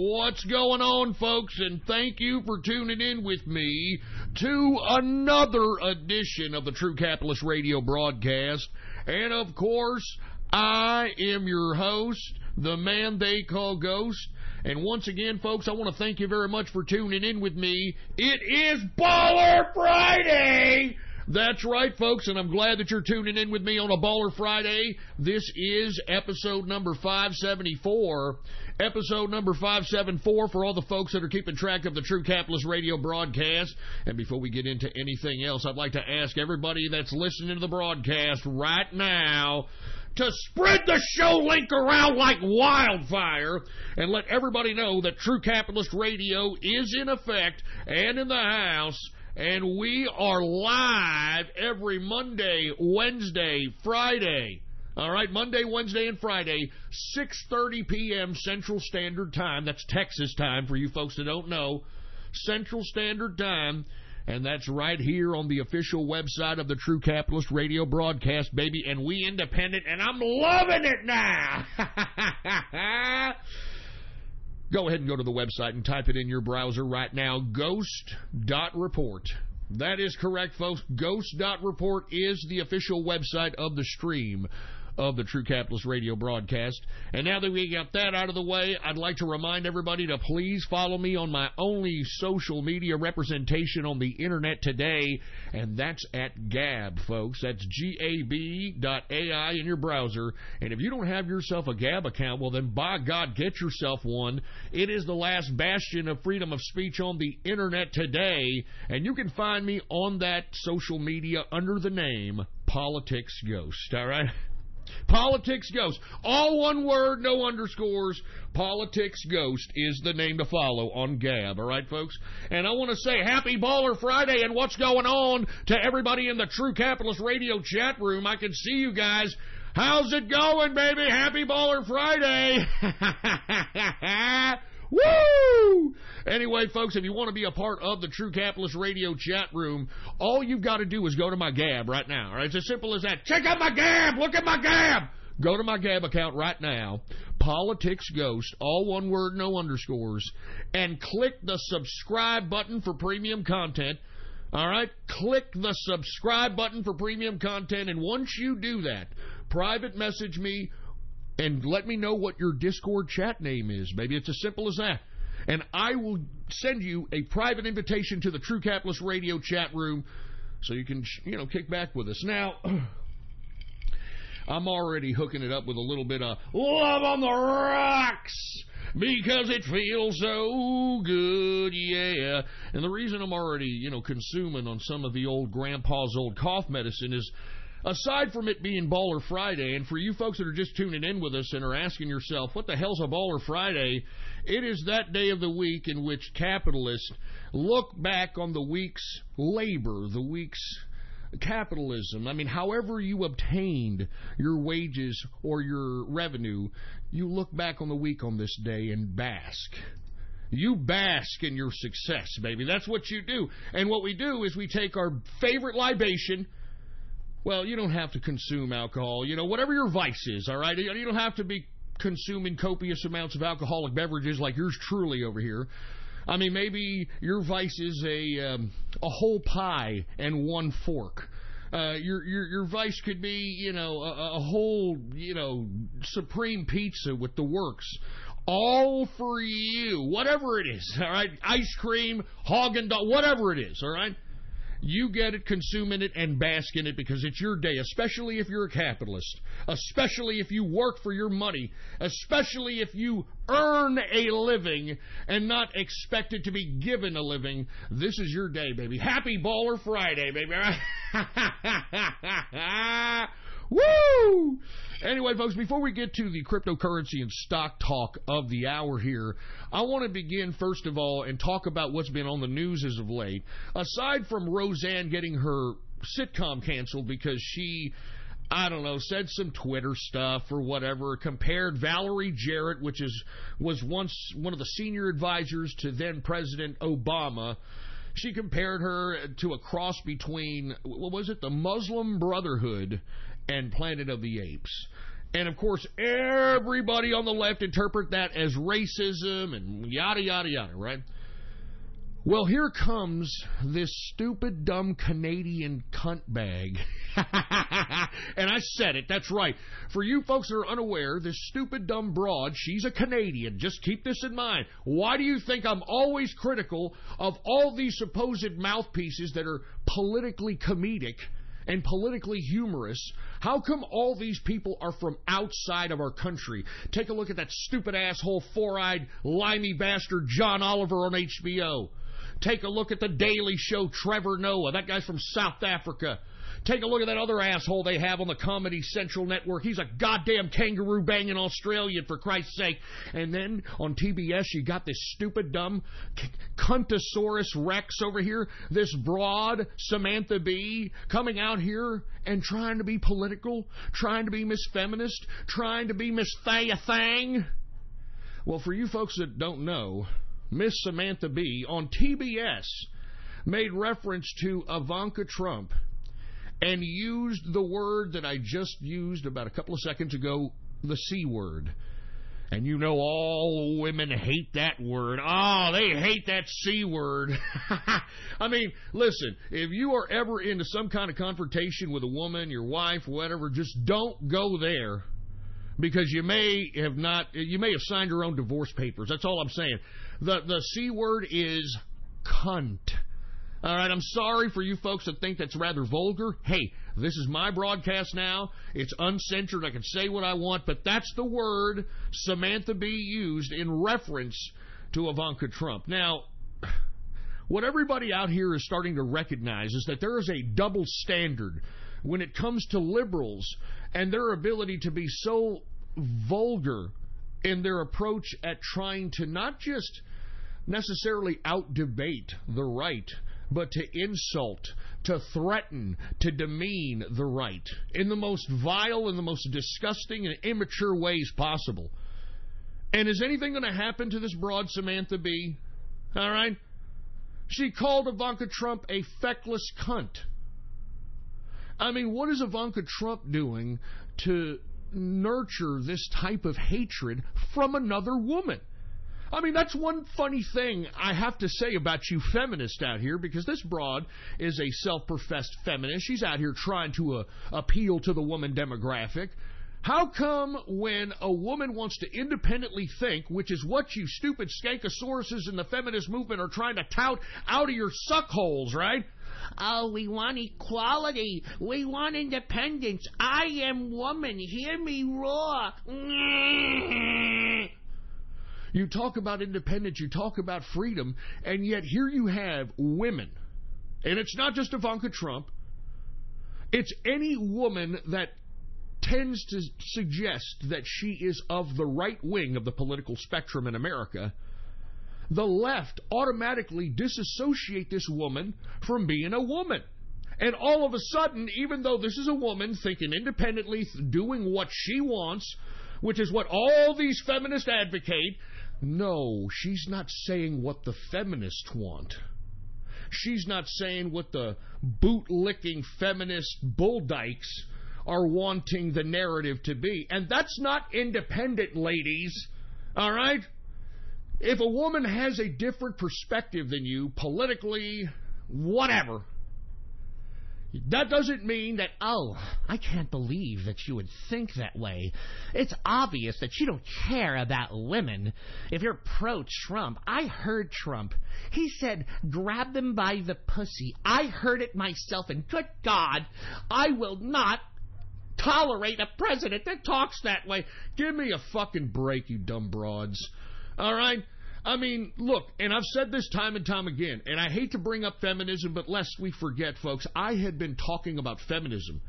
What's going on, folks? And thank you for tuning in with me to another edition of the True Capitalist Radio broadcast. And, of course, I am your host, the man they call Ghost. And once again, folks, I want to thank you very much for tuning in with me. It is Baller Friday! That's right, folks, and I'm glad that you're tuning in with me on a Baller Friday. This is episode number 574. Episode number 574 for all the folks that are keeping track of the True Capitalist Radio broadcast. And before we get into anything else, I'd like to ask everybody that's listening to the broadcast right now to spread the show link around like wildfire and let everybody know that True Capitalist Radio is in effect and in the house. And we are live every Monday, Wednesday, Friday. All right, Monday, Wednesday, and Friday, 6:30 p.m. Central Standard Time. That's Texas time for you folks that don't know. Central Standard Time. And that's right here on the official website of the True Capitalist Radio broadcast, baby. And we independent, and I'm loving it now. Go ahead and go to the website and type it in your browser right now, ghost.report. That is correct, folks. Ghost.report is the official website of the stream of the True Capitalist Radio broadcast. And now that we got that out of the way, I'd like to remind everybody to please follow me on my only social media representation on the internet today, and that's at Gab, folks. That's gab.ai in your browser. And if you don't have yourself a Gab account, well then, by God, get yourself one. It is the last bastion of freedom of speech on the internet today, and you can find me on that social media under the name Politics Ghost, all right? Politics Ghost. All one word, no underscores. Politics Ghost is the name to follow on Gab. All right, folks? And I want to say happy Baller Friday and what's going on to everybody in the True Capitalist Radio chat room. I can see you guys. How's it going, baby? Happy Baller Friday. Woo! Anyway, folks, if you want to be a part of the True Capitalist Radio chat room, all you've got to do is go to my Gab right now. All right? It's as simple as that. Check out my Gab! Look at my Gab! Go to my Gab account right now, Politics Ghost, all one word, no underscores, and click the subscribe button for premium content. All right? Click the subscribe button for premium content, and once you do that, private message me and let me know what your Discord chat name is, baby. It's as simple as that. And I will send you a private invitation to the True Capitalist Radio chat room so you can, kick back with us. Now, I'm already hooking it up with a little bit of Love on the Rocks because it feels so good, yeah. And the reason I'm already, consuming on some of the old grandpa's old cough medicine is, aside from it being Baller Friday, and for you folks that are just tuning in with us and are asking yourself, what the hell's a Baller Friday? It is that day of the week in which capitalists look back on the week's labor, the week's capitalism. I mean, however you obtained your wages or your revenue, you look back on the week on this day and bask. You bask in your success, baby. That's what you do. And what we do is we take our favorite libation. Well, you don't have to consume alcohol, whatever your vice is, all right? You don't have to be consuming copious amounts of alcoholic beverages like yours truly over here. I mean, maybe your vice is a whole pie and one fork. Your vice could be, a whole, supreme pizza with the works. All for you, whatever it is, all right? Ice cream, Haagen-Dazs, whatever it is, all right? You get it, consuming it, and bask in it because it's your day, especially if you're a capitalist, especially if you work for your money, especially if you earn a living and not expected to be given a living. This is your day, baby. Happy Baller Friday, baby. Woo! Anyway, folks, before we get to the cryptocurrency and stock talk of the hour here, I want to begin, first of all, and talk about what's been on the news as of late. Aside from Roseanne getting her sitcom canceled because she, said some Twitter stuff or whatever, compared Valerie Jarrett, was once one of the senior advisors to then President Obama. She compared her to a cross between, the Muslim Brotherhood and Planet of the Apes. And, of course, everybody on the left interpret that as racism and yada, yada, yada, right? Well, here comes this stupid, dumb Canadian cunt bag. And I said it, that's right. For you folks that are unaware, this stupid, dumb broad, she's a Canadian. Just keep this in mind. Why do you think I'm always critical of all these supposed mouthpieces that are politically comedic and politically humorous? How come all these people are from outside of our country? Take a look at that stupid asshole, four-eyed, limey bastard John Oliver on HBO. Take a look at the Daily Show, Trevor Noah. That guy's from South Africa. Take a look at that other asshole they have on the Comedy Central Network. He's a goddamn kangaroo-banging Australian, for Christ's sake. And then on TBS, you got this stupid, dumb Cuntosaurus Rex over here, this broad Samantha Bee, coming out here and trying to be political, trying to be Miss Feminist, trying to be Miss Thaya Thang. Well, for you folks that don't know, Miss Samantha Bee on TBS made reference to Ivanka Trump and used the word that I just used about a couple of seconds ago, the C word. And you know all women hate that word. Oh, they hate that C word. I mean, listen, if you are ever into some kind of confrontation with a woman, your wife, whatever, just don't go there. Because you may have signed your own divorce papers. That's all I'm saying. The C word is cunt. All right, I'm sorry for you folks that think that's rather vulgar. Hey, this is my broadcast now. It's uncensored. I can say what I want, but that's the word Samantha Bee used in reference to Ivanka Trump. Now, what everybody out here is starting to recognize is that there is a double standard when it comes to liberals and their ability to be so vulgar in their approach at trying to not just necessarily out-debate the right, but to insult, to threaten, to demean the right in the most vile and the most disgusting and immature ways possible. And is anything going to happen to this broad Samantha Bee? All right? She called Ivanka Trump a feckless cunt. I mean, what is Ivanka Trump doing to nurture this type of hatred from another woman? I mean, that's one funny thing I have to say about you feminists out here, because this broad is a self-professed feminist. She's out here trying to appeal to the woman demographic. How come when a woman wants to independently think, which is what you stupid skankosauruses in the feminist movement are trying to tout out of your suckholes, right? Oh, we want equality. We want independence. I am woman. Hear me roar. You talk about independence, you talk about freedom, and yet here you have women. And it's not just Ivanka Trump. It's any woman that tends to suggest that she is of the right wing of the political spectrum in America. The left automatically disassociate this woman from being a woman. And all of a sudden, even though this is a woman thinking independently, doing what she wants, which is what all these feminists advocate, no, she's not saying what the feminists want. She's not saying what the boot-licking feminist bulldykes are wanting the narrative to be. And that's not independent, ladies. All right? If a woman has a different perspective than you, politically, whatever, that doesn't mean that, oh, I can't believe that you would think that way. It's obvious that you don't care about women. If you're pro-Trump, I heard Trump. He said, grab them by the pussy. I heard it myself, and good God, I will not tolerate a president that talks that way. Give me a fucking break, you dumb broads. All right? I mean, look, and I've said this time and time again, and I hate to bring up feminism, but lest we forget, folks, I had been talking about feminism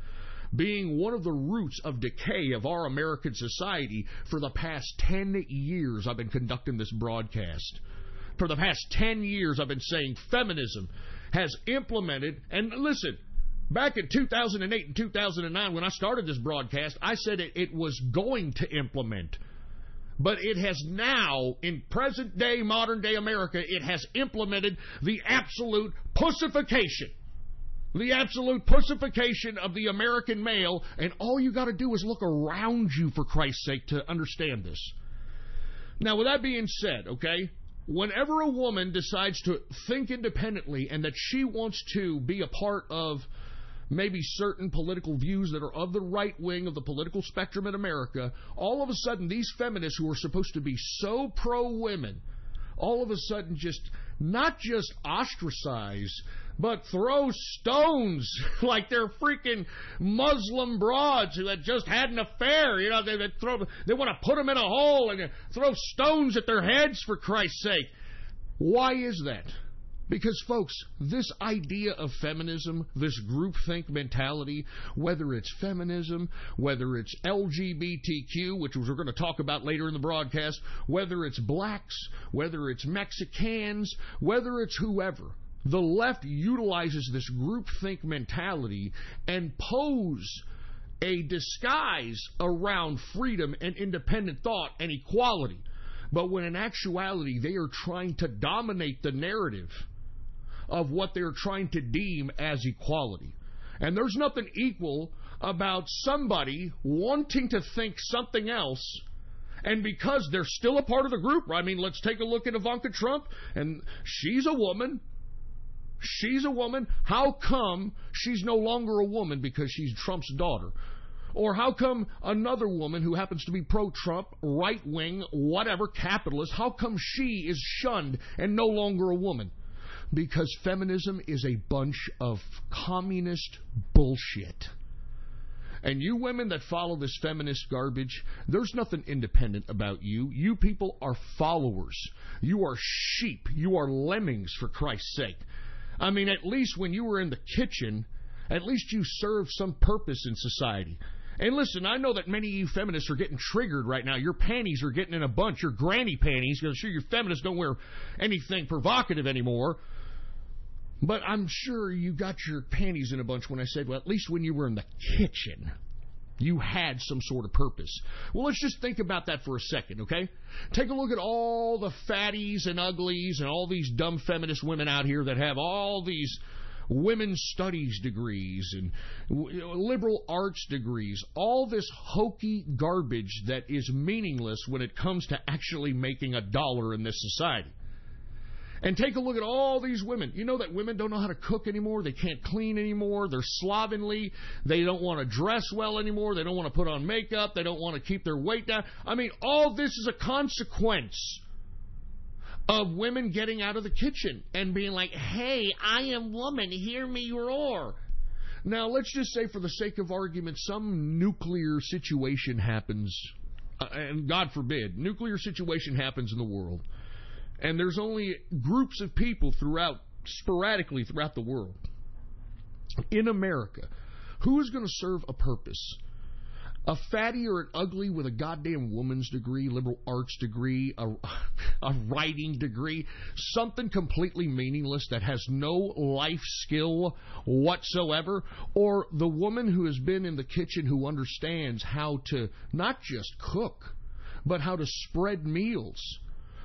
being one of the roots of decay of our American society for the past 10 years. I've been conducting this broadcast. For the past 10 years, I've been saying feminism has implemented, and listen, back in 2008 and 2009, when I started this broadcast, I said it was going to implement. But it has now, in present-day, modern-day America, it has implemented the absolute pussification The absolute pussification of the American male, and all you got to do is look around you, for Christ's sake, to understand this. Now, with that being said, okay, whenever a woman decides to think independently and that she wants to be a part of maybe certain political views that are of the right wing of the political spectrum in America, all of a sudden these feminists who are supposed to be so pro-women, all of a sudden just, not just ostracize, but throw stones like they're freaking Muslim broads who had just had an affair. You know, they want to put them in a hole and throw stones at their heads, for Christ's sake. Why is that? Because, folks, this idea of feminism, this groupthink mentality, whether it's feminism, whether it's LGBTQ, which we're going to talk about later in the broadcast, whether it's blacks, whether it's Mexicans, whether it's whoever, the left utilizes this groupthink mentality and pose a disguise around freedom and independent thought and equality. But when in actuality they are trying to dominate the narrative of what they're trying to deem as equality. And there's nothing equal about somebody wanting to think something else, and because they're still a part of the group. I mean, let's take a look at Ivanka Trump, and she's a woman. She's a woman. How come she's no longer a woman because she's Trump's daughter? Or how come another woman who happens to be pro-Trump, right-wing, whatever, capitalist, how come she is shunned and no longer a woman? Because feminism is a bunch of communist bullshit. And you women that follow this feminist garbage, there's nothing independent about you. You people are followers. You are sheep. You are lemmings, for Christ's sake. I mean, at least when you were in the kitchen, at least you served some purpose in society. And listen, I know that many of you feminists are getting triggered right now. Your panties are getting in a bunch, your granny panties, because I'm sure your feminists don't wear anything provocative anymore. But I'm sure you got your panties in a bunch when I said, well, at least when you were in the kitchen, you had some sort of purpose. Well, let's just think about that for a second, okay? Take a look at all the fatties and uglies and all these dumb feminist women out here that have all these women's studies degrees and liberal arts degrees, all this hokey garbage that is meaningless when it comes to actually making a dollar in this society. And take a look at all these women. You know that women don't know how to cook anymore. They can't clean anymore. They're slovenly. They don't want to dress well anymore. They don't want to put on makeup. They don't want to keep their weight down. I mean, all this is a consequence of women getting out of the kitchen and being like, hey, I am woman, hear me roar. Now, let's just say, for the sake of argument, some nuclear situation happens, and God forbid, nuclear situation happens in the world. And there's only groups of people sporadically throughout the world. In America, who is going to serve a purpose? A fatty or an ugly with a goddamn woman's degree, liberal arts degree, a writing degree, something completely meaningless that has no life skill whatsoever? Or the woman who has been in the kitchen, who understands how to not just cook, but how to spread meals?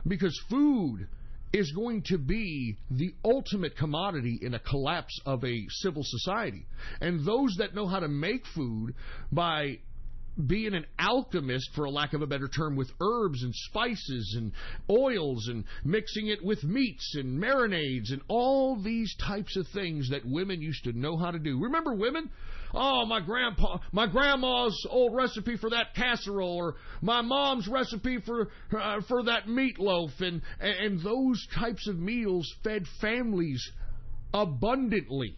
Because food is going to be the ultimate commodity in a collapse of a civil society. And those that know how to make food by being an alchemist, for a lack of a better term, with herbs and spices and oils and mixing it with meats and marinades and all these types of things that women used to know how to do. Remember women? Oh, my grandma's old recipe for that casserole, or my mom's recipe for that meatloaf, and those types of meals fed families abundantly.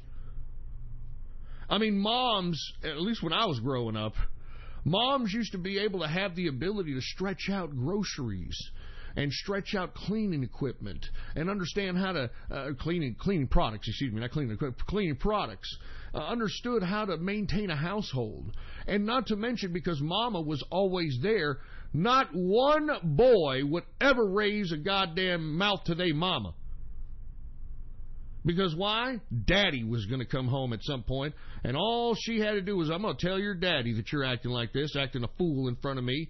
I mean, moms, at least when I was growing up, moms used to be able to have the ability to stretch out groceries and stretch out cleaning equipment and understand how to cleaning products, cleaning products. Understood how to maintain a household. And not to mention, because mama was always there, not one boy would ever raise a goddamn mouth to they mama. Because why? Daddy was going to come home at some point, and all she had to do was, I'm going to tell your daddy that you're acting like this, acting a fool in front of me.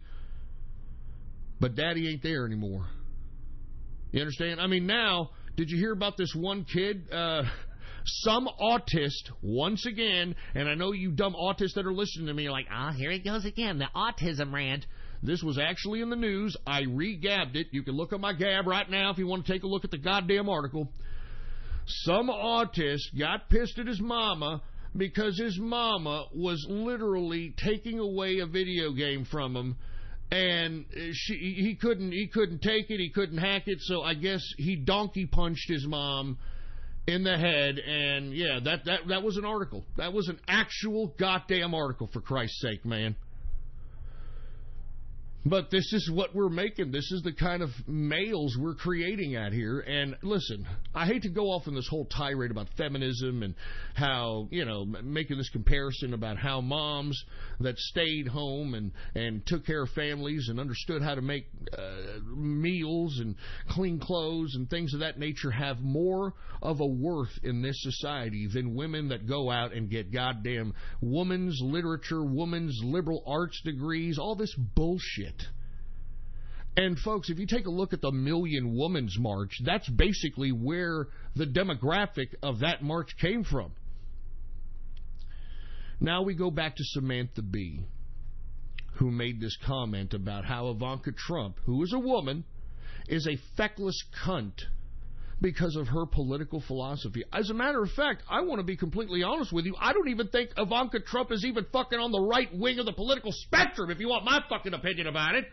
But daddy ain't there anymore. You understand? I mean, now, did you hear about this one kid? some autist, once again, and I know you dumb autists that are listening to me are like, here he goes again, the autism rant. This was actually in the news. I re-gabbed it. You can look at my gab right now if you want to take a look at the goddamn article. Some autist got pissed at his mama because his mama was literally taking away a video game from him, and he couldn't take it, he couldn't hack it, so I guess he donkey punched his mom in the head, and yeah, that was an article. That was an actual goddamn article, for Christ's sake, man. But this is what we're making. This is the kind of males we're creating out here. And listen, I hate to go off on this whole tirade about feminism and how, making this comparison about how moms that stayed home and took care of families and understood how to make meals and clean clothes and things of that nature have more of a worth in this society than women that go out and get goddamn women's literature, women's liberal arts degrees, all this bullshit. And folks, if you take a look at the Million Women's March, that's basically where the demographic of that march came from. Now we go back to Samantha Bee, who made this comment about how Ivanka Trump, who is a woman, is a feckless cunt because of her political philosophy. As a matter of fact, I want to be completely honest with you, I don't even think Ivanka Trump is even fucking on the right wing of the political spectrum, if you want my fucking opinion about it.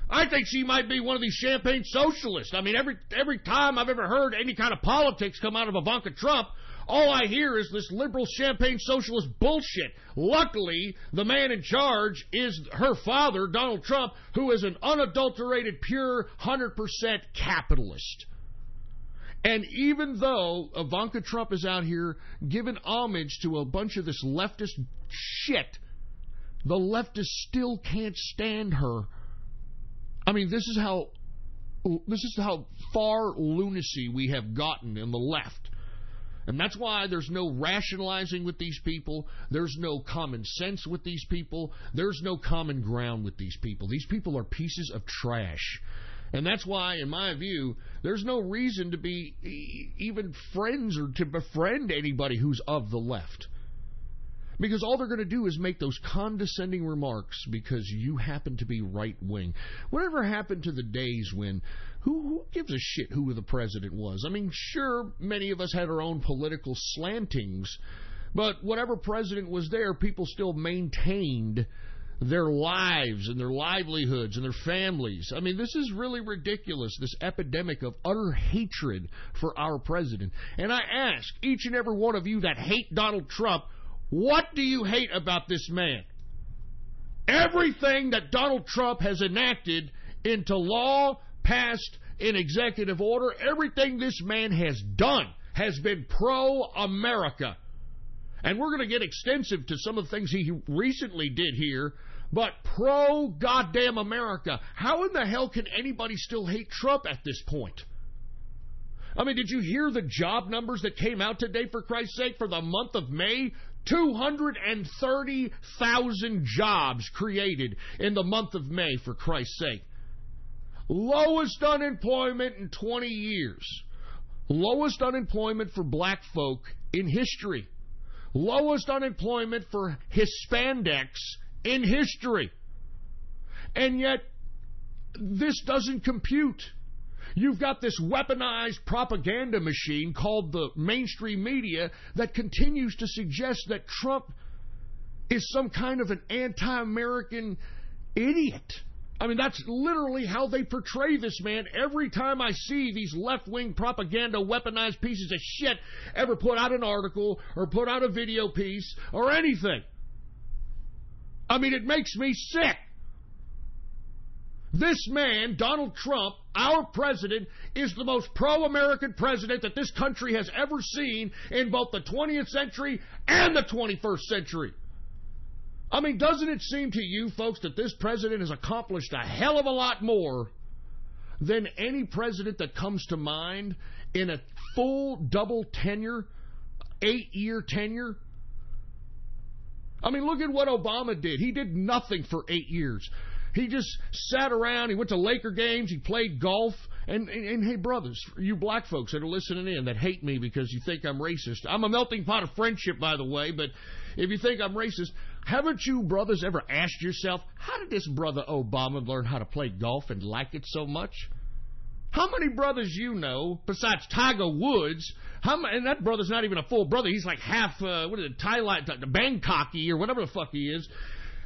I think she might be one of these champagne socialists. I mean, every time I've ever heard any kind of politics come out of Ivanka Trump, all I hear is this liberal champagne socialist bullshit. Luckily, the man in charge is her father, Donald Trump, who is an unadulterated, pure, 100% capitalist. And even though Ivanka Trump is out here giving homage to a bunch of this leftist shit, the leftists still can't stand her. I mean, this is how far lunacy we have gotten in the left. And that's why there's no rationalizing with these people. There's no common sense with these people. There's no common ground with these people. These people are pieces of trash. And that's why, in my view, there's no reason to be even friends or to befriend anybody who's of the left. Because all they're going to do is make those condescending remarks because you happen to be right-wing. Whatever happened to the days when, who gives a shit who the president was? I mean, sure, many of us had our own political slantings, but whatever president was there, people still maintained their lives and their livelihoods and their families. I mean, this is really ridiculous, this epidemic of utter hatred for our president. And I ask each and every one of you that hate Donald Trump, what do you hate about this man? Everything that Donald Trump has enacted into law, passed in executive order, everything this man has done has been pro-America. And we're going to get extensive to some of the things he recently did here, but pro-goddamn America. How in the hell can anybody still hate Trump at this point? I mean, did you hear the job numbers that came out today, for Christ's sake, for the month of May? 230,000 jobs created in the month of May, for Christ's sake. Lowest unemployment in 20 years. Lowest unemployment for black folk in history. Lowest unemployment for Hispanics in history. And yet, this doesn't compute. You've got this weaponized propaganda machine called the mainstream media that continues to suggest that Trump is some kind of an anti-American idiot. I mean, that's literally how they portray this man. Every time I see these left-wing propaganda weaponized pieces of shit ever put out an article or put out a video piece or anything, I mean, it makes me sick. This man, Donald Trump, our president, is the most pro-American president that this country has ever seen in both the 20th century and the 21st century. I mean, doesn't it seem to you, folks, that this president has accomplished a hell of a lot more than any president that comes to mind in a full double tenure, 8-year tenure? I mean, look at what Obama did. He did nothing for 8 years. He just sat around, he went to Laker games, he played golf, And hey, brothers, you black folks that are listening in that hate me because you think I'm racist. I'm a melting pot of friendship, by the way, but if you think I'm racist, haven't you brothers ever asked yourself, how did this brother Obama learn how to play golf and like it so much? How many brothers you know, besides Tiger Woods, and that brother's not even a full brother, he's like half, Thailand, Bangkoky, or whatever the fuck he is.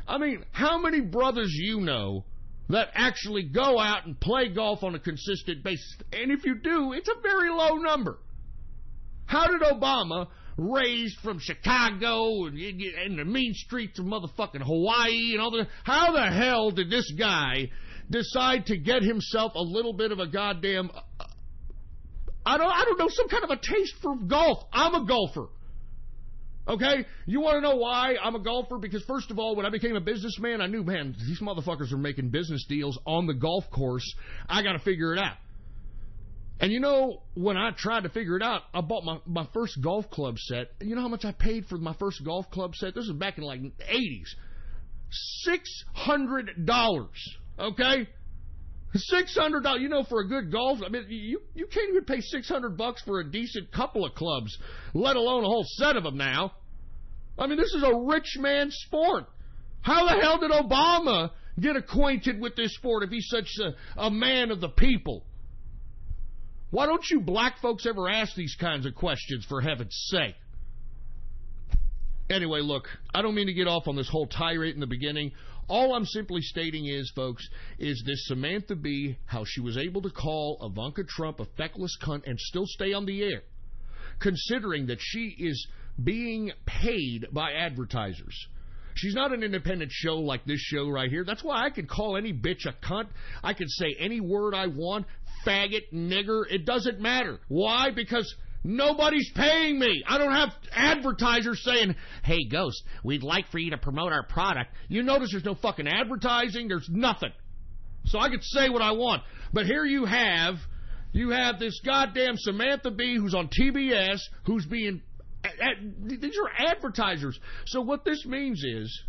I mean, how many brothers you know that actually go out and play golf on a consistent basis? And if you do, it's a very low number. How did Obama, raised from Chicago and the mean streets of motherfucking Hawaii and all that, how the hell did this guy decide to get himself a little bit of a goddamn, I don't know, some kind of a taste for golf? I'm a golfer. Okay? You want to know why I'm a golfer? Because first of all, when I became a businessman, I knew, man, these motherfuckers are making business deals on the golf course. I got to figure it out. And you know, when I tried to figure it out, I bought my first golf club set. You know how much I paid for my first golf club set? This was back in like the 80s. $600. Okay? $600. You know, for a good golf, I mean, you can't even pay $600 for a decent couple of clubs, let alone a whole set of them now. I mean, this is a rich man's sport. How the hell did Obama get acquainted with this sport if he's such a man of the people? Why don't you black folks ever ask these kinds of questions, for heaven's sake? Anyway, look, I don't mean to get off on this whole tirade in the beginning. All I'm simply stating is, folks, is this Samantha Bee, how she was able to call Ivanka Trump a feckless cunt and still stay on the air, considering that she is being paid by advertisers. She's not an independent show like this show right here. That's why I can call any bitch a cunt. I can say any word I want, faggot, nigger. It doesn't matter. Why? Because nobody's paying me. I don't have advertisers saying, hey, Ghost, we'd like for you to promote our product. You notice there's no fucking advertising. There's nothing. So I could say what I want. But here you have this goddamn Samantha Bee who's on TBS, who's being... These are advertisers. So what this means is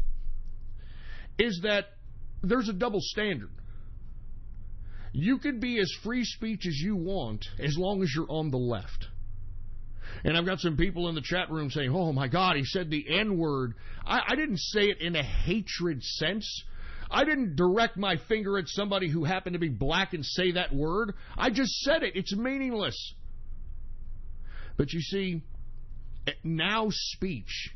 that there's a double standard. You can be as free speech as you want as long as you're on the left. And I've got some people in the chat room saying, oh my God, he said the N-word. I didn't say it in a hatred sense. I didn't direct my finger at somebody who happened to be black and say that word. I just said it. It's meaningless. But you see, now speech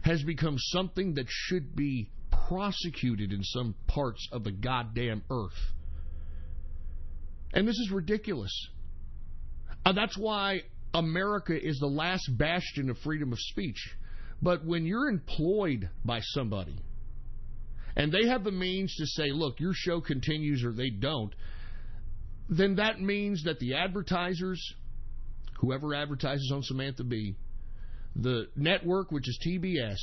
has become something that should be prosecuted in some parts of the goddamn earth. And this is ridiculous. That's why America is the last bastion of freedom of speech. But when you're employed by somebody and they have the means to say, look, your show continues or they don't, then that means that the advertisers, whoever advertises on Samantha Bee, the network, which is TBS,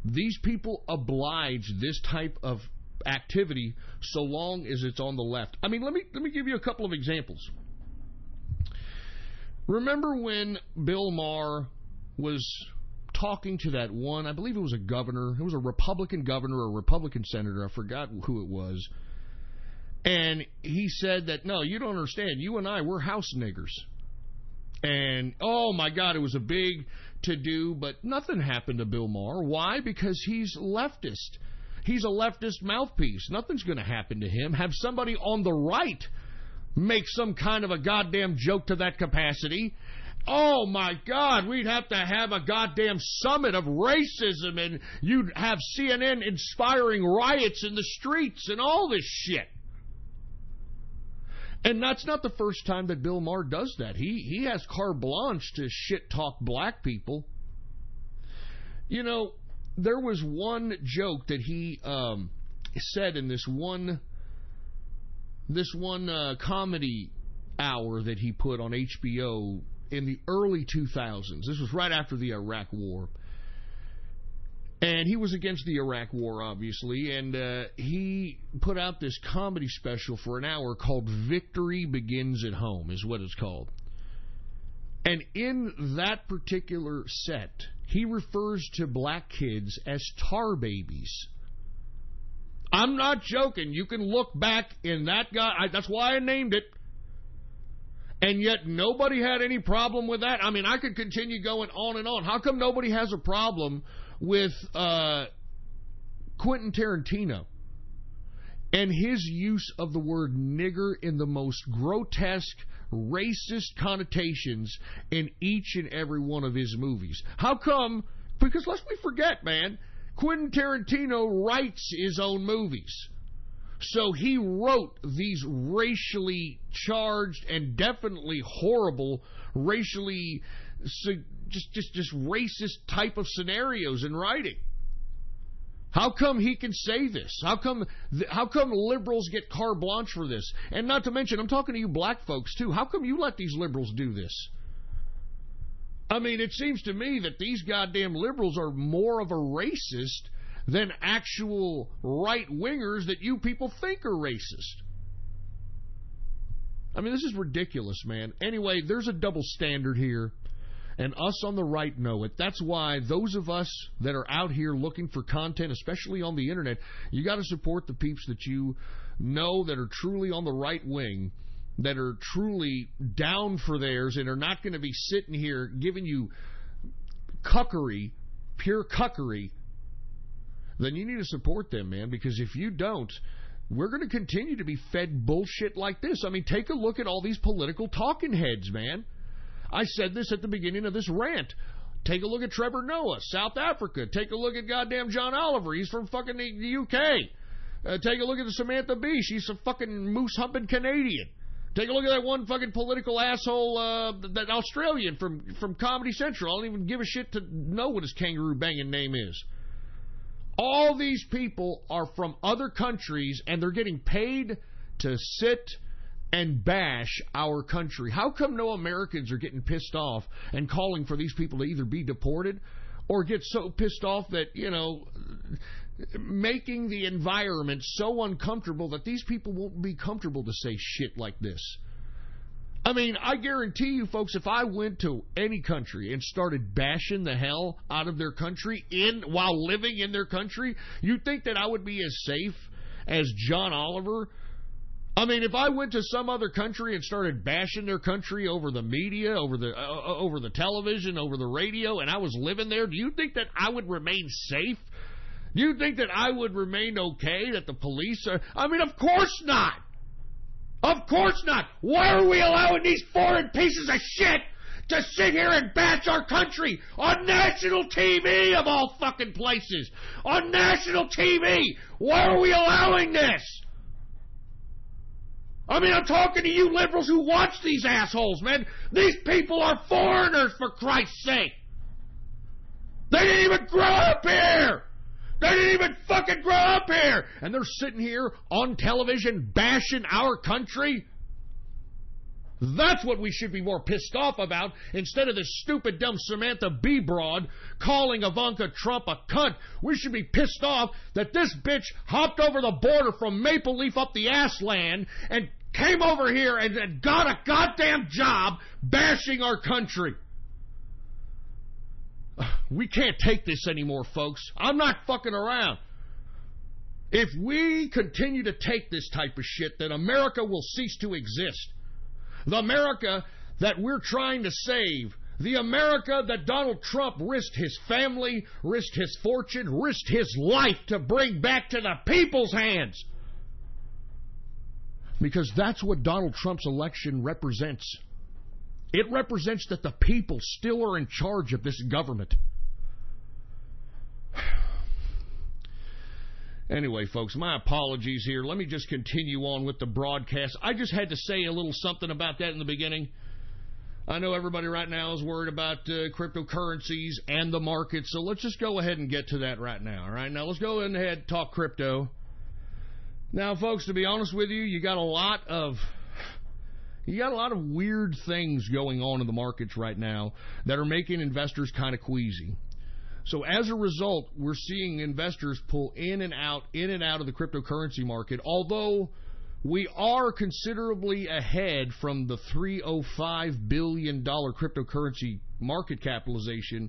these people oblige this type of activity so long as it's on the left. I mean, let me give you a couple of examples. Remember when Bill Maher was talking to that one, I believe it was a governor, it was a Republican governor or a Republican senator, I forgot who it was, and he said that, no, you don't understand, you and I, we're house niggers. And, oh my God, it was a big to-do, but nothing happened to Bill Maher. Why? Because he's leftist. He's a leftist mouthpiece. Nothing's going to happen to him. Have somebody on the right make some kind of a goddamn joke to that capacity. Oh my God, we'd have to have a goddamn summit of racism, and you'd have CNN inspiring riots in the streets and all this shit. And that's not the first time that Bill Maher does that. He has carte blanche to shit-talk black people. You know, there was one joke that he said in this one comedy hour that he put on HBO in the early 2000s. This was right after the Iraq War. And he was against the Iraq War, obviously, and he put out this comedy special for an hour called Victory Begins at Home, is what it's called. And in that particular set, he refers to black kids as tar babies. I'm not joking. You can look back in that guy. That's why I named it. And yet nobody had any problem with that. I mean, I could continue going on and on. How come nobody has a problem with Quentin Tarantino and his use of the word nigger in the most grotesque, racist connotations in each and every one of his movies? How come? Because lest we forget, man, Quentin Tarantino writes his own movies. So he wrote these racially charged and definitely horrible, racially just racist type of scenarios in writing. How come he can say this? How come liberals get carte blanche for this? And not to mention, I'm talking to you black folks too. How come you let these liberals do this? I mean, it seems to me that these goddamn liberals are more of a racist than actual right-wingers that you people think are racist. I mean, this is ridiculous, man. Anyway, there's a double standard here, and us on the right know it. That's why those of us that are out here looking for content, especially on the internet, you got to support the peeps that you know that are truly on the right wing, that are truly down for theirs, and are not going to be sitting here giving you cuckery, pure cuckery. Then you need to support them, man, because if you don't, we're going to continue to be fed bullshit like this. I mean, take a look at all these political talking heads, man. I said this at the beginning of this rant. Take a look at Trevor Noah, South Africa. Take a look at goddamn John Oliver. He's from fucking the UK. Take a look at Samantha Bee. She's a fucking moose-humping Canadian. Take a look at that one fucking political asshole, that Australian from Comedy Central. I don't even give a shit to know what his kangaroo-banging name is. All these people are from other countries, and they're getting paid to sit and bash our country. How come no Americans are getting pissed off and calling for these people to either be deported or get so pissed off that, you know, making the environment so uncomfortable that these people won't be comfortable to say shit like this? I mean, I guarantee you, folks, if I went to any country and started bashing the hell out of their country while living in their country, you'd think that I would be as safe as John Oliver? I mean, if I went to some other country and started bashing their country over the media, over the television, over the radio, and I was living there, do you think that I would remain safe? Do you think that I would remain okay, that the police are... I mean, of course not! Of course not! Why are we allowing these foreign pieces of shit to sit here and bash our country on national TV, of all fucking places? On national TV! Why are we allowing this? I mean, I'm talking to you liberals who watch these assholes, man. These people are foreigners, for Christ's sake. They didn't even grow up here. They didn't even fucking grow up here. And they're sitting here on television bashing our country. That's what we should be more pissed off about, instead of this stupid, dumb Samantha Bee broad calling Ivanka Trump a cunt. We should be pissed off that this bitch hopped over the border from Maple Leaf up the ass land and came over here and got a goddamn job bashing our country. We can't take this anymore, folks. I'm not fucking around. If we continue to take this type of shit, then America will cease to exist. The America that we're trying to save, the America that Donald Trump risked his family, risked his fortune, risked his life to bring back to the people's hands. Because that's what Donald Trump's election represents. It represents that the people still are in charge of this government. Anyway, folks, my apologies here. Let me just continue on with the broadcast. I just had to say a little something about that in the beginning. I know everybody right now is worried about cryptocurrencies and the market, so let's just go ahead and get to that right now. All right, now let's go ahead and talk crypto. Now, folks, to be honest with you, you got a lot of weird things going on in the markets right now that are making investors kind of queasy. So as a result, we're seeing investors pull in and out of the cryptocurrency market, although we are considerably ahead from the $305 billion cryptocurrency market capitalization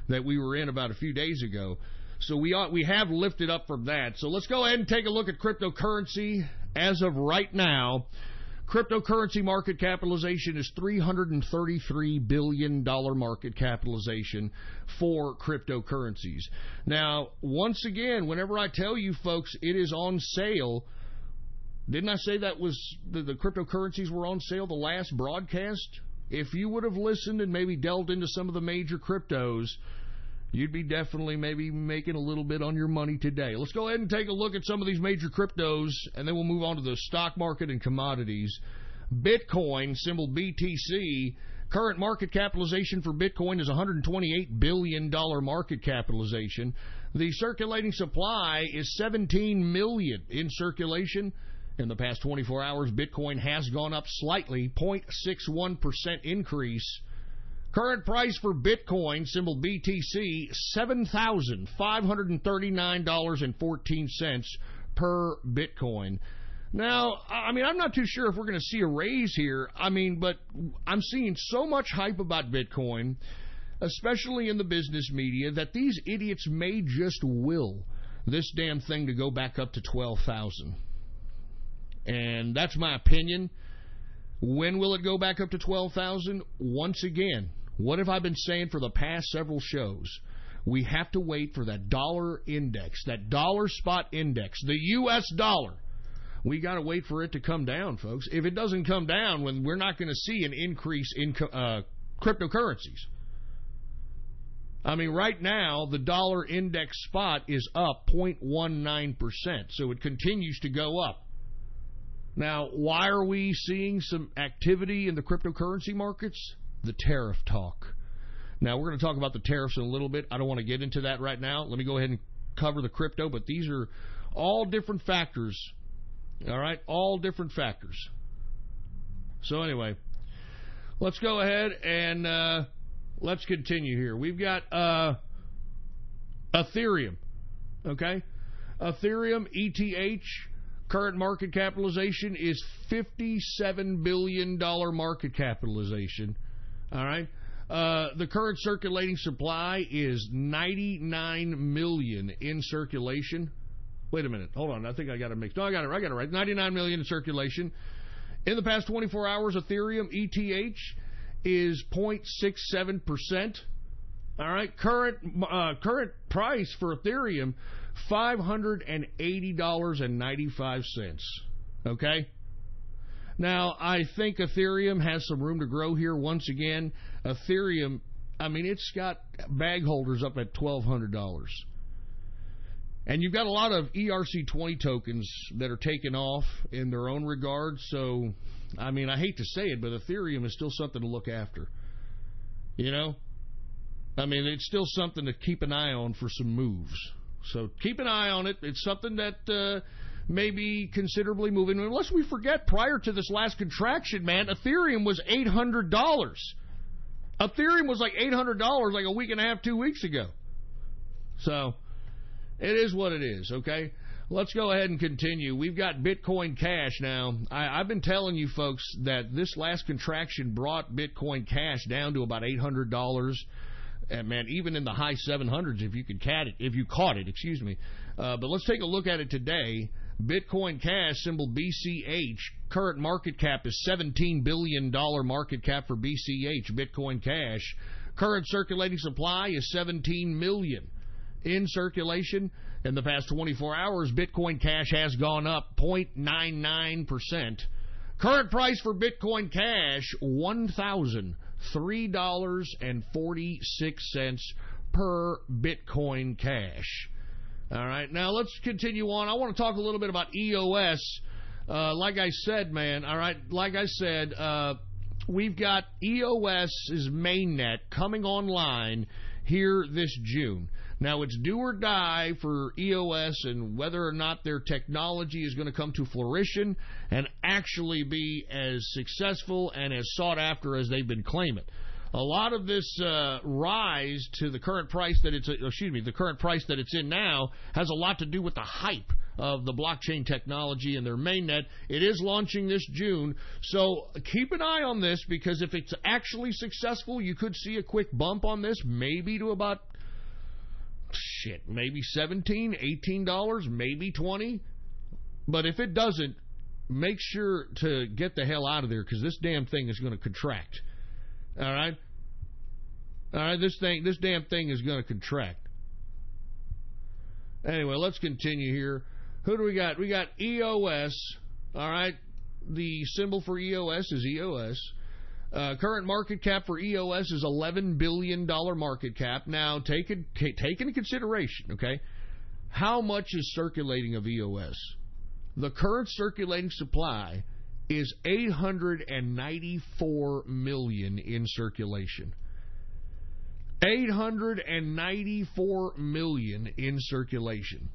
that we were in about a few days ago. So we have lifted up from that. So let's go ahead and take a look at cryptocurrency as of right now. Cryptocurrency market capitalization is $333 billion market capitalization for cryptocurrencies. Now, once again, whenever I tell you folks it is on sale, didn't I say that was the cryptocurrencies were on sale the last broadcast? If you would have listened and maybe delved into some of the major cryptos, you'd be definitely maybe making a little bit on your money today. Let's go ahead and take a look at some of these major cryptos, and then we'll move on to the stock market and commodities. Bitcoin, symbol BTC, current market capitalization for Bitcoin is $128 billion market capitalization. The circulating supply is 17 million in circulation. In the past 24 hours, Bitcoin has gone up slightly, 0.61% increase. Current price for Bitcoin, symbol BTC, $7,539.14 per Bitcoin. Now, I'm not too sure if we're going to see a raise here. But I'm seeing so much hype about Bitcoin, especially in the business media, that these idiots may just will this damn thing to go back up to 12,000. And that's my opinion. When will it go back up to 12,000? Once again, what have I been saying for the past several shows? We have to wait for that dollar index, that dollar spot index, the U.S. dollar. We got to wait for it to come down, folks. If it doesn't come down, we're not going to see an increase in cryptocurrencies. Right now, the dollar index spot is up 0.19%, so it continues to go up. Now, why are we seeing some activity in the cryptocurrency markets? The tariff talk. Now, we're going to talk about the tariffs in a little bit. I don't want to get into that right now. Let me go ahead and cover the crypto, but these are all different factors. All right? All different factors. So anyway, let's go ahead and let's continue here. We've got Ethereum. Okay? Ethereum, ETH. Current market capitalization is $57 billion market capitalization. All right. The current circulating supply is 99 million in circulation. Wait a minute. Hold on. I think I got it mixed. No, I got it right. 99 million in circulation. In the past 24 hours, Ethereum ETH is 0.67%. All right. Current price for Ethereum, $580.95. Okay? Now, I think Ethereum has some room to grow here. Once again, Ethereum, it's got bag holders up at $1,200. And you've got a lot of ERC20 tokens that are taking off in their own regard. So, I hate to say it, but Ethereum is still something to look after. You know? It's still something to keep an eye on for some moves. So keep an eye on it. It's something that may be considerably moving. Unless we forget, prior to this last contraction, man, Ethereum was $800. Ethereum was like $800 like a week and a half, 2 weeks ago. So it is what it is, okay? Let's go ahead and continue. We've got Bitcoin Cash now. I've been telling you folks that this last contraction brought Bitcoin Cash down to about $800. And man, even in the high 700s, if you caught it, excuse me. But let's take a look at it today. Bitcoin Cash, symbol BCH, current market cap is $17 billion market cap for BCH, Bitcoin Cash. Current circulating supply is 17 million in circulation. In the past 24 hours, Bitcoin Cash has gone up 0.99%. Current price for Bitcoin Cash, $1,003.46 per Bitcoin Cash. All right, now let's continue on. I want to talk a little bit about EOS. Like I said, man, all right, we've got EOS's mainnet coming online here this June. Now, it's do or die for EOS and whether or not their technology is going to come to fruition and actually be as successful and as sought after as they've been claiming. A lot of this rise to the current price that the current price that it's in now has a lot to do with the hype of the blockchain technology and their mainnet. It is launching this June, so keep an eye on this, because if it's actually successful, you could see a quick bump on this, maybe to about maybe $17, $18, maybe $20. But if it doesn't, make sure to get the hell out of there, because this damn thing is going to contract. All right? All right, this damn thing is going to contract. Anyway, let's continue here. Who do we got? We got EOS. All right, the symbol for EOS is EOS. Current market cap for EOS is $11 billion market cap. Now, take into consideration, okay, how much is circulating of EOS? The current circulating supply is 894 million in circulation. 894 million in circulation.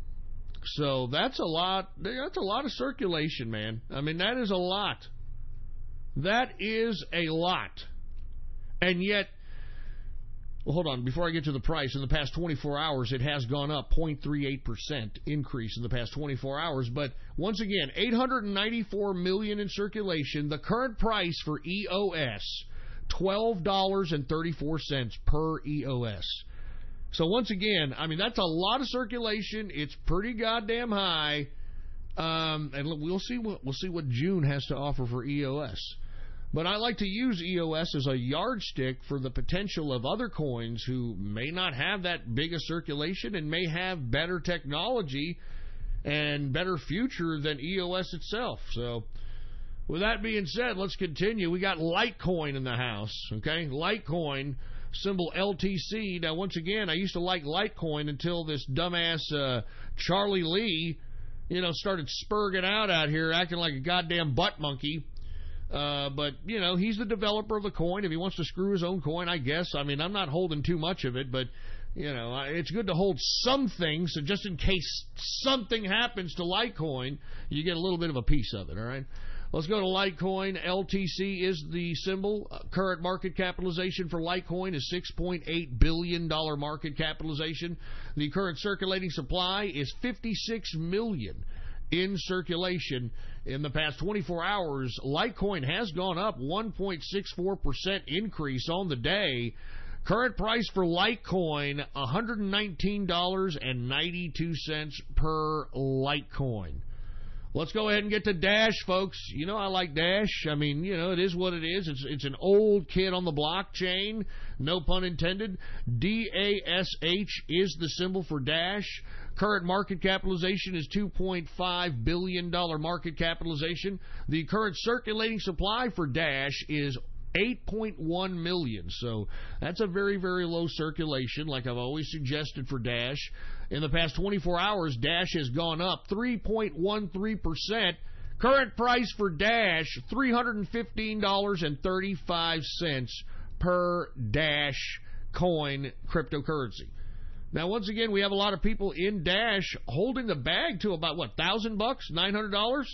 So that's a lot. That's a lot of circulation, man. I mean, that is a lot. That is a lot. And yet, well, hold on. Before I get to the price, in the past 24 hours, it has gone up 0.38% increase in the past 24 hours. But once again, 894 million in circulation. The current price for EOS, $12.34 per EOS. So once again, I mean, that's a lot of circulation. It's pretty goddamn high. And we'll see what June has to offer for EOS. But I like to use EOS as a yardstick for the potential of other coins who may not have that big a circulation and may have better technology and better future than EOS itself. So with that being said, let's continue. We got Litecoin in the house, okay? Litecoin, symbol LTC. Now, once again, I used to like Litecoin until this dumbass Charlie Lee, started spurging out here, acting like a goddamn butt monkey. But, he's the developer of the coin. If he wants to screw his own coin, I guess. I mean, I'm not holding too much of it, but, it's good to hold something, so just in case something happens to Litecoin, you get a little bit of a piece of it, all right? Let's go to Litecoin. LTC is the symbol. Current market capitalization for Litecoin is $6.8 billion market capitalization. The current circulating supply is 56 million in circulation. In the past 24 hours, Litecoin has gone up 1.64% increase on the day. Current price for Litecoin, $119.92 per Litecoin. Let's go ahead and get to Dash, folks. I like Dash. I mean, it is what it is. It's an old kid on the blockchain. No pun intended. DASH is the symbol for Dash. Current market capitalization is $2.5 billion market capitalization. The current circulating supply for Dash is 8.1 million. So that's a very, very low circulation, like I've always suggested for Dash. In the past 24 hours, Dash has gone up 3.13%. Current price for Dash, $315.35 per Dash coin cryptocurrency. Now, once again, we have a lot of people in Dash holding the bag to about, $1,000, $900?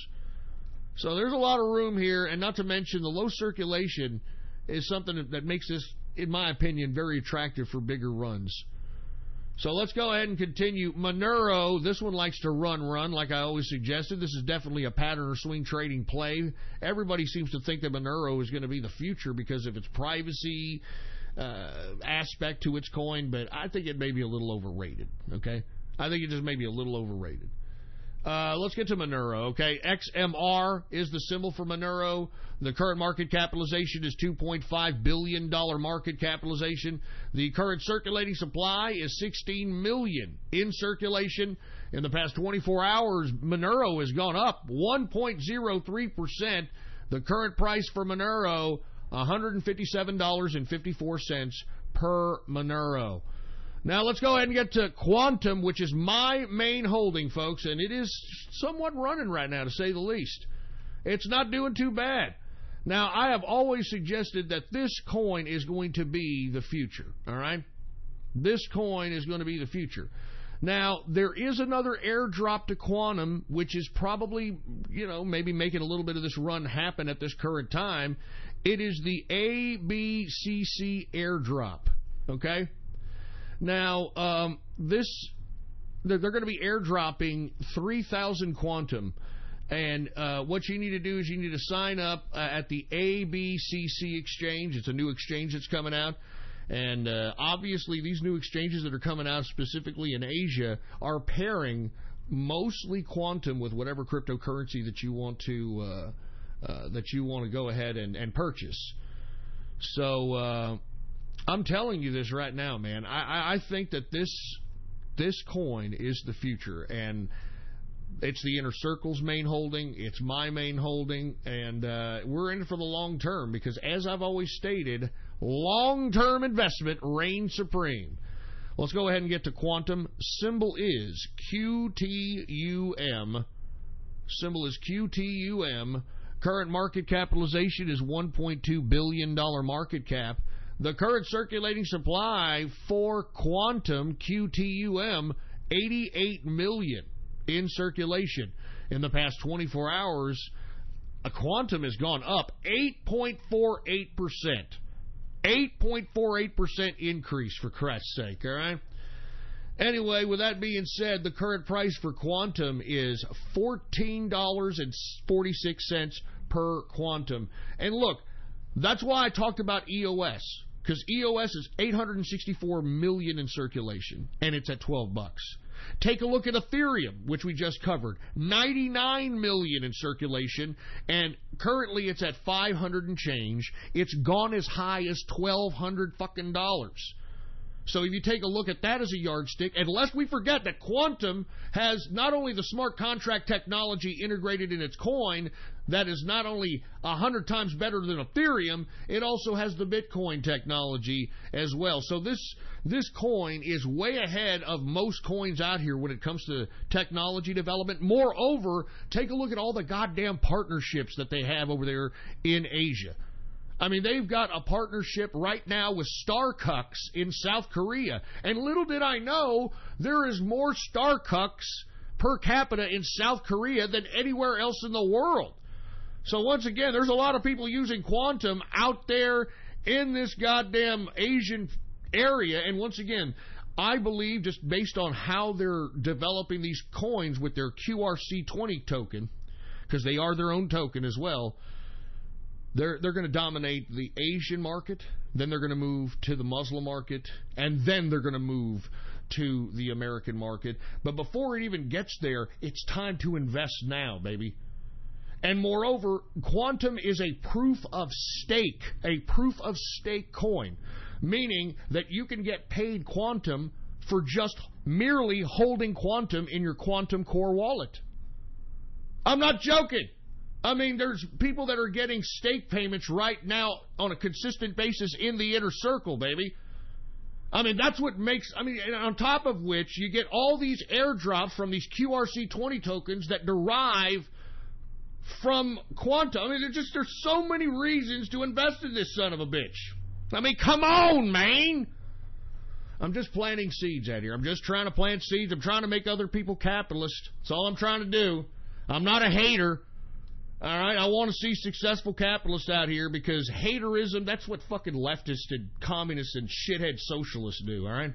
So there's a lot of room here, and not to mention the low circulation is something that makes this, in my opinion, very attractive for bigger runs. So let's go ahead and continue. Monero, this one likes to run like I always suggested. This is definitely a pattern or swing trading play. Everybody seems to think that Monero is going to be the future because of its privacy aspect to its coin, but I think it may be a little overrated, okay? I think it just may be a little overrated. Let's get to Monero, okay? XMR is the symbol for Monero. The current market capitalization is $2.5 billion market capitalization. The current circulating supply is 16 million in circulation. In the past 24 hours, Monero has gone up 1.03%. The current price for Monero, $157.54 per Monero. Now, let's go ahead and get to Quantum, which is my main holding, folks, and it is somewhat running right now, to say the least. It's not doing too bad. Now, I have always suggested that this coin is going to be the future, all right? This coin is going to be the future. Now, there is another airdrop to Quantum, which is probably, maybe making a little bit of this run happen at this current time. It is the ABCC airdrop, okay? Now, they're going to be airdropping 3,000 Quantum, and what you need to do is you need to sign up at the ABCC exchange. It's a new exchange that's coming out, and obviously these new exchanges that are coming out specifically in Asia are pairing mostly quantum with whatever cryptocurrency that you want to go ahead and purchase. So I'm telling you this right now, man. I think that this coin is the future, and it's the Inner Circle's main holding. It's my main holding, and we're in it for the long term because, as I've always stated, long-term investment reigns supreme. Let's go ahead and get to quantum. Symbol is QTUM. Symbol is QTUM. Current market capitalization is $1.2 billion market cap. The current circulating supply for quantum QTUM, 88 million in circulation. In the past 24 hours, a quantum has gone up 8.48%. 8.48% increase, for Christ's sake, all right? Anyway, with that being said, the current price for quantum is $14.46 per quantum. And look, that's why I talked about EOS, because EOS is 864 million in circulation, and it's at $12. Take a look at Ethereum, which we just covered. 99 million in circulation, and currently it's at 500 and change. It's gone as high as $1,200 fucking dollars. So if you take a look at that as a yardstick, and lest we forget that quantum has not only the smart contract technology integrated in its coin that is not only 100 times better than Ethereum, it also has the Bitcoin technology as well. So this coin is way ahead of most coins out here when it comes to technology development. Moreover, take a look at all the goddamn partnerships that they have over there in Asia. I mean, they've got a partnership right now with Starcucks in South Korea. And little did I know, there is more Starcucks per capita in South Korea than anywhere else in the world. So once again, there's a lot of people using quantum out there in this goddamn Asian area. And once again, I believe, just based on how they're developing these coins with their QRC20 token, because they are their own token as well, they're going to dominate the Asian market, then they're going to move to the Muslim market, and then they're going to move to the American market. But before it even gets there, it's time to invest now, baby. And moreover, quantum is a proof of stake coin, meaning that you can get paid quantum for just merely holding quantum in your quantum core wallet. I'm not joking. I mean, there's people that are getting stake payments right now on a consistent basis in the Inner Circle, baby. I mean, that's what makes, and on top of which, you get all these airdrops from these QRC20 tokens that derive from quantum. I mean, there's so many reasons to invest in this son of a bitch. I mean, come on, man. I'm just planting seeds out here. I'm just trying to plant seeds. I'm trying to make other people capitalists. That's all I'm trying to do. I'm not a hater. All right, I want to see successful capitalists out here because haterism, that's what fucking leftists and communists and shithead socialists do, all right?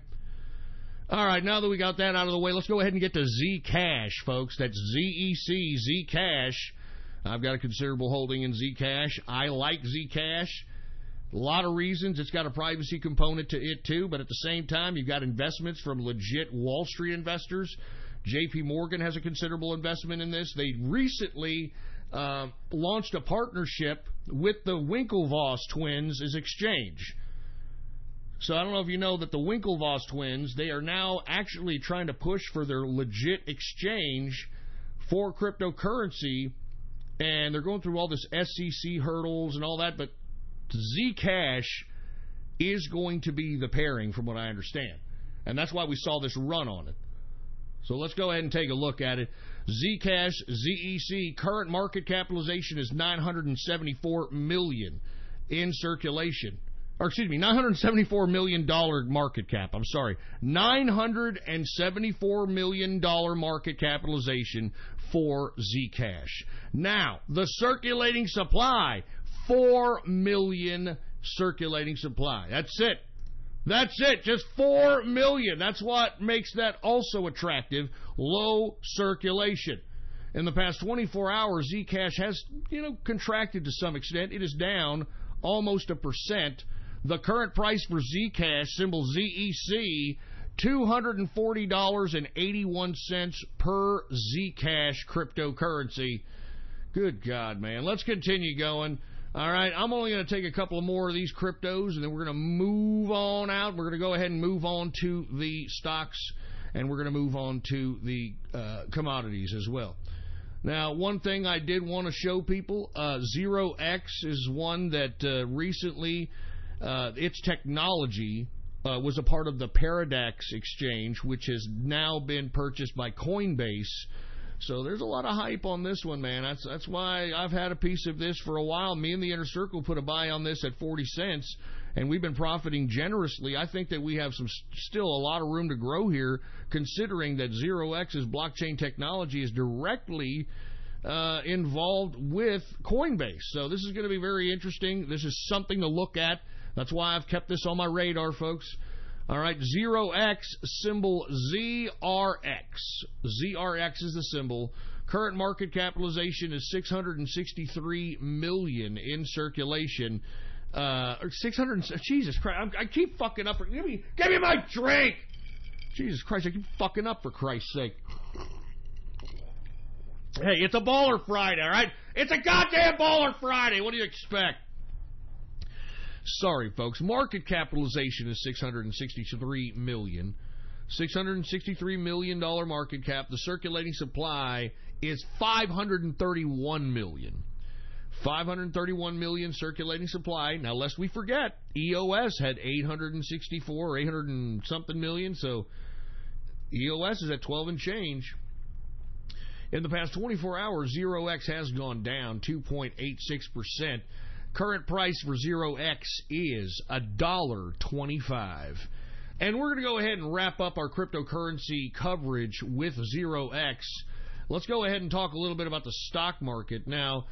All right, now that we got that out of the way, let's go ahead and get to Zcash, folks. That's Z-E-C, Zcash. I've got a considerable holding in Zcash. I like Zcash. A lot of reasons. It's got a privacy component to it, too, but at the same time, you've got investments from legit Wall Street investors. JP Morgan has a considerable investment in this. They recently launched a partnership with the Winklevoss twins as exchange. So I don't know if you know that the Winklevoss twins, they are now actually trying to push for their legit exchange for cryptocurrency, and they're going through all this SEC hurdles and all that, but Zcash is going to be the pairing from what I understand. And that's why we saw this run on it. So let's go ahead and take a look at it. Zcash, ZEC, current market capitalization is $974 million in circulation. Or excuse me, $974 million market cap. I'm sorry. $974 million market capitalization for Zcash. Now, the circulating supply, 4 million circulating supply. That's it. That's it, just 4 million. That's what makes that also attractive, low circulation. In the past 24 hours, Zcash has, contracted to some extent. It is down almost 1%. The current price for Zcash, symbol ZEC, $240.81 per Zcash cryptocurrency. Good God, man. Let's continue going. All right, I'm only going to take a couple of more of these cryptos, and then we're going to move on out. We're going to go ahead and move on to the stocks, and we're going to move on to the commodities as well. Now, one thing I did want to show people, 0x is one that recently, its technology was a part of the Paradox exchange, which has now been purchased by Coinbase. So there's a lot of hype on this one, man. That's why I've had a piece of this for a while. Me and the Inner Circle put a buy on this at 40 cents, and we've been profiting generously. I think that we have still a lot of room to grow here, considering that 0x's blockchain technology is directly involved with Coinbase. So this is going to be very interesting. This is something to look at. That's why I've kept this on my radar, folks. All right, 0x, symbol ZRX. ZRX is the symbol. Current market capitalization is $663 million in circulation. 600. Jesus Christ! I keep fucking up. Give me my drink. Jesus Christ! I keep fucking up, for Christ's sake. Hey, it's a Baller Friday, all right? It's a goddamn Baller Friday. What do you expect? Sorry, folks. Market capitalization is $663 million. $663 million market cap. The circulating supply is $531 million. 531 million circulating supply. Now, lest we forget, EOS had 864 or 800 and something million, so EOS is at 12 and change. In the past 24 hours, 0x has gone down 2.86%. Current price for 0x is $1.25. And we're going to go ahead and wrap up our cryptocurrency coverage with 0x. Let's go ahead and talk a little bit about the stock market. Now,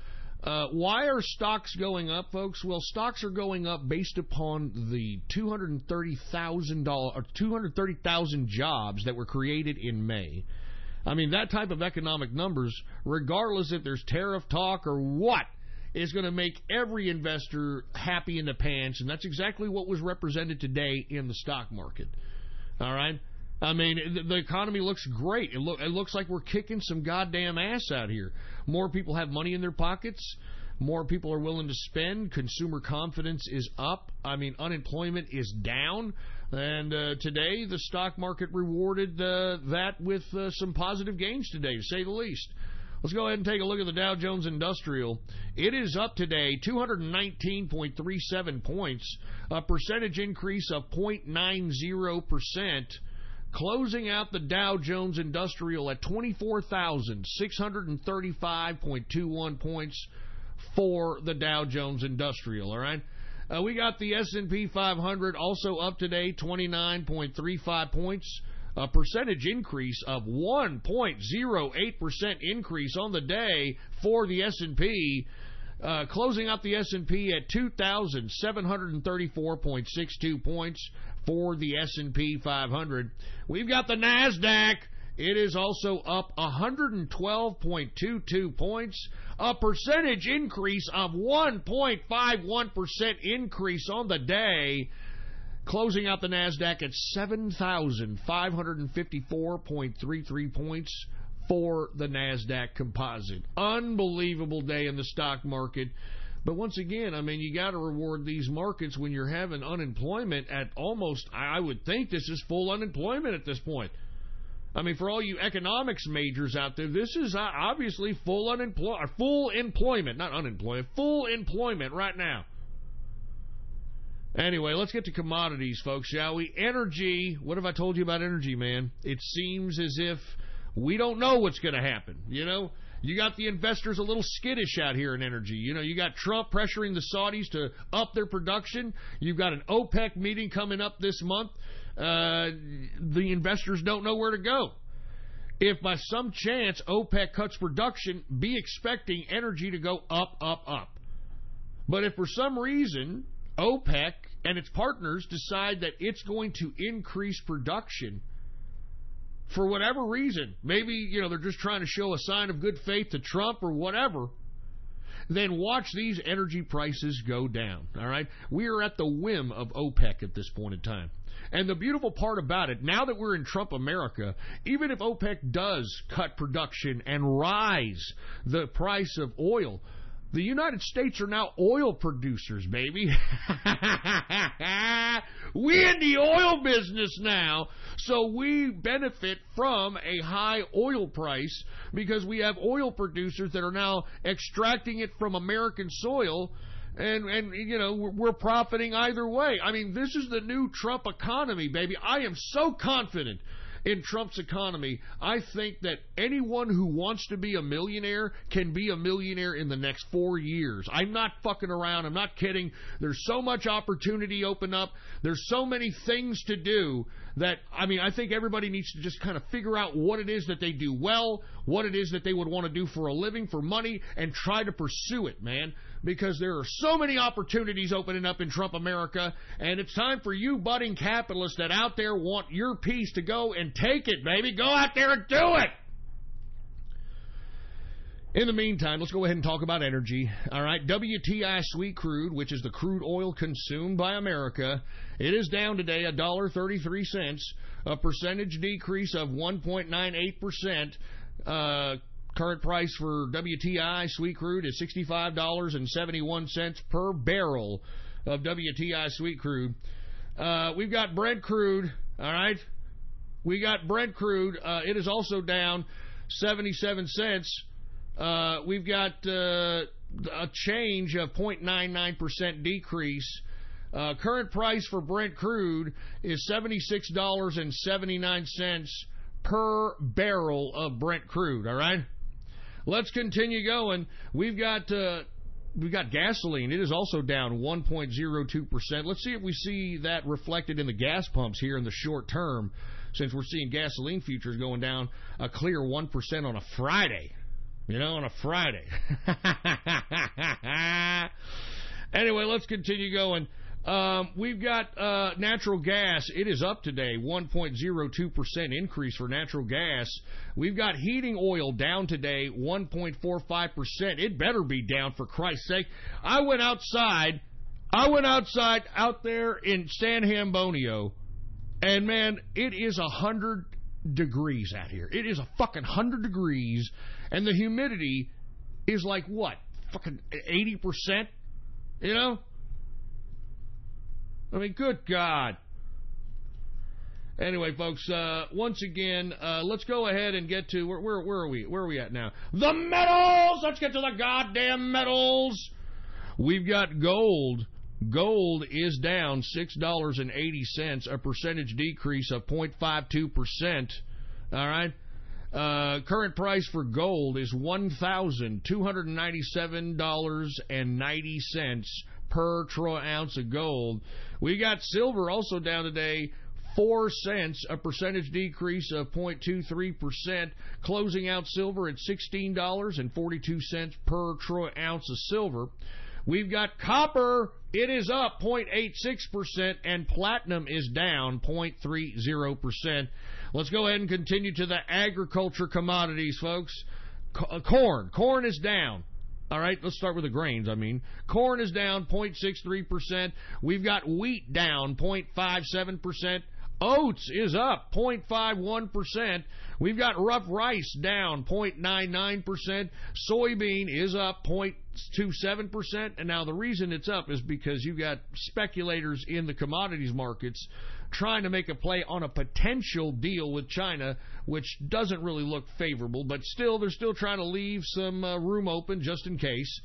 why are stocks going up, folks? Well, stocks are going up based upon the 230,000 jobs that were created in May. I mean, that type of economic numbers, regardless if there's tariff talk or what, is going to make every investor happy in the pants, and that's exactly what was represented today in the stock market. All right? I mean, the economy looks great. It looks like we're kicking some goddamn ass out here. More people have money in their pockets. More people are willing to spend. Consumer confidence is up. I mean, unemployment is down. And today, the stock market rewarded that with some positive gains today, to say the least. Let's go ahead and take a look at the Dow Jones Industrial. It is up today 219.37 points, a percentage increase of 0.90%, closing out the Dow Jones Industrial at 24,635.21 points for the Dow Jones Industrial, all right? We got the S&P 500 also up today, 29.35 points. A percentage increase of 1.08% increase on the day for the S&P, closing out the S&P at 2,734.62 points for the S&P 500. We've got the NASDAQ. It is also up 112.22 points, a percentage increase of 1.51% increase on the day, closing out the NASDAQ at 7,554.33 points for the NASDAQ composite. Unbelievable day in the stock market. But once again, I mean, you got to reward these markets when you're having unemployment at almost, I would think this is full unemployment at this point. I mean, for all you economics majors out there, this is obviously full employment right now. Anyway, let's get to commodities, folks, shall we? Energy. What have I told you about energy, man? It seems as if we don't know what's going to happen. You know, you got the investors a little skittish out here in energy. You know, you got Trump pressuring the Saudis to up their production. You've got an OPEC meeting coming up this month. The investors don't know where to go. If by some chance OPEC cuts production, be expecting energy to go up, up, up. But if for some reason OPEC and its partners decide that it's going to increase production for whatever reason, maybe, you know, they're just trying to show a sign of good faith to Trump or whatever, then watch these energy prices go down, all right? We are at the whim of OPEC at this point in time. And the beautiful part about it, now that we're in Trump America, even if OPEC does cut production and rise the price of oil, the United States are now oil producers, baby. We in the oil business now, so we benefit from a high oil price because we have oil producers that are now extracting it from American soil, and you know, we're profiting either way. I mean, this is the new Trump economy, baby. I am so confident in Trump's economy. I think that anyone who wants to be a millionaire can be a millionaire in the next 4 years. I'm not fucking around. I'm not kidding. There's so much opportunity open up. There's so many things to do that, I mean, I think everybody needs to just kind of figure out what it is that they do well, what it is that they would want to do for a living, for money, and try to pursue it, man. Because there are so many opportunities opening up in Trump America, and it's time for you budding capitalists that out there want your piece to go and take it, baby. Go out there and do it! In the meantime, let's go ahead and talk about energy. All right, WTI sweet crude, which is the crude oil consumed by America, it is down today $1.33, a percentage decrease of 1.98%. Current price for WTI sweet crude is $65.71 per barrel of WTI sweet crude. We've got Brent crude, all right? We got Brent crude. It is also down 77 cents. We've got a change of 0.99% decrease. Current price for Brent crude is $76.79 per barrel of Brent crude, all right? Let's continue going. We've got gasoline. It is also down 1.02%. Let's see if we see that reflected in the gas pumps here in the short term, since we're seeing gasoline futures going down a clear 1% on a Friday. You know, on a Friday. Anyway, let's continue going. We've got natural gas. It is up today, 1.02% increase for natural gas. We've got heating oil down today, 1.45%. It better be down, for Christ's sake. I went outside out there in San Hambonio, and man, it is 100 degrees out here. It is a fucking 100 degrees, and the humidity is like what? Fucking 80%? You know? I mean, good God. Anyway, folks, once again, let's go ahead and get to, where are we? Where are we at now? The metals! Let's get to the goddamn metals! We've got gold. Gold is down $6.80, a percentage decrease of 0.52%. All right? Current price for gold is $1,297.90 per troy ounce of gold. We got silver also down today, 4 cents, a percentage decrease of 0.23%, closing out silver at $16.42 per troy ounce of silver. We've got copper. It is up 0.86%, and platinum is down 0.30%. Let's go ahead and continue to the agriculture commodities, folks. Corn. Corn is down. All right, let's start with the grains, Corn is down 0.63%. We've got wheat down 0.57%. Oats is up 0.51%. We've got rough rice down 0.99%. Soybean is up 0.27%. And now the reason it's up is because you've got speculators in the commodities markets trying to make a play on a potential deal with China, which doesn't really look favorable, but still, they're still trying to leave some room open just in case.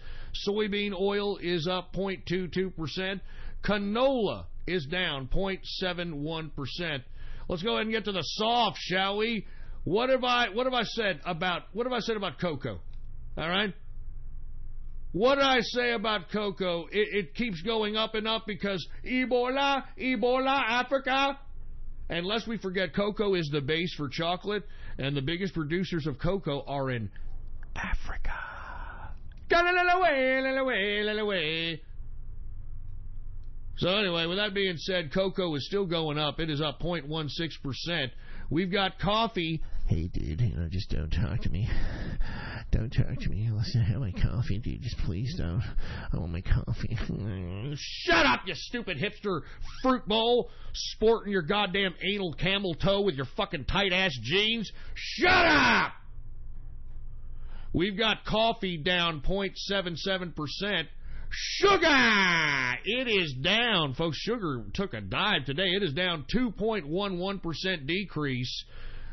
Soybean oil is up 0.22%. Canola is down 0.71%. Let's go ahead and get to the soft, shall we? What have I said about cocoa? All right? What did I say about cocoa? It keeps going up and up because Ebola, Africa. And lest we forget, cocoa is the base for chocolate, and the biggest producers of cocoa are in Africa. So anyway, with that being said, cocoa is still going up. It is up 0.16%. We've got coffee. Hey, dude, just don't talk to me. Don't talk to me. Listen, I have my coffee, dude. Just please don't. I want my coffee. Shut up, you stupid hipster fruit bowl, sporting your goddamn anal camel toe with your fucking tight-ass jeans. Shut up! We've got coffee down 0.77%. Sugar! It is down. Folks, sugar took a dive today. It is down 2.11% decrease.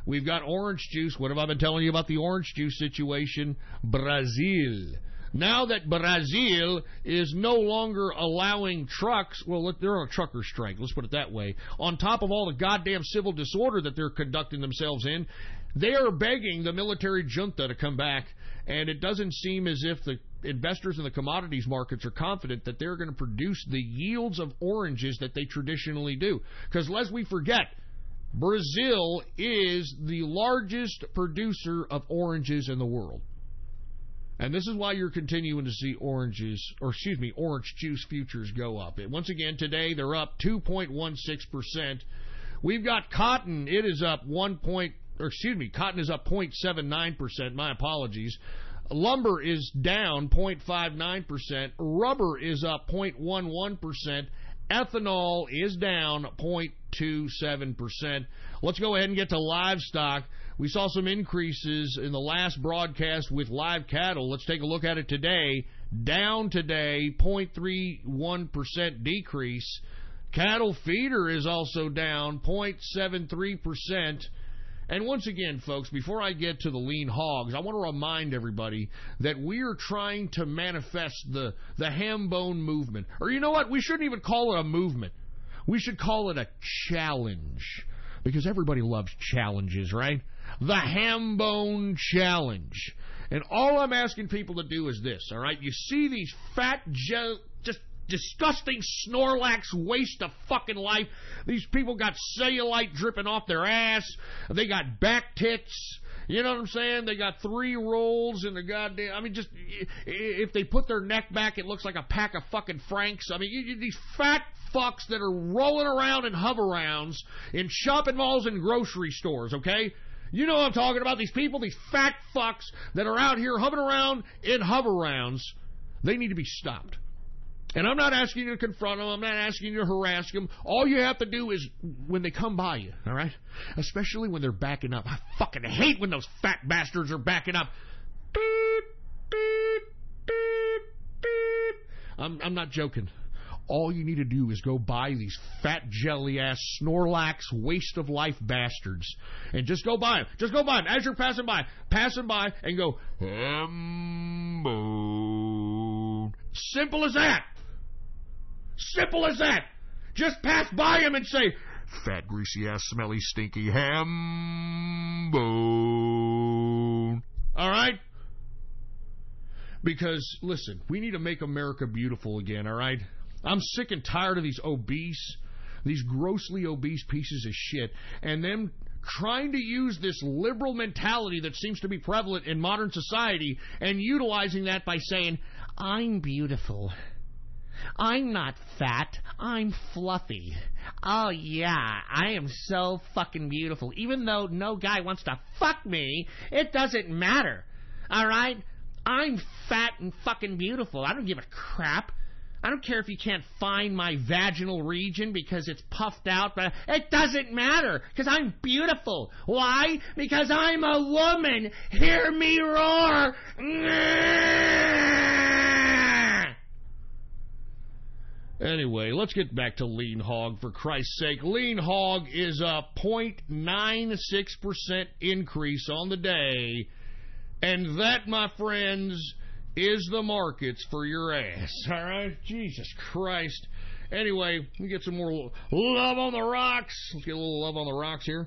We've got orange juice. What have I been telling you about the orange juice situation? Brazil. Now that Brazil is no longer allowing trucks, well, they're on a trucker strike, let's put it that way, on top of all the goddamn civil disorder that they're conducting themselves in, they are begging the military junta to come back, and it doesn't seem as if the investors in the commodities markets are confident that they're going to produce the yields of oranges that they traditionally do. Because lest we forget, Brazil is the largest producer of oranges in the world. And this is why you're continuing to see orange juice futures go up. Once again, today they're up 2.16%. We've got cotton. It is up cotton is up 0.79%. My apologies. Lumber is down 0.59%. Rubber is up 0.11%. Ethanol is down 0.27%. Let's go ahead and get to livestock. We saw some increases in the last broadcast with live cattle. Let's take a look at it today. Down today, 0.31% decrease. Cattle feeder is also down 0.73%. And once again, folks, before I get to the lean hogs, I want to remind everybody that we're trying to manifest the ham bone movement. Or you know what? We shouldn't even call it a movement. We should call it a challenge. Because everybody loves challenges, right? The ham bone challenge. And all I'm asking people to do is this, all right? You see these fat, just disgusting Snorlax waste of fucking life. These people got cellulite dripping off their ass. They got back tits. You know what I'm saying? They got 3 rolls in the goddamn... I mean, just... If they put their neck back, it looks like a pack of fucking Franks. I mean, these fat fucks that are rolling around in hover-rounds in shopping malls and grocery stores, okay? You know what I'm talking about. These people, these fat fucks that are out here hovering around in hover-rounds. They need to be stopped. And I'm not asking you to confront them. I'm not asking you to harass them. All you have to do is when they come by you, all right? Especially when they're backing up. I fucking hate when those fat bastards are backing up. Beep, beep, beep, beep. I'm not joking. All you need to do is go buy these fat jelly-ass Snorlax waste-of-life bastards. And just go buy them. Just go buy them. As you're passing by and go, Hambo. Simple as that. Simple as that. Just pass by him and say, fat, greasy-ass, smelly, stinky ham bone. All right? Because, listen, we need to make America beautiful again, all right? I'm sick and tired of these grossly obese pieces of shit, and them trying to use this liberal mentality that seems to be prevalent in modern society and utilizing that by saying, I'm beautiful. I'm not fat. I'm fluffy. Oh, yeah, I am so fucking beautiful. Even though no guy wants to fuck me, it doesn't matter. All right? I'm fat and fucking beautiful. I don't give a crap. I don't care if you can't find my vaginal region because it's puffed out, but it doesn't matter because I'm beautiful. Why? Because I'm a woman. Hear me roar. Anyway, let's get back to Lean Hog, for Christ's sake. Lean Hog is a 0.96% increase on the day, and that, my friends, is the markets for your ass. All right? Jesus Christ. Anyway, we get some more love on the rocks. Let's get a little love on the rocks here.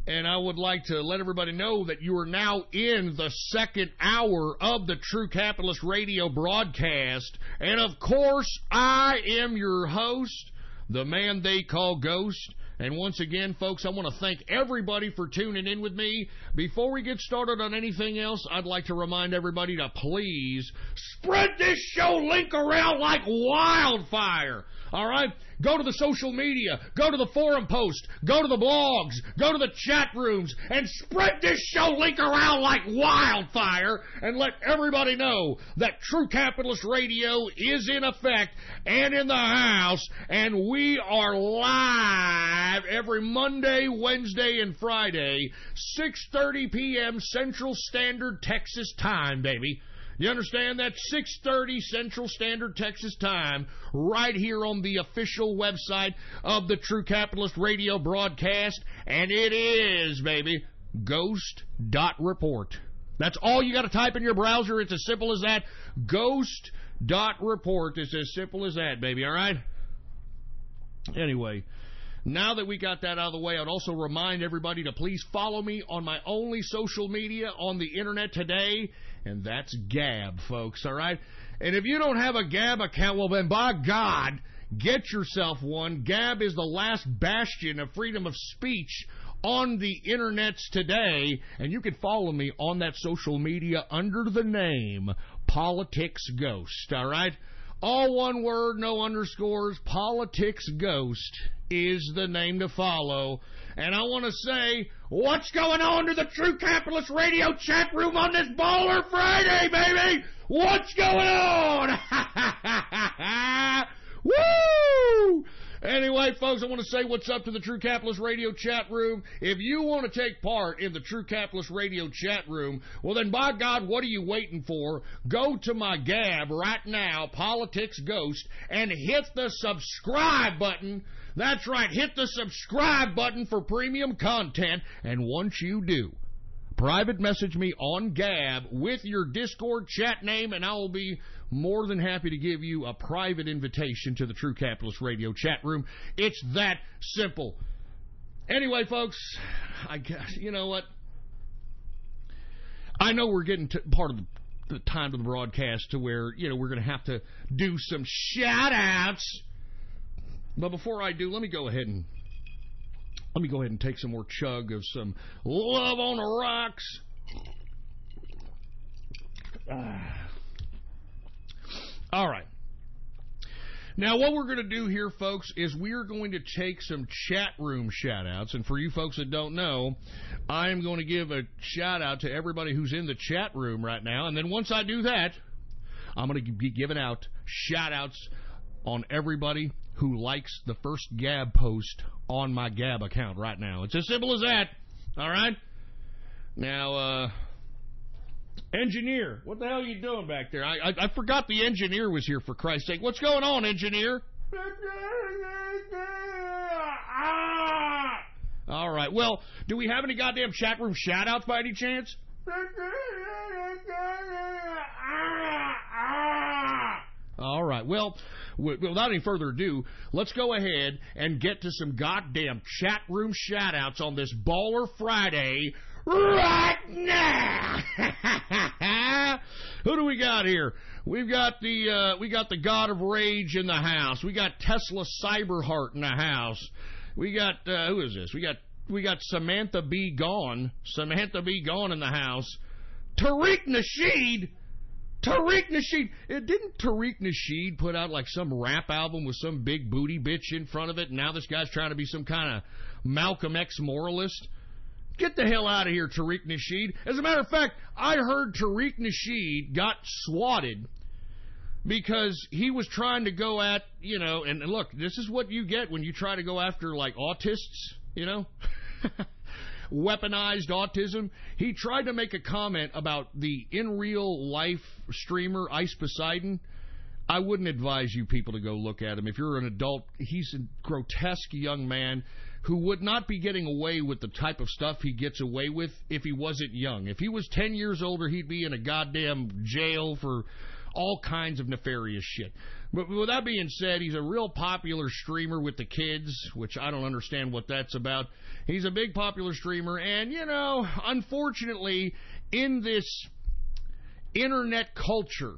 And I would like to let everybody know that you are now in the second hour of the True Capitalist Radio broadcast. And, of course, I am your host, the man they call Ghost. And once again, folks, I want to thank everybody for tuning in with me. Before we get started on anything else, I'd like to remind everybody to please spread this show link around like wildfire. All right? Go to the social media. Go to the forum post. Go to the blogs. Go to the chat rooms. And spread this show link around like wildfire. And let everybody know that True Capitalist Radio is in effect and in the house. And we are live every Monday, Wednesday, and Friday, 6:30 p.m. Central Standard Texas Time, baby. You understand that? 6:30 Central Standard Texas Time, right here on the official website of the True Capitalist Radio broadcast. And it is, baby, ghost.report. That's all you got to type in your browser. It's as simple as that. Ghost.report. It's as simple as that, baby, all right? Anyway, now that we got that out of the way, I'd also remind everybody to please follow me on my only social media on the internet today, and that's Gab, folks, all right? And if you don't have a Gab account, well, then, by God, get yourself one. Gab is the last bastion of freedom of speech on the internets today, and you can follow me on that social media under the name Politics Ghost, all right? All one word, no underscores. Politics Ghost is the name to follow. And I want to say, what's going on to the True Capitalist Radio chat room on this Baller Friday, baby? What's going on? Woo! Anyway, folks, I want to say what's up to the True Capitalist Radio chat room. If you want to take part in the True Capitalist Radio chat room, well then, by God, what are you waiting for? Go to my Gab right now, Politics Ghost, and hit the subscribe button. That's right, hit the subscribe button for premium content, and once you do, private message me on Gab with your Discord chat name, and I will be more than happy to give you a private invitation to the True Capitalist Radio chat room. It's that simple. Anyway, folks, I guess, you know what? I know we're getting to part of the time of the broadcast to where, you know, we're going to have to do some shout-outs. But before I do, let me go ahead and take some more chug of some Love on the Rocks. All right. Now, what we're going to do here, folks, is we're going to take some chat room shout-outs. And for you folks that don't know, I am going to give a shout-out to everybody who's in the chat room right now. And then once I do that, I'm going to be giving out shout-outs on everybody who likes the first Gab post on my Gab account right now. It's as simple as that. All right? Now, engineer, what the hell are you doing back there? I forgot the engineer was here, for Christ's sake. What's going on, engineer? All right. Well, do we have any goddamn chat room shout-outs by any chance? All right. Well, without any further ado, let's go ahead and get to some goddamn chat room shout-outs on this Baller Friday right now. Who do we got here? We got the God of Rage in the house. We got Tesla Cyberheart in the house. We got who is this? We got Samantha B. Gone. Samantha B. Gone in the house. Tariq Nasheed. Didn't Tariq Nasheed put out like some rap album with some big booty bitch in front of it, and now this guy's trying to be some kind of Malcolm X moralist? Get the hell out of here, Tariq Nasheed. As a matter of fact, I heard Tariq Nasheed got swatted because he was trying to go at, you know, and look, this is what you get when you try to go after, like, autists, you know? Weaponized autism. He tried to make a comment about the in real life streamer Ice Poseidon. I wouldn't advise you people to go look at him. If you're an adult, he's a grotesque young man who would not be getting away with the type of stuff he gets away with if he wasn't young. If he was 10 years older, he'd be in a goddamn jail for all kinds of nefarious shit. But with that being said, he's a real popular streamer with the kids, which I don't understand what that's about. He's a big popular streamer, and, you know, unfortunately, in this internet culture,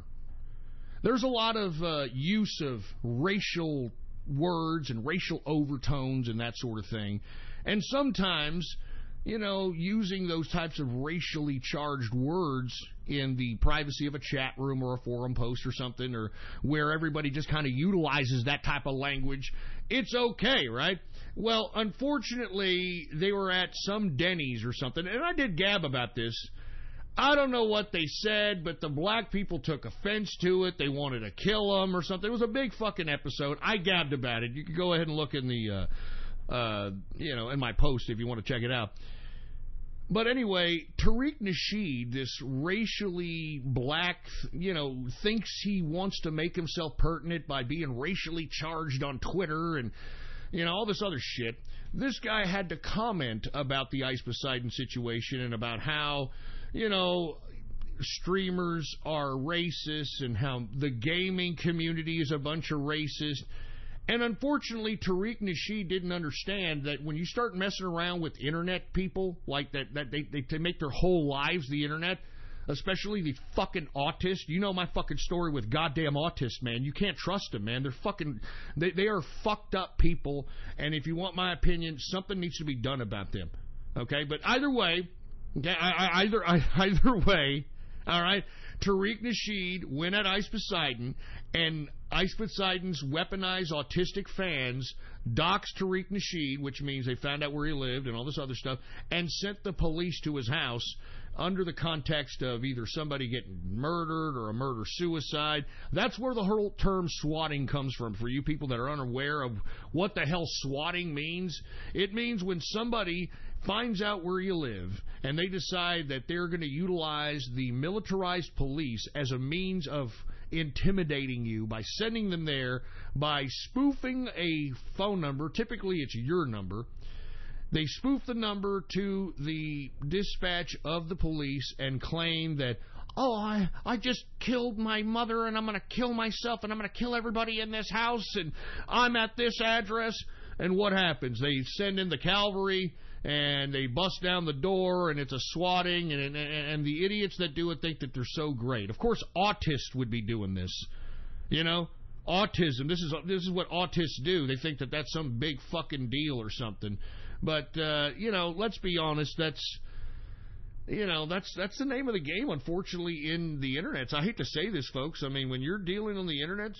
there's a lot of use of racial words and racial overtones and that sort of thing. And sometimes using those types of racially charged words in the privacy of a chat room or a forum post or something, or where everybody just kind of utilizes that type of language, it's okay, right? Well, unfortunately, they were at some Denny's or something, and I did gab about this. I don't know what they said, but the black people took offense to it. They wanted to kill them or something. It was a big fucking episode. I gabbed about it. You can go ahead and look in the, in my post if you want to check it out. But anyway, Tariq Nasheed, this racially black, thinks he wants to make himself pertinent by being racially charged on Twitter and, all this other shit. This guy had to comment about the Ice Poseidon situation and about how, streamers are racist and how the gaming community is a bunch of racists. And unfortunately, Tariq Nasheed didn't understand that when you start messing around with internet people like that they make their whole lives the internet, especially the fucking autists. You know my fucking story with goddamn autists, man. You can't trust them, man. They're fucking, they are fucked up people. And if you want my opinion, something needs to be done about them. Okay, but either way, either way, all right. Tariq Nasheed went at Ice Poseidon, and Ice Poseidon's weaponized autistic fans doxed Tariq Nasheed, which means they found out where he lived and all this other stuff, and sent the police to his house under the context of either somebody getting murdered or a murder-suicide. That's where the whole term swatting comes from, for you people that are unaware of what the hell swatting means. It means when somebody finds out where you live and they decide that they're going to utilize the militarized police as a means of intimidating you by sending them there, by spoofing a phone number. Typically it's your number. They spoof the number to the dispatch of the police and claim that, I just killed my mother and I'm going to kill myself and I'm going to kill everybody in this house and I'm at this address. And what happens? They send in the cavalry and they bust down the door and it's a swatting, and the idiots that do it think that they're so great. Of course, autists would be doing this. Autism, this is what autists do. They think that that's some big fucking deal or something. But, let's be honest, that's the name of the game, unfortunately, in the internet. I hate to say this, folks. I mean, when you're dealing on the internet,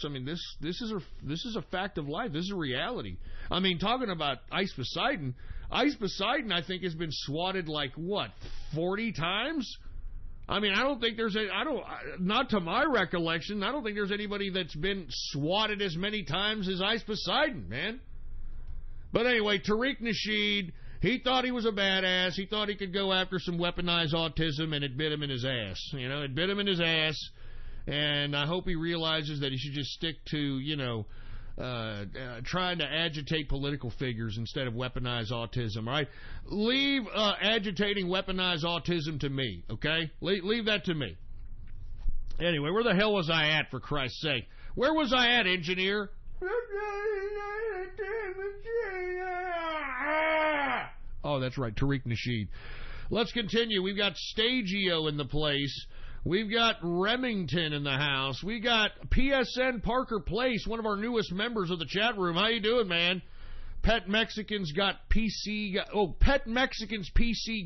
this is a fact of life. This is a reality. I mean, talking about Ice Poseidon, I think, has been swatted 40 times? I mean, not to my recollection, I don't think there's anybody that's been swatted as many times as Ice Poseidon, man. But anyway, Tariq Nasheed, he thought he was a badass. He thought he could go after some weaponized autism, and it bit him in his ass. It bit him in his ass, and I hope he realizes that he should just stick to, trying to agitate political figures instead of weaponized autism, all right? Leave agitating weaponized autism to me, okay? Leave that to me. Anyway, where the hell was I at, for Christ's sake? Where was I at, engineer? Oh, that's right, Tariq Nasheed. Let's continue. We've got Stagio in the place. We've got Remington in the house. We got PSN Parker Place, one of our newest members of the chat room. How you doing, man? Pet Mexicans PC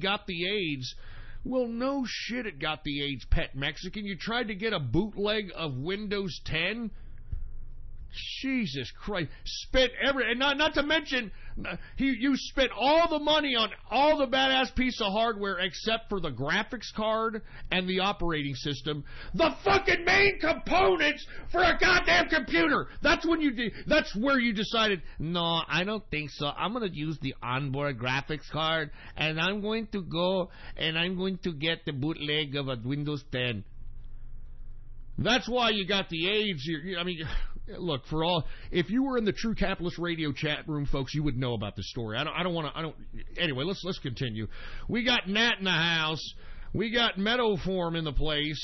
got the AIDS. Well, no shit, it got the AIDS, Pet Mexican. You tried to get a bootleg of Windows 10? Jesus Christ. Spent and not to mention, you spent all the money on all the badass piece of hardware except for the graphics card and the operating system. The fucking main components for a goddamn computer. That's where you decided, no, I don't think so. I'm going to use the onboard graphics card and I'm going to go and I'm going to get the bootleg of a Windows 10. That's why you got the AIDS. Look, if you were in the True Capitalist Radio chat room, folks, you would know about this story. Anyway, let's continue. We got Nat in the house. We got Meadowform in the place.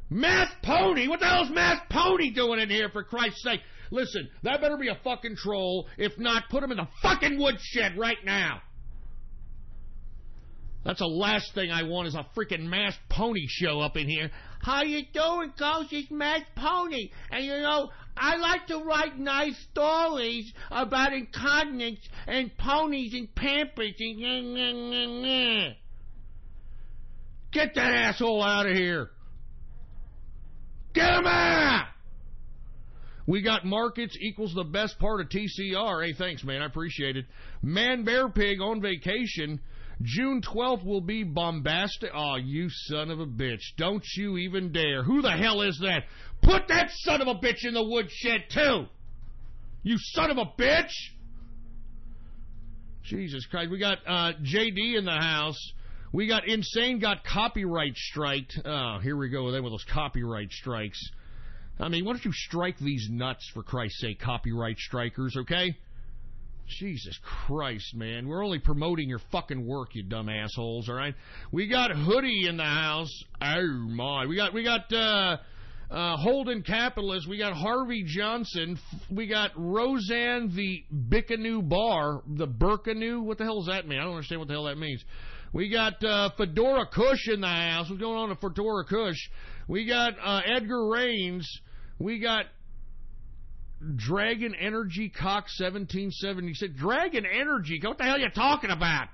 Math Pony? What the hell's Math Pony doing in here, for Christ's sake? Listen, that better be a fucking troll. If not, put him in the fucking woodshed right now. That's the last thing I want, is a freaking Masked Pony show up in here. How you doing, Ghost? It's Masked Pony. And I like to write nice stories about incontinence and ponies and pampers and Get that asshole out of here. Get him out! We got markets equals the best part of TCR. Hey, thanks, man. I appreciate it. Man Bear Pig on vacation. June 12th will be bombastic. Oh, you son of a bitch. Don't you even dare. Who the hell is that? Put that son of a bitch in the woodshed, too. You son of a bitch. Jesus Christ. We got JD in the house. We got Insane got copyright striked. Oh, here we go with those copyright strikes. I mean, why don't you strike these nuts, for Christ's sake, copyright strikers, okay? Jesus Christ, man. We're only promoting your fucking work, you dumb assholes, all right? We got Hoodie in the house. Oh, my. We got Holden Capitalist. We got Harvey Johnson. We got Roseanne the Bickanoo Bar. The Burkanoo. What the hell does that mean? I don't understand what the hell that means. We got Fedora Kush in the house. What's going on with Fedora Kush? We got Edgar Rains. We got Dragon Energy Cock 1776. Dragon Energy? What the hell are you talking about?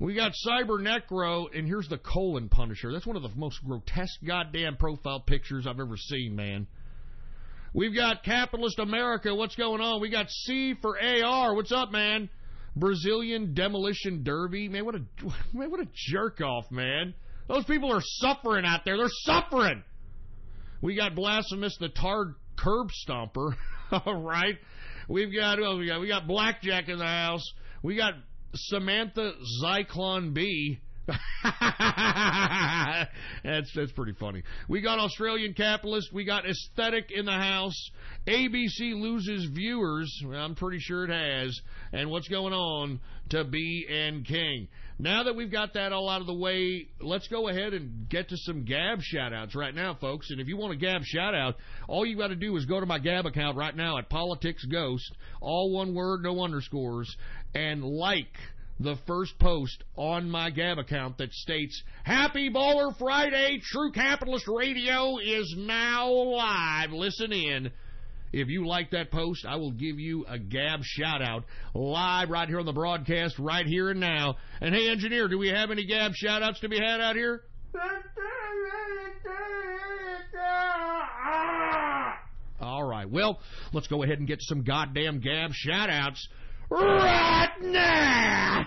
We got Cyber Necro, and here's the colon punisher. That's one of the most grotesque goddamn profile pictures I've ever seen, man. We've got Capitalist America. What's going on? We got C for AR. What's up, man? Brazilian Demolition Derby. Man, what a jerk off, man. Those people are suffering out there. They're suffering. We got Blasphemous the Tard Curb Stomper. All right. We got Blackjack in the house. We got Samantha Zyklon B. That's pretty funny. We got Australian Capitalist. We got Aesthetic in the house. ABC loses viewers. I'm pretty sure it has. And what's going on to B and King? Now that we've got that all out of the way, let's go ahead and get to some Gab shoutouts right now, folks. And if you want a Gab shoutout, all you got to do is go to my Gab account right now at Politics Ghost, all one word, no underscores, and like the first post on my Gab account that states, Happy Baller Friday, True Capitalist Radio is now live. Listen in. If you like that post, I will give you a Gab shout-out live right here on the broadcast, right here and now. And hey, engineer, do we have any Gab shout-outs to be had out here? All right, well, let's go ahead and get some goddamn Gab shout-outs right now.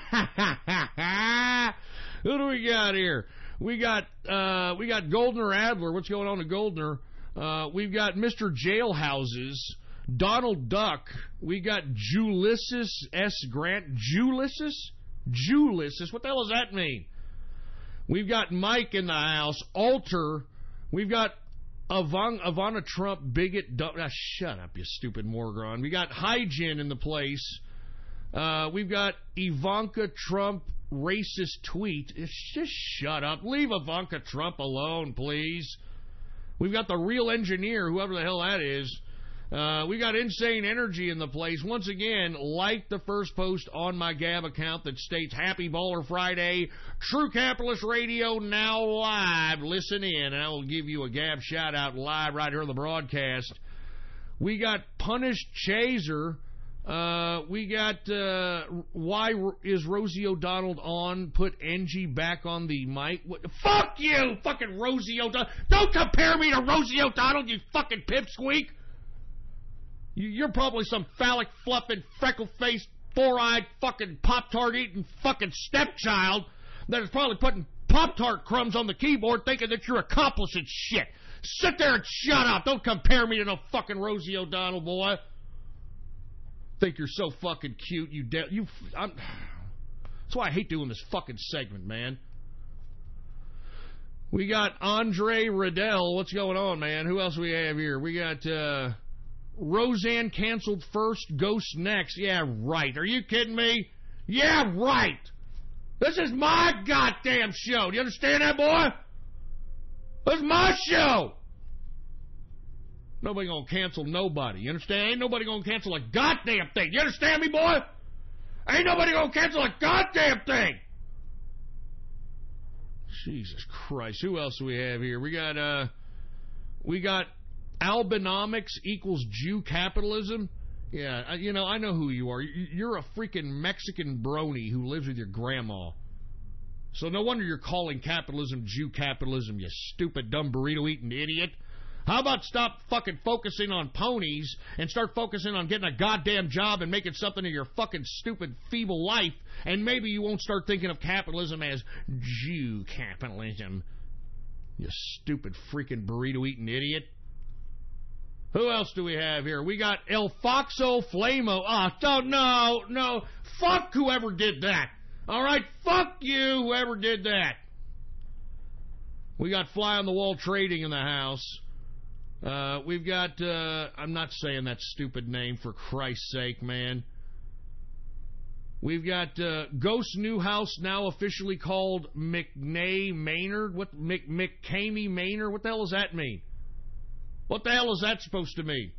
Who do we got here? We got Goldner Adler. What's going on to Goldner? We've got Mr. Jailhouses, Donald Duck. We got Julyssus S. Grant. Julyssus? What the hell does that mean? We've got Mike in the house. Alter. We've got Ivana Trump, bigot. Shut up, you stupid moron. We got Hygiene in the place. We've got Ivanka Trump, racist tweet. Just shut up. Leave Ivanka Trump alone, please. We've got the Real Engineer, whoever the hell that is. We got Insane Energy in the place. Once again, like the first post on my Gab account that states Happy Baller Friday, True Capitalist Radio now live. Listen in, and I will give you a Gab shout-out live right here on the broadcast. We got Punished Chaser. We got Why is Rosie O'Donnell on? Put Angie back on the mic. Fuck you, fucking Rosie O'Donnell. Don't compare me to Rosie O'Donnell, you fucking pipsqueak. You're probably some phallic, fluffing, freckle-faced, four-eyed, fucking Pop-Tart eating fucking stepchild that is probably putting Pop-Tart crumbs on the keyboard thinking that you're accomplishing shit. Sit there and shut up. Don't compare me to no fucking Rosie O'Donnell, boy. Think you're so fucking cute, that's why I hate doing this fucking segment, man. We got Andre Riddell. What's going on, man? Who else we have here? We got Roseanne canceled first, Ghost next. Yeah, right. Are you kidding me? Yeah, right. This is my goddamn show. Do you understand that, boy? This is my show. Nobody gonna cancel nobody. You understand? Ain't nobody gonna cancel a goddamn thing. You understand me, boy? Ain't nobody gonna cancel a goddamn thing. Jesus Christ. Who else do we have here? We got Albinomics equals Jew capitalism? Yeah, I know who you are. You're a freaking Mexican brony who lives with your grandma. So no wonder you're calling capitalism Jew capitalism, you stupid, dumb, burrito-eating idiot. How about stop fucking focusing on ponies and start focusing on getting a goddamn job and making something of your fucking stupid, feeble life, and maybe you won't start thinking of capitalism as Jew capitalism. You stupid, freaking, burrito-eating idiot. Who else do we have here? We got El Foxo Flamo. No. Fuck whoever did that. All right, fuck you, whoever did that. We got Fly on the Wall Trading in the house. We've got, I'm not saying that stupid name for Christ's sake, man. We've got Ghost Newhouse, now officially called McNay Maynard. What, McCamey Maynard? What the hell does that mean? What the hell is that supposed to mean?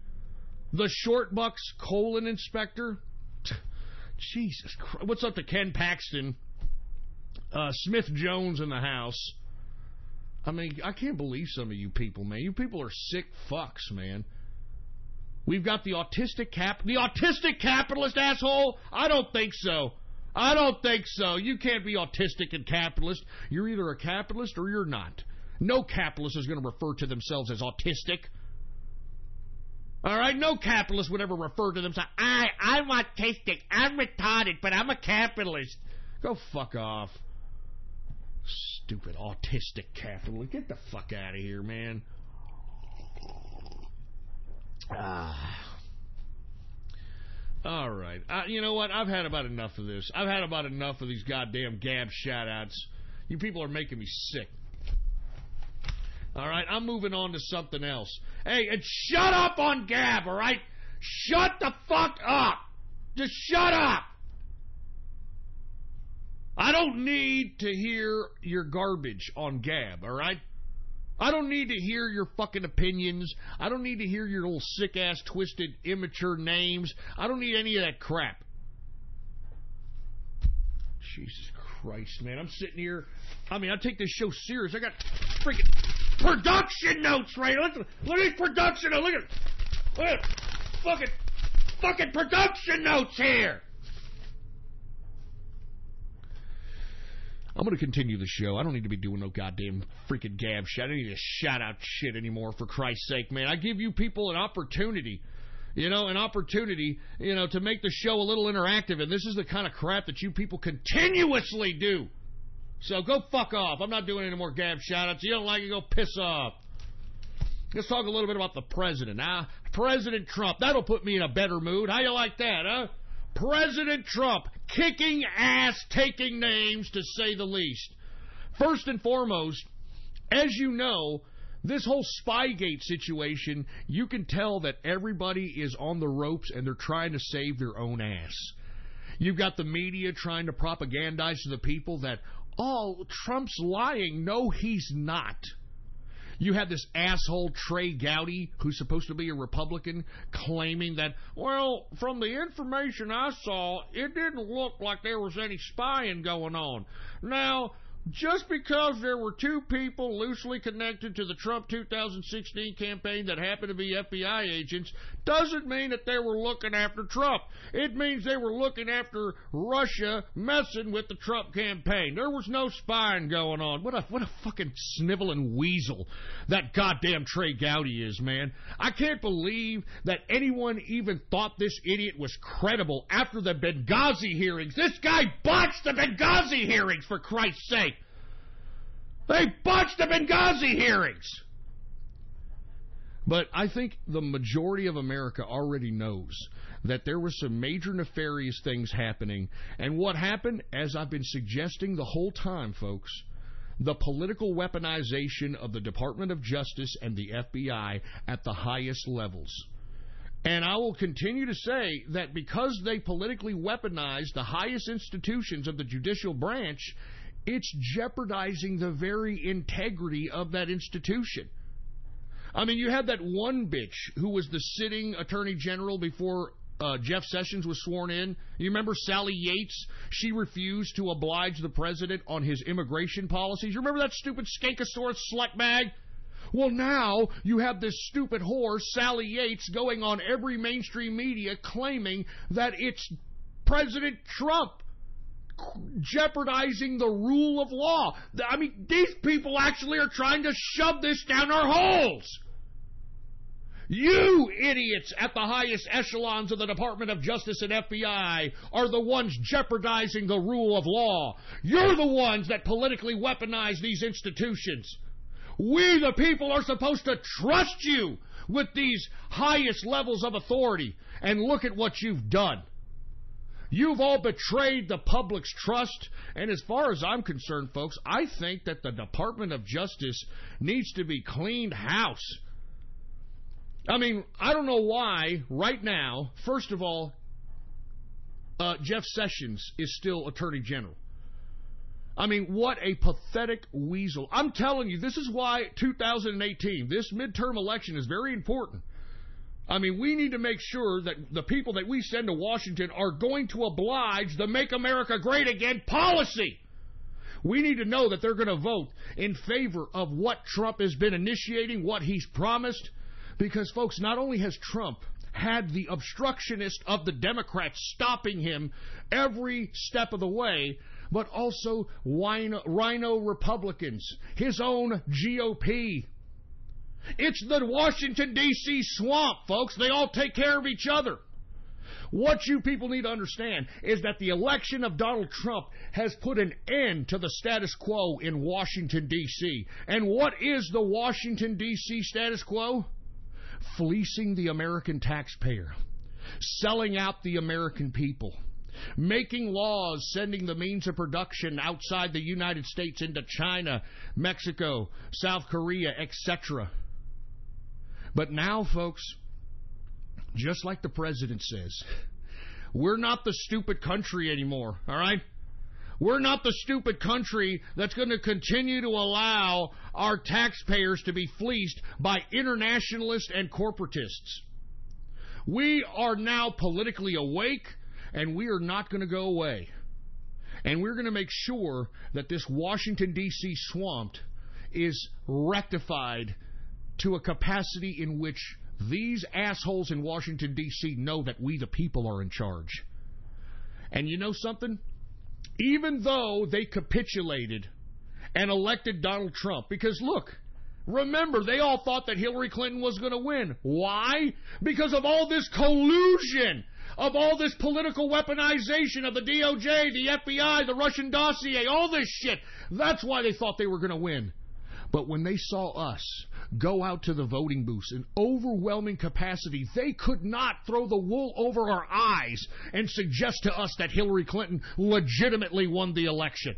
The Short Bucks colon inspector? Jesus Christ. What's up to Ken Paxton? Smith Jones in the house. I mean, I can't believe some of you people, man. You people are sick fucks, man. We've got the autistic capitalist, asshole? I don't think so. You can't be autistic and capitalist. You're either a capitalist or you're not. No capitalist is going to refer to themselves as autistic. All right? No capitalist would ever refer to themselves. I'm autistic. I'm retarded, but I'm a capitalist. Go fuck off. Stupid autistic capitalist. Get the fuck out of here, man. All right. You know what? I've had about enough of this. I've had about enough of these goddamn Gab shout-outs. You people are making me sick. All right, I'm moving on to something else. Hey, and shut up on Gab, all right? Shut the fuck up. Just shut up. I don't need to hear your garbage on Gab, all right? I don't need to hear your fucking opinions. I don't need to hear your little sick-ass, twisted, immature names. I don't need any of that crap. Jesus Christ, man. I'm sitting here. I mean, I take this show serious. I got freaking production notes right here. Look at these production notes. Look at fucking production notes here. I'm going to continue the show. I don't need to be doing no goddamn freaking Gab shit. I don't need to shout out shit anymore, for Christ's sake, man. I give you people an opportunity, to make the show a little interactive, and this is the kind of crap that you people continuously do. So go fuck off. I'm not doing any more Gab shout-outs. You don't like it, go piss off. Let's talk a little bit about the president. President Trump. That'll put me in a better mood. How you like that, huh? President Trump, kicking ass, taking names, to say the least. First and foremost, as you know, this whole Spygate situation, you can tell that everybody is on the ropes and they're trying to save their own ass. You've got the media trying to propagandize to the people that, oh, Trump's lying. No, he's not. You have this asshole Trey Gowdy, who's supposed to be a Republican, claiming that, well, from the information I saw, it didn't look like there was any spying going on. Now, just because there were two people loosely connected to the Trump 2016 campaign that happened to be FBI agents doesn't mean that they were looking after Trump. It means they were looking after Russia messing with the Trump campaign. There was no spying going on. What a fucking sniveling weasel that goddamn Trey Gowdy is, man. I can't believe that anyone even thought this idiot was credible after the Benghazi hearings. This guy botched the Benghazi hearings, for Christ's sake. They botched the Benghazi hearings. But I think the majority of America already knows that there were some major nefarious things happening. And what happened, as I've been suggesting the whole time, folks, the political weaponization of the Department of Justice and the FBI at the highest levels. And I will continue to say that because they politically weaponized the highest institutions of the judicial branch, it's jeopardizing the very integrity of that institution. I mean, you had that one bitch who was the sitting attorney general before Jeff Sessions was sworn in. You remember Sally Yates? She refused to oblige the president on his immigration policies. You remember that stupid skankosaurus slutbag? Well, now you have this stupid whore, Sally Yates, going on every mainstream media claiming that it's President Trump jeopardizing the rule of law. I mean, these people actually are trying to shove this down our holes. You idiots at the highest echelons of the Department of Justice and FBI are the ones jeopardizing the rule of law. You're the ones that politically weaponize these institutions. We, the people, are supposed to trust you with these highest levels of authority. And look at what you've done. You've all betrayed the public's trust. And as far as I'm concerned, folks, I think that the Department of Justice needs to be cleaned house. I mean, I don't know why right now, first of all, Jeff Sessions is still Attorney General. I mean, what a pathetic weasel. I'm telling you, this is why 2018, this midterm election is very important. I mean, we need to make sure that the people that we send to Washington are going to oblige the Make America Great Again policy. We need to know that they're going to vote in favor of what Trump has been initiating, what he's promised. Because, folks, not only has Trump had the obstructionist of the Democrats stopping him every step of the way, but also rhino Republicans, his own GOP. It's the Washington, D.C. swamp, folks. They all take care of each other. What you people need to understand is that the election of Donald Trump has put an end to the status quo in Washington, D.C. And what is the Washington, D.C. status quo? Fleecing the American taxpayer, selling out the American people, making laws, sending the means of production outside the United States into China, Mexico, South Korea, etc. But now, folks, just like the president says, we're not the stupid country anymore, all right? We're not the stupid country that's going to continue to allow our taxpayers to be fleeced by internationalists and corporatists. We are now politically awake, and we are not going to go away. And we're going to make sure that this Washington, D.C. swamp is rectified to a capacity in which these assholes in Washington, D.C. know that we, the people, are in charge. And you know something? Even though they capitulated and elected Donald Trump, because look, remember, they all thought that Hillary Clinton was going to win. Why? Because of all this collusion, of all this political weaponization of the DOJ, the FBI, the Russian dossier, all this shit. That's why they thought they were going to win. But when they saw us go out to the voting booths in overwhelming capacity, they could not throw the wool over our eyes and suggest to us that Hillary Clinton legitimately won the election.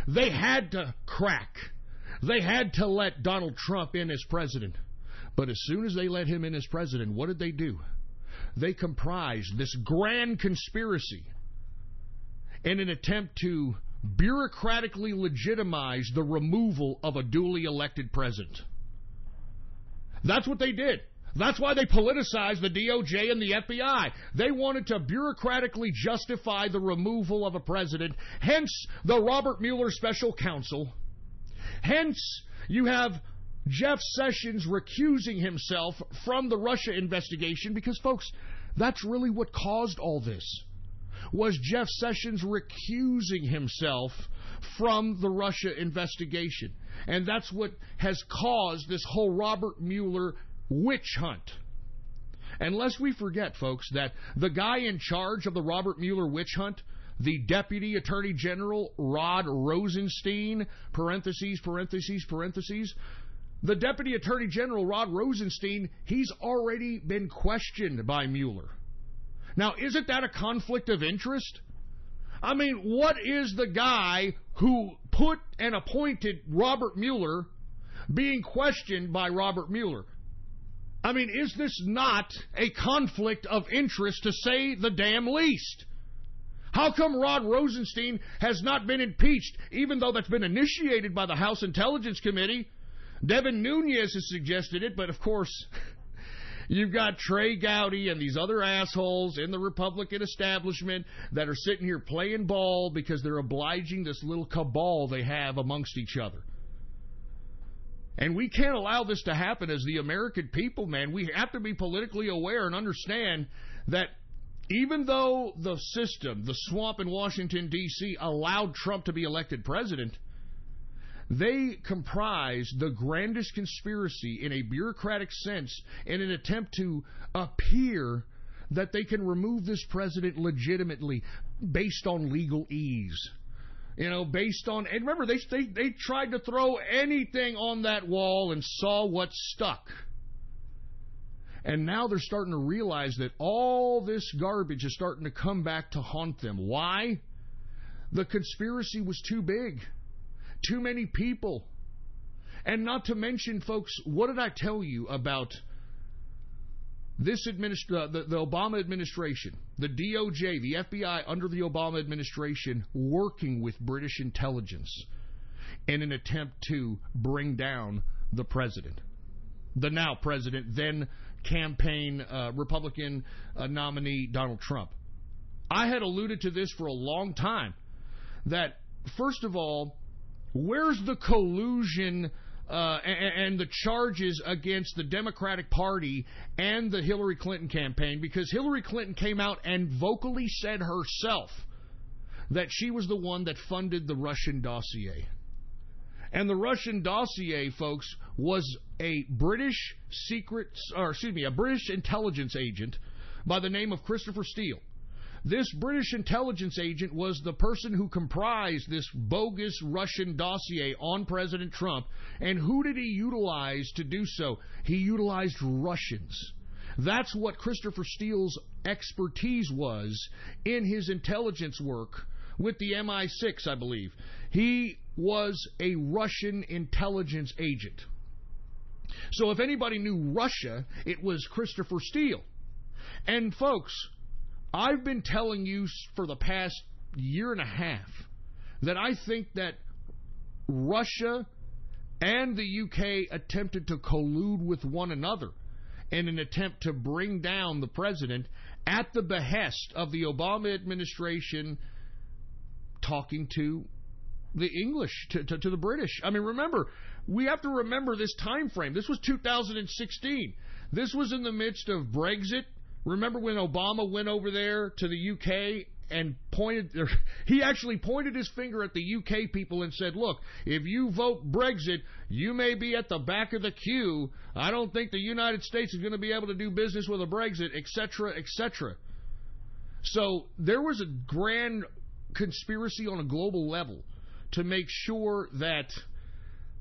They had to crack. They had to let Donald Trump in as president. But as soon as they let him in as president, what did they do? They comprised this grand conspiracy in an attempt to bureaucratically legitimize the removal of a duly elected president. That's what they did. That's why they politicized the DOJ and the FBI. They wanted to bureaucratically justify the removal of a president, hence the Robert Mueller special counsel. Hence, you have Jeff Sessions recusing himself from the Russia investigation because, folks, that's really what caused all this. Was Jeff Sessions recusing himself from the Russia investigation. And that's what has caused this whole Robert Mueller witch hunt. And lest we forget, folks, that the guy in charge of the Robert Mueller witch hunt, the Deputy Attorney General Rod Rosenstein, parentheses, the Deputy Attorney General Rod Rosenstein, he's already been questioned by Mueller. Now, isn't that a conflict of interest? I mean, what is the guy who put and appointed Robert Mueller being questioned by Robert Mueller? I mean, is this not a conflict of interest to say the damn least? How come Rod Rosenstein has not been impeached, even though that's been initiated by the House Intelligence Committee? Devin Nunes has suggested it, but of course, you've got Trey Gowdy and these other assholes in the Republican establishment that are sitting here playing ball because they're obliging this little cabal they have amongst each other. And we can't allow this to happen as the American people, man. We have to be politically aware and understand that even though the system, the swamp in Washington, D.C., allowed Trump to be elected president, they comprise the grandest conspiracy in a bureaucratic sense in an attempt to appear that they can remove this president legitimately based on legal ease. Based on, and remember, they tried to throw anything on that wall and saw what stuck. And now they're starting to realize that all this garbage is starting to come back to haunt them. Why? The conspiracy was too big. Too many people. And not to mention, folks, what did I tell you about this the Obama administration, the DOJ, the FBI under the Obama administration working with British intelligence in an attempt to bring down the president, the now president, then campaign Republican nominee Donald Trump. I had alluded to this for a long time, that first of all, where's the collusion and the charges against the Democratic Party and the Hillary Clinton campaign? Because Hillary Clinton came out and vocally said herself that she was the one that funded the Russian dossier. And the Russian dossier, folks, was a British a British intelligence agent by the name of Christopher Steele. This British intelligence agent was the person who comprised this bogus Russian dossier on President Trump. And who did he utilize to do so? He utilized Russians. That's what Christopher Steele's expertise was in his intelligence work with the MI6, I believe. He was a Russian intelligence agent. So if anybody knew Russia, it was Christopher Steele. And folks, I've been telling you for the past year and a half that I think that Russia and the UK attempted to collude with one another in an attempt to bring down the president at the behest of the Obama administration talking to the English, to the British. I mean, remember, we have to remember this time frame. This was 2016. This was in the midst of Brexit. Remember when Obama went over there to the UK and he actually pointed his finger at the UK people and said, look, if you vote Brexit, you may be at the back of the queue. I don't think the United States is going to be able to do business with a Brexit, etc., etc. So there was a grand conspiracy on a global level to make sure that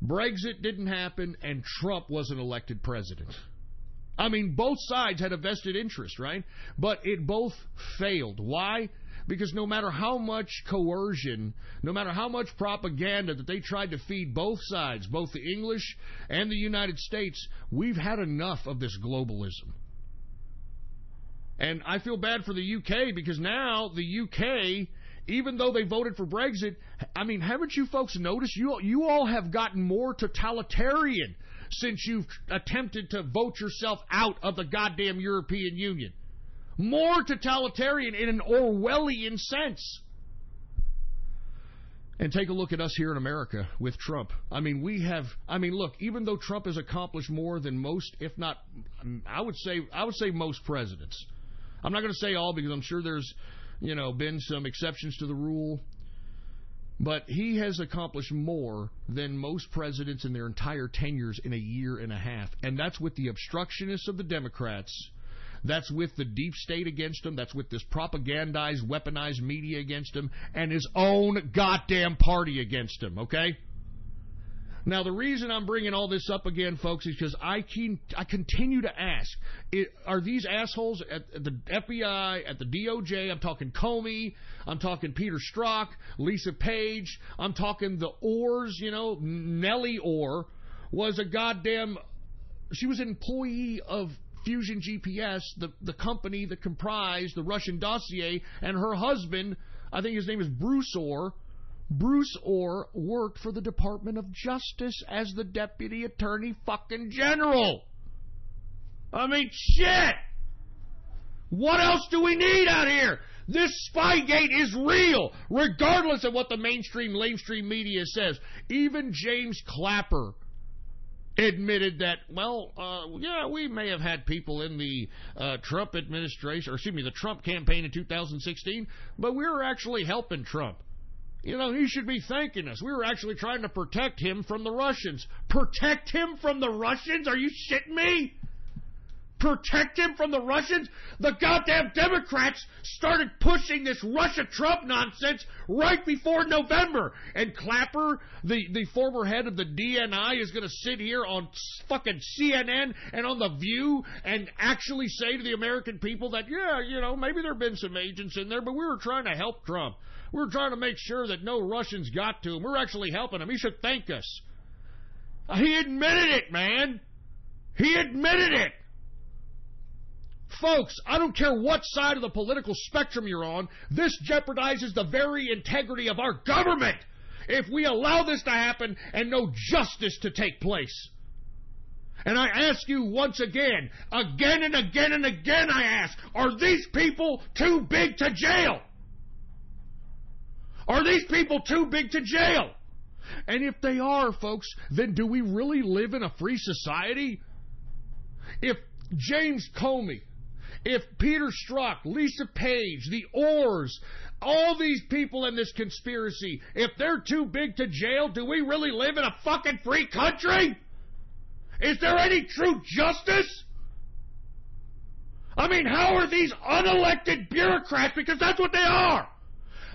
Brexit didn't happen and Trump wasn't elected president. I mean, both sides had a vested interest, right? But it both failed. Why? Because no matter how much coercion, no matter how much propaganda that they tried to feed both sides, both the English and the United States, we've had enough of this globalism. And I feel bad for the UK because now the UK, even though they voted for Brexit, I mean, haven't you folks noticed? You all have gotten more totalitarian since you've attempted to vote yourself out of the goddamn European Union. More totalitarian in an Orwellian sense. And take a look at us here in America with Trump. I mean, look, even though Trump has accomplished more than most, if not, I would say most presidents. I'm not going to say all because I'm sure there's, been some exceptions to the rule. But he has accomplished more than most presidents in their entire tenures in a year and a half. And that's with the obstructionists of the Democrats. That's with the deep state against him. That's with this propagandized, weaponized media against him. And his own goddamn party against him, okay? Now, the reason I'm bringing all this up again, folks, is because I continue to ask, are these assholes at the FBI, at the DOJ, I'm talking Comey, I'm talking Peter Strzok, Lisa Page, I'm talking the Orrs, Nellie Orr was she was an employee of Fusion GPS, the company that comprised the Russian dossier, and her husband, I think his name is Bruce Orr, worked for the Department of Justice as the Deputy Attorney fucking General. I mean, shit! What else do we need out here? This Spygate is real, regardless of what the lamestream media says. Even James Clapper admitted that, yeah, we may have had people in the Trump administration, or excuse me, the Trump campaign in 2016, but we were actually helping Trump. You know, he should be thanking us. We were actually trying to protect him from the Russians. Protect him from the Russians? Are you shitting me? Protect him from the Russians? The goddamn Democrats started pushing this Russia-Trump nonsense right before November. And Clapper, the former head of the DNI, is going to sit here on fucking CNN and on The View and actually say to the American people that, yeah, you know, maybe there have been some agents in there, but we were trying to help Trump. We were trying to make sure that no Russians got to him. We're actually helping him. He should thank us. He admitted it, man. He admitted it. Folks, I don't care what side of the political spectrum you're on, this jeopardizes the very integrity of our government if we allow this to happen and no justice to take place. And I ask you once again and again and again I ask, are these people too big to jail? Are these people too big to jail? And if they are, folks, then do we really live in a free society? If James Comey, if Peter Strzok, Lisa Page, the Orrs, all these people in this conspiracy, if they're too big to jail, do we really live in a fucking free country? Is there any true justice? I mean, how are these unelected bureaucrats, because that's what they are.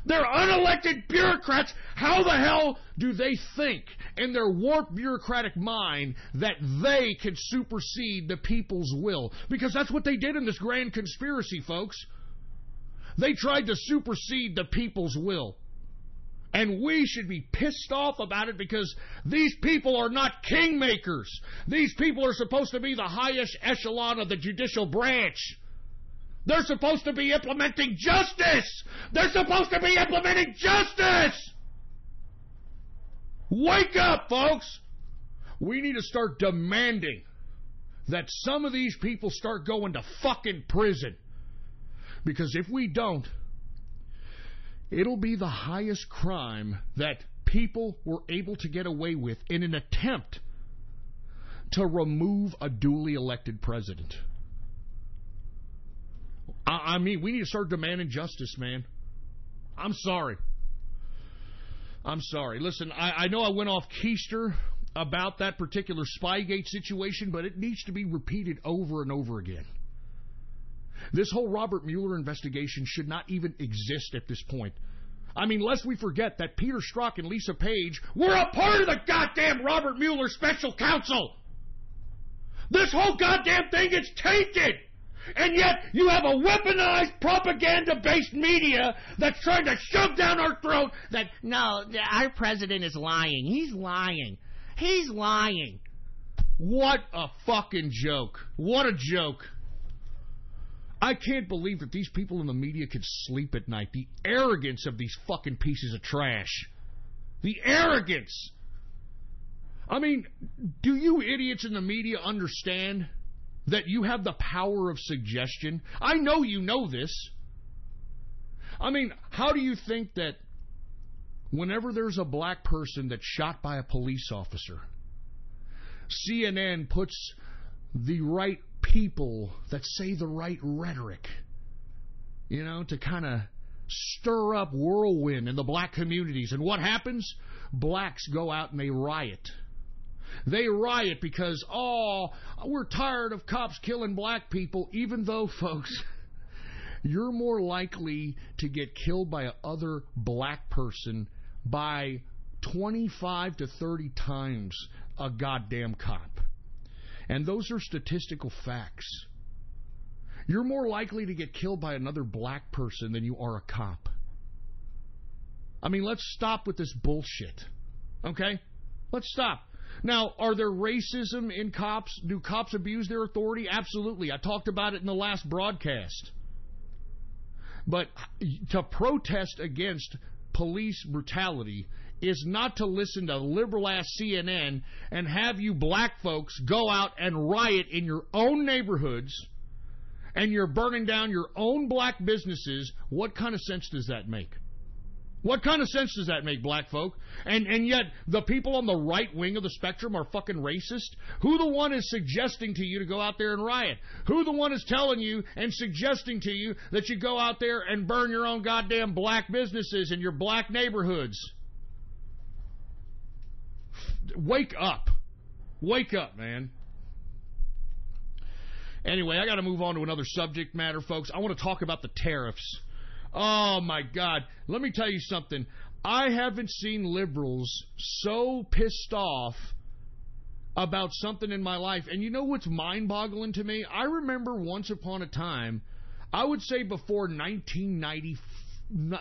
They're unelected bureaucrats. How the hell do they think in their warped bureaucratic mind that they can supersede the people's will? Because that's what they did in this grand conspiracy, folks. They tried to supersede the people's will. And we should be pissed off about it because these people are not kingmakers. These people are supposed to be the highest echelon of the judicial branch. They're supposed to be implementing justice. They're supposed to be implementing justice. Wake up, folks. We need to start demanding that some of these people start going to fucking prison. Because if we don't, it'll be the highest crime that people were able to get away with in an attempt to remove a duly elected president. I mean, we need to start demanding justice, man. I'm sorry. Listen, I know I went off keister about that particular Spygate situation, but it needs to be repeated over and over again. This whole Robert Mueller investigation should not even exist at this point. I mean, lest we forget that Peter Strzok and Lisa Page were a part of the goddamn Robert Mueller special counsel. This whole goddamn thing is tainted. And yet, you have a weaponized, propaganda-based media that's trying to shove down our throat that, no, our president is lying. He's lying. He's lying. What a fucking joke. What a joke. I can't believe that these people in the media could sleep at night. The arrogance of these fucking pieces of trash. The arrogance. I mean, do you idiots in the media understand that you have the power of suggestion? I know you know this. I mean, how do you think that whenever there's a black person that's shot by a police officer, CNN puts the right people that say the right rhetoric, you know, to kind of stir up whirlwind in the black communities. And what happens? Blacks go out and they riot. They riot because, we're tired of cops killing black people, even though, folks, you're more likely to get killed by another black person by 25 to 30 times a goddamn cop. And those are statistical facts. You're more likely to get killed by another black person than you are a cop. I mean, let's stop with this bullshit. Okay? Let's stop. Now, are there racism in cops? Do cops abuse their authority? Absolutely. I talked about it in the last broadcast. But to protest against police brutality is not to listen to liberal-ass CNN and have you black folks go out and riot in your own neighborhoods and you're burning down your own black businesses. What kind of sense does that make? What kind of sense does that make, black folk? And yet the people on the right wing of the spectrum are fucking racist? Who the one is suggesting to you to go out there and riot? Who the one is telling you and suggesting to you that you go out there and burn your own goddamn black businesses in your black neighborhoods? Wake up. Wake up, man. Anyway, I got to move on to another subject matter, folks. I want to talk about the tariffs. Oh, my God. Let me tell you something. I haven't seen liberals so pissed off about something in my life. And you know what's mind-boggling to me? I remember once upon a time, I would say before 1990,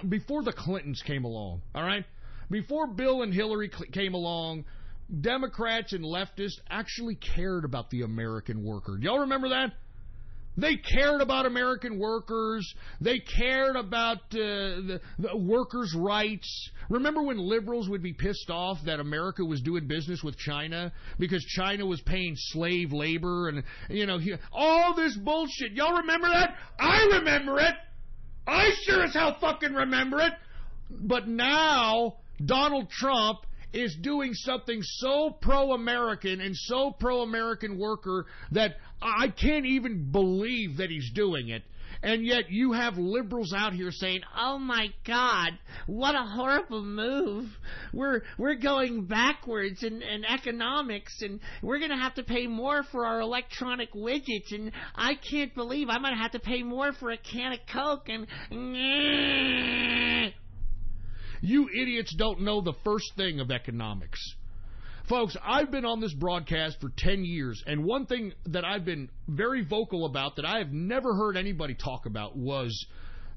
before the Clintons came along, all right? Before Bill and Hillary came along, Democrats and leftists actually cared about the American worker. Y'all remember that? They cared about American workers. They cared about the workers' rights. Remember when liberals would be pissed off that America was doing business with China because China was paying slave labor and, you know, all this bullshit. Y'all remember that? I remember it. I sure as hell fucking remember it. But now Donald Trump is doing something so pro-American and so pro-American worker that I can't even believe that he's doing it. And yet you have liberals out here saying, oh my God, what a horrible move. We're going backwards in economics, and we're going to have to pay more for our electronic widgets, and I can't believe I'm going to have to pay more for a can of Coke, and... You idiots don't know the first thing of economics. Folks, I've been on this broadcast for 10 years, and one thing that I've been very vocal about that I have never heard anybody talk about was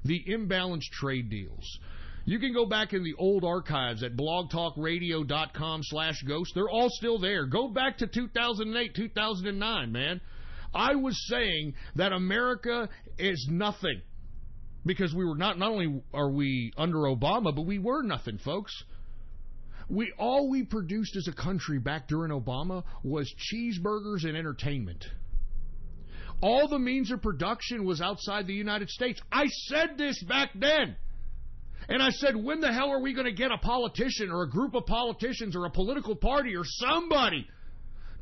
the imbalanced trade deals. You can go back in the old archives at blogtalkradio.com/ghost. They're all still there. Go back to 2008, 2009, man. I was saying that America is nothing. Because we were not only are we under Obama, but we were nothing, folks. All we produced as a country back during Obama was cheeseburgers and entertainment. All the means of production was outside the United States. I said this back then. And I said, when the hell are we going to get a politician or a group of politicians or a political party or somebody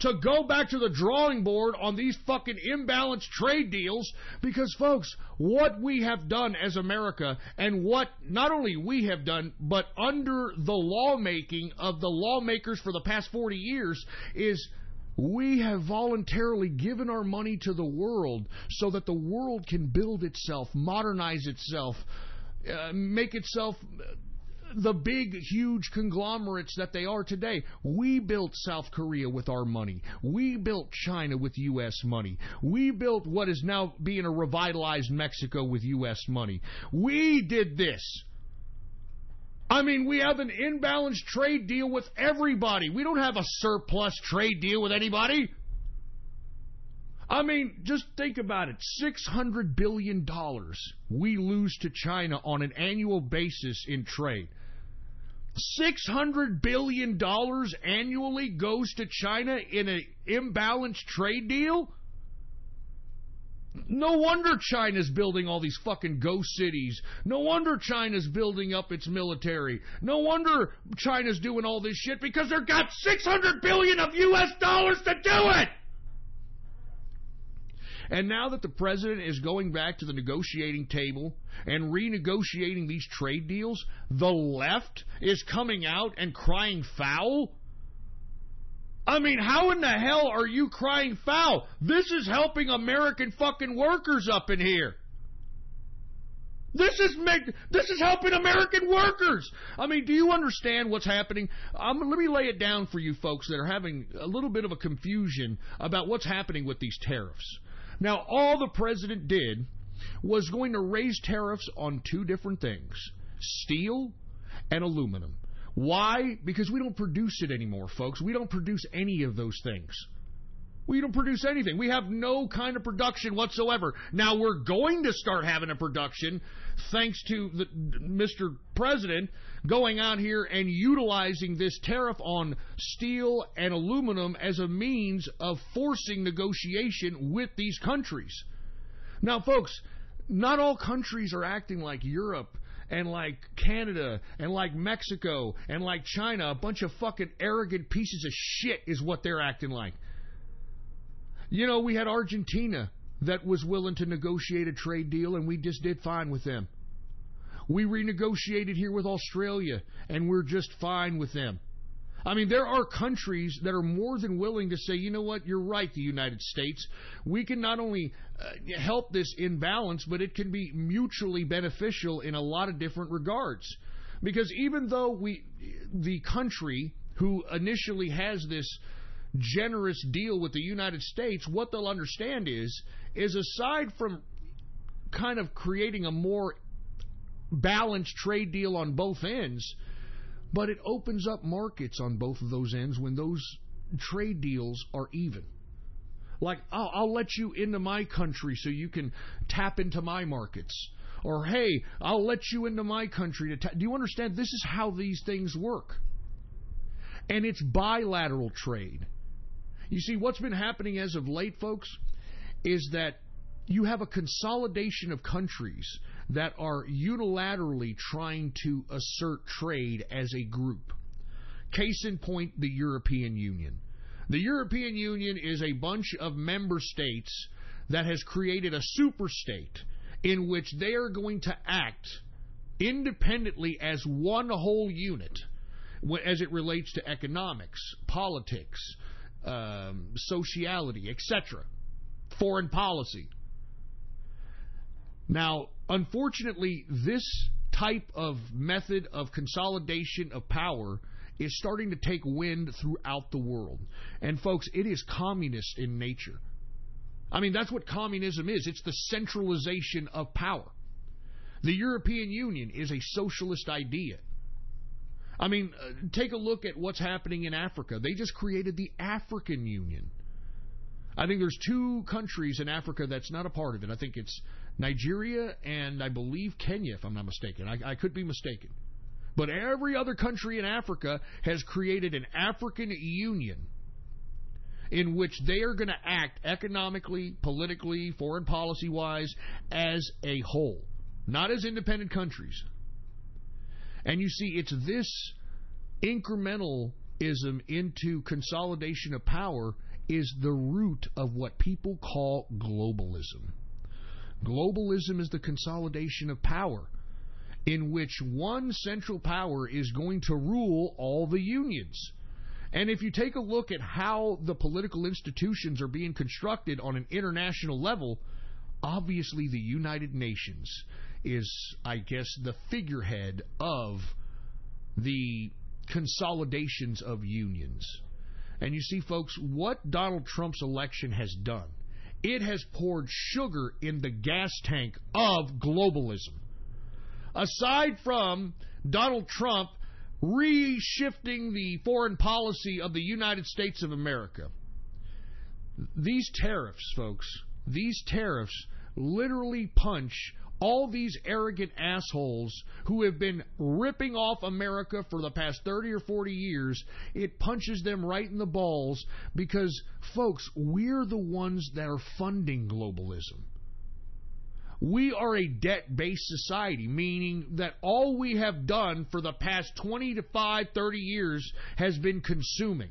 to go back to the drawing board on these fucking imbalanced trade deals? Because, folks, what we have done as America, and what not only we have done, but under the lawmaking of the lawmakers for the past 40 years, is we have voluntarily given our money to the world so that the world can build itself, modernize itself, make itself the big, huge conglomerates that they are today. We built South Korea with our money. We built China with U.S. money. We built what is now being a revitalized Mexico with U.S. money. We did this. I mean, we have an imbalanced trade deal with everybody. We don't have a surplus trade deal with anybody. I mean, just think about it. $600 billion we lose to China on an annual basis in trade. $600 billion annually goes to China in an imbalanced trade deal? No wonder China's building all these fucking ghost cities. No wonder China's building up its military. No wonder China's doing all this shit, because they've got $600 billion of U.S. dollars to do it! And now that the president is going back to the negotiating table and renegotiating these trade deals, the left is coming out and crying foul? I mean, how in the hell are you crying foul? This is helping American fucking workers up in here. This is helping American workers. I mean, do you understand what's happening? Let me lay it down for you folks that are having a little bit of a confusion about what's happening with these tariffs. Now, all the president did was going to raise tariffs on two different things, steel and aluminum. Why? Because we don't produce it anymore, folks. We don't produce any of those things. We don't produce anything. We have no kind of production whatsoever. Now, we're going to start having a production thanks to Mr. President going out here and utilizing this tariff on steel and aluminum as a means of forcing negotiation with these countries. Now, folks, not all countries are acting like Europe and like Canada and like Mexico and like China, a bunch of fucking arrogant pieces of shit is what they're acting like. You know, we had Argentina that was willing to negotiate a trade deal, and we just did fine with them. We renegotiated here with Australia, and we're just fine with them. I mean, there are countries that are more than willing to say, you know what, you're right, the United States. We can not only help this imbalance, but it can be mutually beneficial in a lot of different regards. Because even though the country who initially has this generous deal with the United States, what they'll understand is aside from kind of creating a more balanced trade deal on both ends, but it opens up markets on both of those ends when those trade deals are even. Like, I'll let you into my country so you can tap into my markets. Or, hey, I'll let you into my country to tap. Do you understand? This is how these things work. And it's bilateral trade. You see, what's been happening as of late, folks, is that you have a consolidation of countries that are unilaterally trying to assert trade as a group. Case in point, the European Union. The European Union is a bunch of member states that has created a super state in which they are going to act independently as one whole unit as it relates to economics, politics, sociality, etc., foreign policy. Now, unfortunately, this type of method of consolidation of power is starting to take wind throughout the world. And folks, it is communist in nature. I mean, that's what communism is. It's the centralization of power. The European Union is a socialist idea. I mean, take a look at what's happening in Africa. They just created the African Union. I think there's 2 countries in Africa that's not a part of it. I think it's Nigeria and I believe Kenya, if I'm not mistaken. I could be mistaken. But every other country in Africa has created an African Union in which they are going to act economically, politically, foreign policy-wise as a whole, not as independent countries. And you see, it's this incrementalism into consolidation of power is the root of what people call globalism. Globalism is the consolidation of power in which one central power is going to rule all the unions. And if you take a look at how the political institutions are being constructed on an international level, obviously the United Nations is, I guess, the figurehead of the consolidations of unions. And you see, folks, what Donald Trump's election has done, it has poured sugar in the gas tank of globalism. Aside from Donald Trump reshifting the foreign policy of the United States of America, these tariffs, folks, these tariffs literally punch all these arrogant assholes who have been ripping off America for the past 30 or 40 years. It punches them right in the balls because, folks, we're the ones that are funding globalism. We are a debt-based society, meaning that all we have done for the past 25, 30 years has been consuming.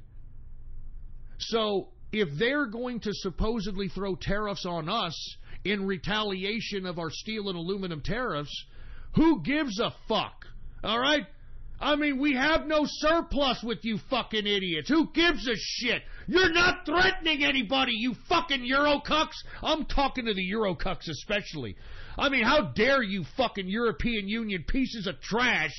So if they're going to supposedly throw tariffs on us in retaliation of our steel and aluminum tariffs, who gives a fuck? All right? I mean, we have no surplus with you fucking idiots. Who gives a shit? You're not threatening anybody, you fucking Eurocucks. I'm talking to the Eurocucks especially. I mean, how dare you fucking European Union pieces of trash,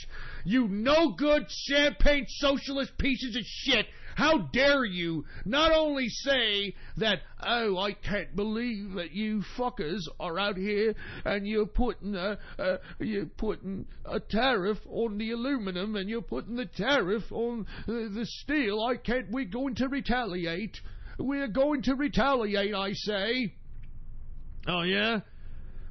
you no-good champagne socialist pieces of shit. How dare you not only say that, oh, I can't believe that you fuckers are out here and you're putting a tariff on the aluminum and you're putting the tariff on the steel. We're going to retaliate. We're going to retaliate, I say. Oh, yeah?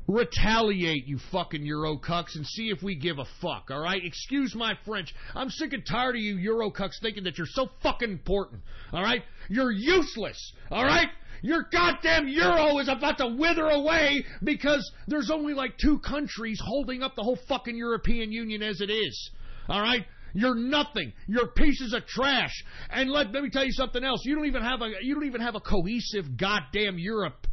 Retaliate, you fucking Eurocucks, and see if we give a fuck, all right? Excuse my French. I'm sick and tired of you Eurocucks thinking that you're so fucking important, all right? You're useless, all right? Your goddamn euro is about to wither away because there's only like 2 countries holding up the whole fucking European Union as it is. All right? You're nothing. You're pieces of trash. And let me tell you something else. You don't even have a cohesive goddamn Europe.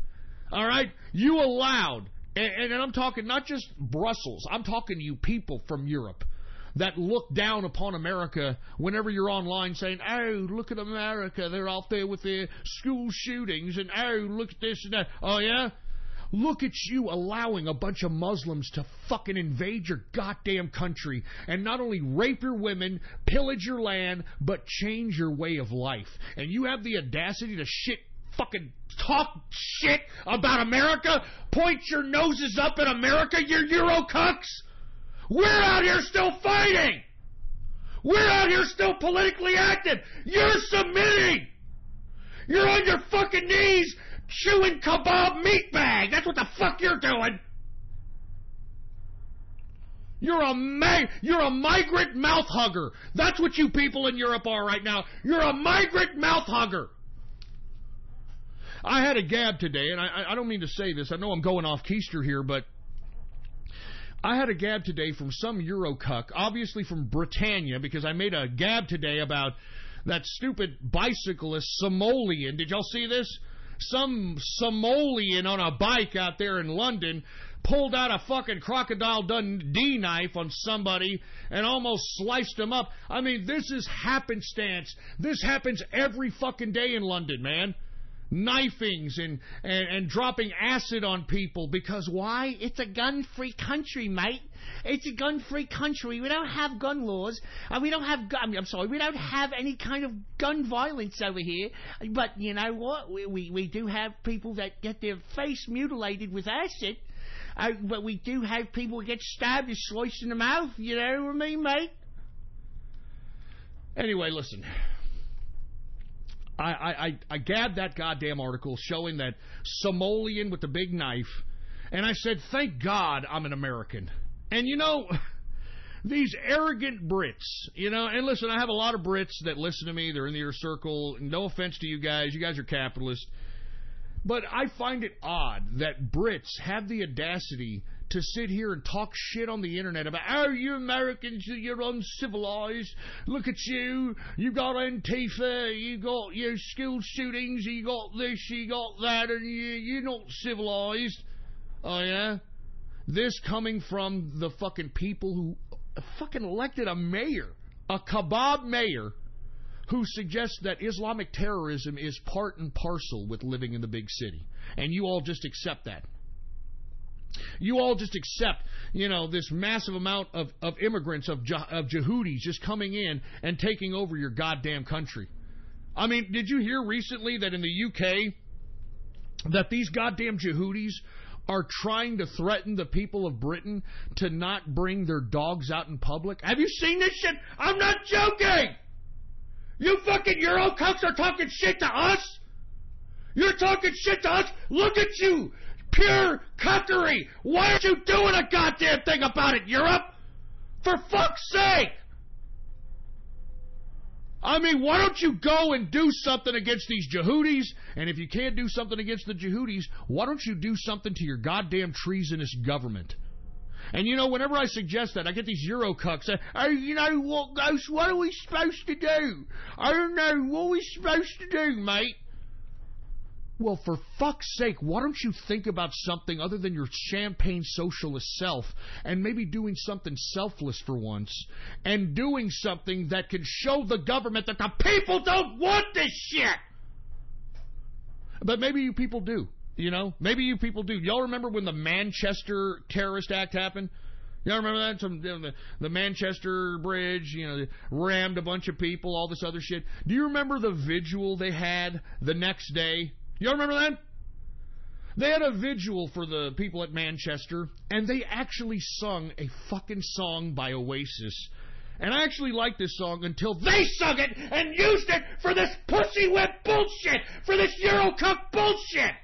All right? You allowed, and I'm talking not just Brussels. I'm talking you people from Europe that look down upon America whenever you're online saying, oh, look at America. They're out there with their school shootings, and oh, look at this and that. Oh, yeah? Look at you allowing a bunch of Muslims to fucking invade your goddamn country and not only rape your women, pillage your land, but change your way of life. And you have the audacity to fucking talk shit about America? Point your noses up at America, you Euro cucks? We're out here still fighting. We're out here still politically active. You're submitting. You're on your fucking knees chewing kebab meat bag. That's what the fuck you're doing. You're a migrant mouth hugger. That's what you people in Europe are right now. You're a migrant mouth hugger. I had a gab today, and I don't mean to say this. I know I'm going off keister here, but I had a gab today from some Euro cuck, obviously from Britannia, because I made a gab today about that stupid bicyclist Somalian. Did y'all see this? Some Somalian on a bike out there in London pulled out a fucking Crocodile Dundee knife on somebody and almost sliced him up. I mean, this is happenstance. This happens every fucking day in London, man. Knifings and dropping acid on people because why? It's a gun-free country, mate. It's a gun-free country. We don't have gun laws. We don't have we don't have any kind of gun violence over here. But you know what? We do have people that get their face mutilated with acid. But we do have people that get stabbed and sliced in the mouth. You know what I mean, mate? Anyway, listen. I gabbed that goddamn article showing that Somalian with the big knife, and I said, thank God I'm an American. And you know, these arrogant Brits, you know, and listen, I have a lot of Brits that listen to me. They're in the inner circle. No offense to you guys. You guys are capitalists. But I find it odd that Brits have the audacity to sit here and talk shit on the internet about, oh, you Americans, you're uncivilized. Look at you. You got Antifa. You got your school shootings. You got this. You got that. And you're not civilized. Oh, yeah? This coming from the fucking people who fucking elected a mayor, a kebab mayor, who suggests that Islamic terrorism is part and parcel with living in the big city. And you all just accept that. You all just accept, you know, this massive amount of immigrants, of Yehudis just coming in and taking over your goddamn country. I mean, did you hear recently that in the UK that these goddamn Yehudis are trying to threaten the people of Britain to not bring their dogs out in public? Have you seen this shit? I'm not joking! You fucking Euro cucks are talking shit to us? You're talking shit to us? Look at you! Pure cuckery! Why aren't you doing a goddamn thing about it, Europe? For fuck's sake! I mean, why don't you go and do something against these Yehudis? And if you can't do something against the Yehudis, why don't you do something to your goddamn treasonous government? And you know, whenever I suggest that, I get these Euro cucks say, oh, you know what, Ghost, what are we supposed to do? I don't know, what are we supposed to do, mate? Well, for fuck's sake, why don't you think about something other than your champagne socialist self and maybe doing something selfless for once and doing something that can show the government that the people don't want this shit? But maybe you people do, you know? Maybe you people do. Y'all remember when the Manchester terrorist act happened? Y'all remember that? The Manchester Bridge, you know, rammed a bunch of people, all this other shit. Do you remember the vigil they had the next day? Y'all remember that? They had a vigil for the people at Manchester, and they actually sung a fucking song by Oasis. And I actually liked this song until they sung it and used it for this pussy whip bullshit, for this Eurocuck bullshit.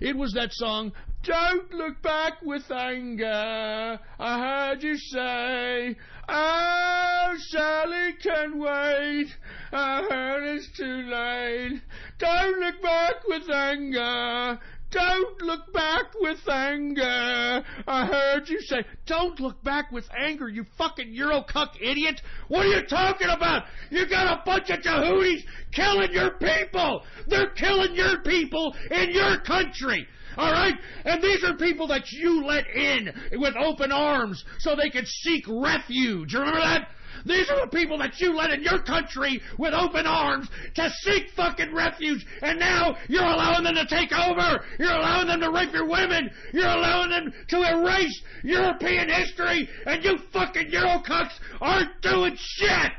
It was that song, don't look back with anger, I heard you say, oh, Sally can wait, I heard it's too late, Don't look back with anger. Don't look back with anger. I heard you say, don't look back with anger, you fucking Eurocuck idiot. What are you talking about? You got a bunch of Jehudis killing your people. They're killing your people in your country. All right? And these are people that you let in with open arms so they could seek refuge. Remember that? These are the people that you let in your country with open arms to seek fucking refuge, and now you're allowing them to take over. You're allowing them to rape your women. You're allowing them to erase European history, and you fucking Eurocucks aren't doing shit.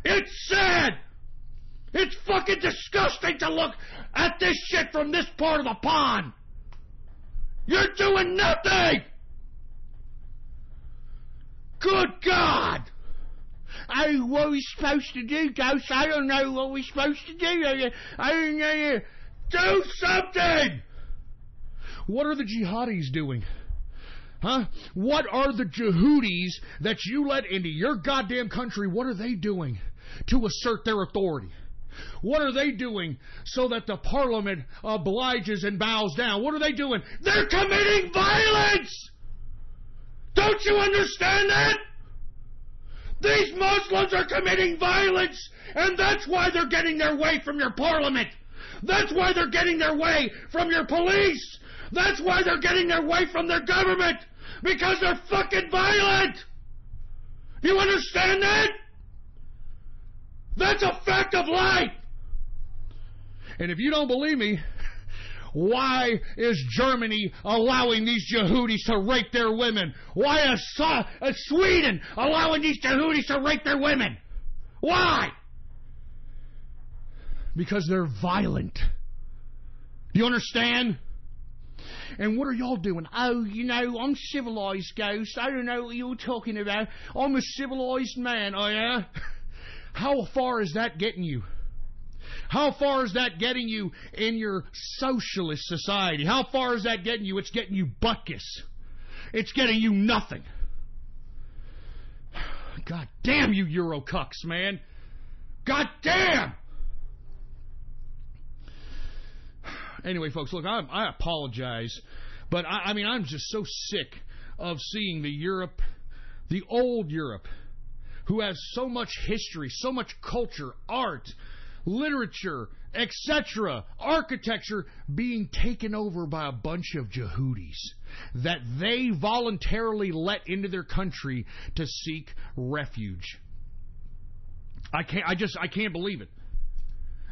It's sad. It's fucking disgusting to look at this shit from this part of the pond. You're doing nothing. Good God. Oh, what are we supposed to do, Ghost? I don't know what we're supposed to do. I don't know. Do something! What are the jihadis doing? Huh? What are the Jehudis that you let into your goddamn country, what are they doing to assert their authority? What are they doing so that the parliament obliges and bows down? What are they doing? They're committing violence! Don't you understand that? These Muslims are committing violence, and that's why they're getting their way from your parliament. That's why they're getting their way from your police. That's why they're getting their way from their government, because they're fucking violent. You understand that? That's a fact of life. And if you don't believe me, why is Germany allowing these Jehudis to rape their women? Why is Sweden allowing these Jehudis to rape their women? Why? Because they're violent. Do you understand? And what are y'all doing? Oh, you know, I'm civilized, Ghost. I don't know what you're talking about. I'm a civilized man. Oh, yeah? How far is that getting you? How far is that getting you in your socialist society? How far is that getting you? It's getting you butkus. It's getting you nothing. God damn you Eurocucks, man. God damn! Anyway, folks, look, I apologize, but I mean, I'm just so sick of seeing the old Europe, who has so much history, so much culture, art, literature, etc., architecture, being taken over by a bunch of Jehudis that they voluntarily let into their country to seek refuge. I can't believe it.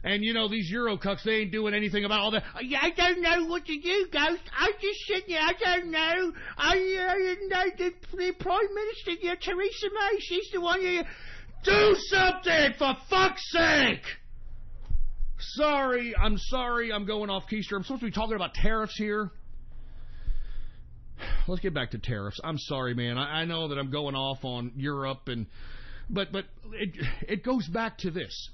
And you know, these Eurocucks, they ain't doing anything about all that. I don't know what to do, Ghost. I'm just sitting here. I don't know. I didn't know the Prime Minister, Theresa May, she's the one who... Do something, for fuck's sake! I'm sorry, I'm going off keister. I'm supposed to be talking about tariffs here. Let's get back to tariffs. I'm sorry, man. I know that I'm going off on Europe, but it goes back to this.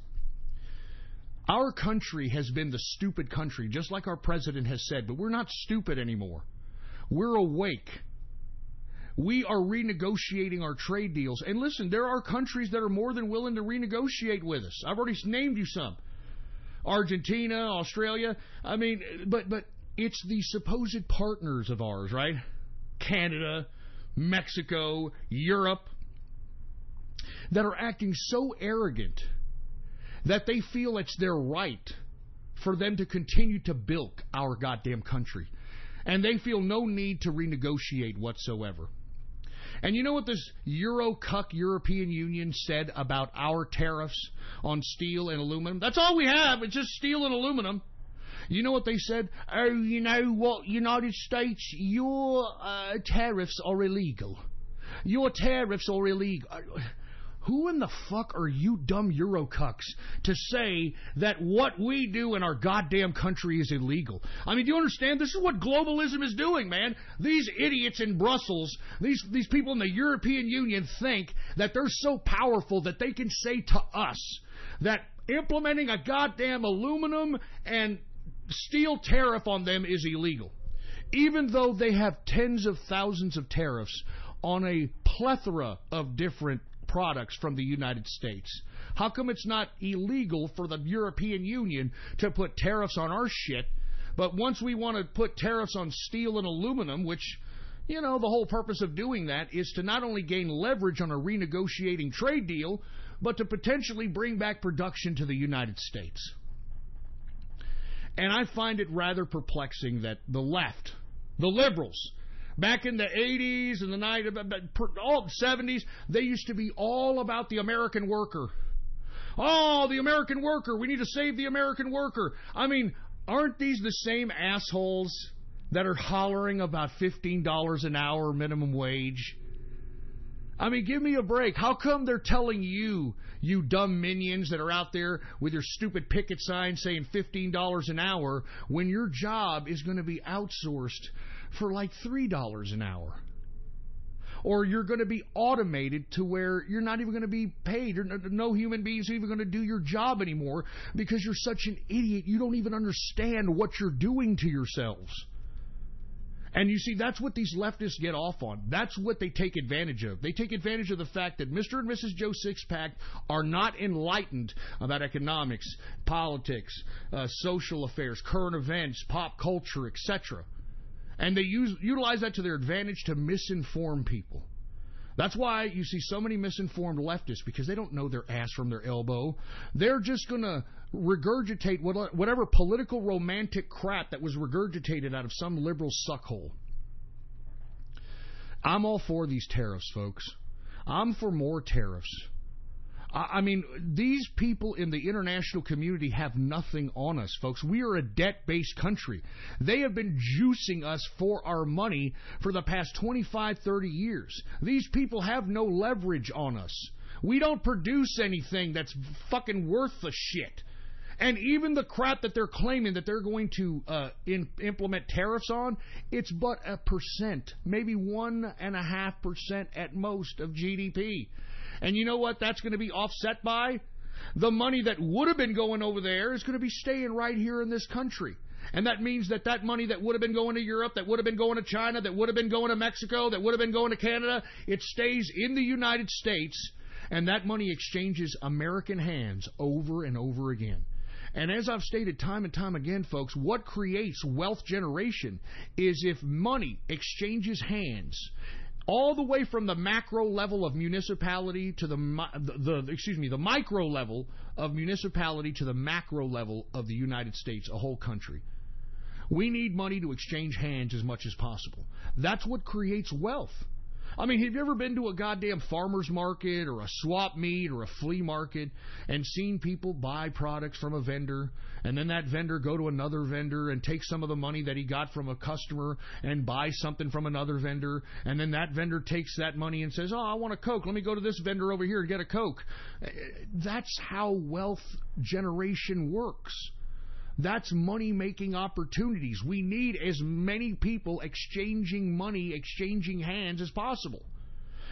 Our country has been the stupid country, just like our president has said, but we're not stupid anymore. We're awake. We are renegotiating our trade deals. And listen, there are countries that are more than willing to renegotiate with us. I've already named you some. Argentina, Australia. I mean, but it's the supposed partners of ours, right? Canada, Mexico, Europe, that are acting so arrogant that they feel it's their right for them to continue to bilk our goddamn country. And they feel no need to renegotiate whatsoever. And you know what this Eurocuck European Union said about our tariffs on steel and aluminum? That's all we have. It's just steel and aluminum. You know what they said? Oh, you know what, United States, your tariffs are illegal. Your tariffs are illegal. Who in the fuck are you dumb Eurocucks to say that what we do in our goddamn country is illegal? I mean, do you understand? This is what globalism is doing, man. These idiots in Brussels, these people in the European Union think that they're so powerful that they can say to us that implementing a goddamn aluminum and steel tariff on them is illegal. Even though they have tens of thousands of tariffs on a plethora of different products from the United States? How come it's not illegal for the European Union to put tariffs on our shit, but once we want to put tariffs on steel and aluminum, which, you know, the whole purpose of doing that is to not only gain leverage on a renegotiating trade deal, but to potentially bring back production to the United States. And I find it rather perplexing that the left, the liberals, back in the 80s and the 70s, they used to be all about the American worker. Oh, the American worker. We need to save the American worker. I mean, aren't these the same assholes that are hollering about $15 an hour minimum wage? I mean, give me a break. How come they're telling you, you dumb minions that are out there with your stupid picket sign saying $15 an hour, when your job is going to be outsourced for like $3 an hour? Or you're going to be automated to where you're not even going to be paid. No human beings are even going to do your job anymore because you're such an idiot. You don't even understand what you're doing to yourselves. And you see, that's what these leftists get off on. That's what they take advantage of. They take advantage of the fact that Mr. and Mrs. Joe Sixpack are not enlightened about economics, politics, social affairs, current events, pop culture, etc. And they utilize that to their advantage to misinform people. That's why you see so many misinformed leftists, because they don't know their ass from their elbow. They're just going to regurgitate whatever political romantic crap that was regurgitated out of some liberal suckhole. I'm all for these tariffs, folks. I'm for more tariffs. I mean, these people in the international community have nothing on us, folks. We are a debt-based country. They have been juicing us for our money for the past 25, 30 years. These people have no leverage on us. We don't produce anything that's fucking worth the shit. And even the crap that they're claiming that they're going to implement tariffs on, it's but 1%, maybe 1.5% at most of GDP. And you know what that's going to be offset by? The money that would have been going over there is going to be staying right here in this country. And that means that that money that would have been going to Europe, that would have been going to China, that would have been going to Mexico, that would have been going to Canada, it stays in the United States, and that money exchanges American hands over and over again. And as I've stated time and time again, folks, what creates wealth generation is if money exchanges hands all the way from the macro level of municipality to the micro level of municipality to the macro level of the United States, a whole country. We need money to exchange hands as much as possible. That's what creates wealth. I mean, have you ever been to a goddamn farmer's market or a swap meet or a flea market and seen people buy products from a vendor and then that vendor go to another vendor and take some of the money that he got from a customer and buy something from another vendor, and then that vendor takes that money and says, oh, I want a Coke. Let me go to this vendor over here and get a Coke. That's how wealth generation works. That's money-making opportunities. We need as many people exchanging money, exchanging hands as possible.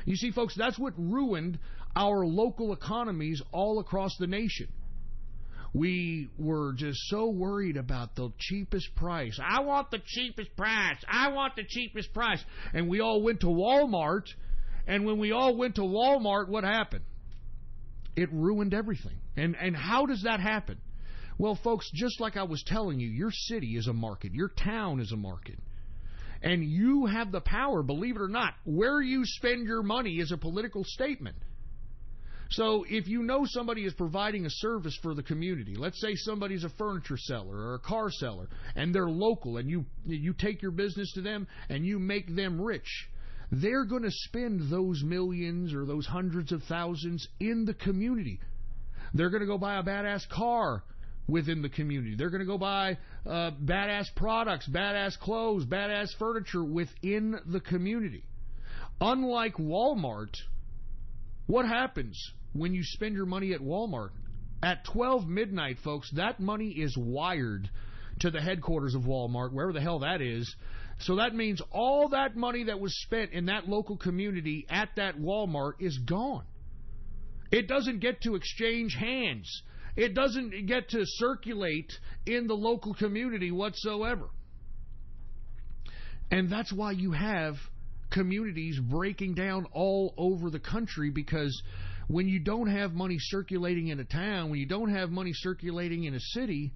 You see, folks, that's what ruined our local economies all across the nation. We were just so worried about the cheapest price. I want the cheapest price. I want the cheapest price. And we all went to Walmart, and when we all went to Walmart, what happened? It ruined everything. And how does that happen? Well, folks, just like I was telling you, your city is a market. Your town is a market. And you have the power, believe it or not. Where you spend your money is a political statement. So if you know somebody is providing a service for the community, let's say somebody's a furniture seller or a car seller, and they're local, and you take your business to them and you make them rich, they're going to spend those millions or those hundreds of thousands in the community. They're going to go buy a badass car within the community. They're going to go buy badass products, badass clothes, badass furniture within the community. Unlike Walmart, what happens when you spend your money at Walmart? At 12 midnight, folks, that money is wired to the headquarters of Walmart, wherever the hell that is. So that means all that money that was spent in that local community at that Walmart is gone. It doesn't get to exchange hands. It doesn't get to circulate in the local community whatsoever. And that's why you have communities breaking down all over the country, because when you don't have money circulating in a town, when you don't have money circulating in a city,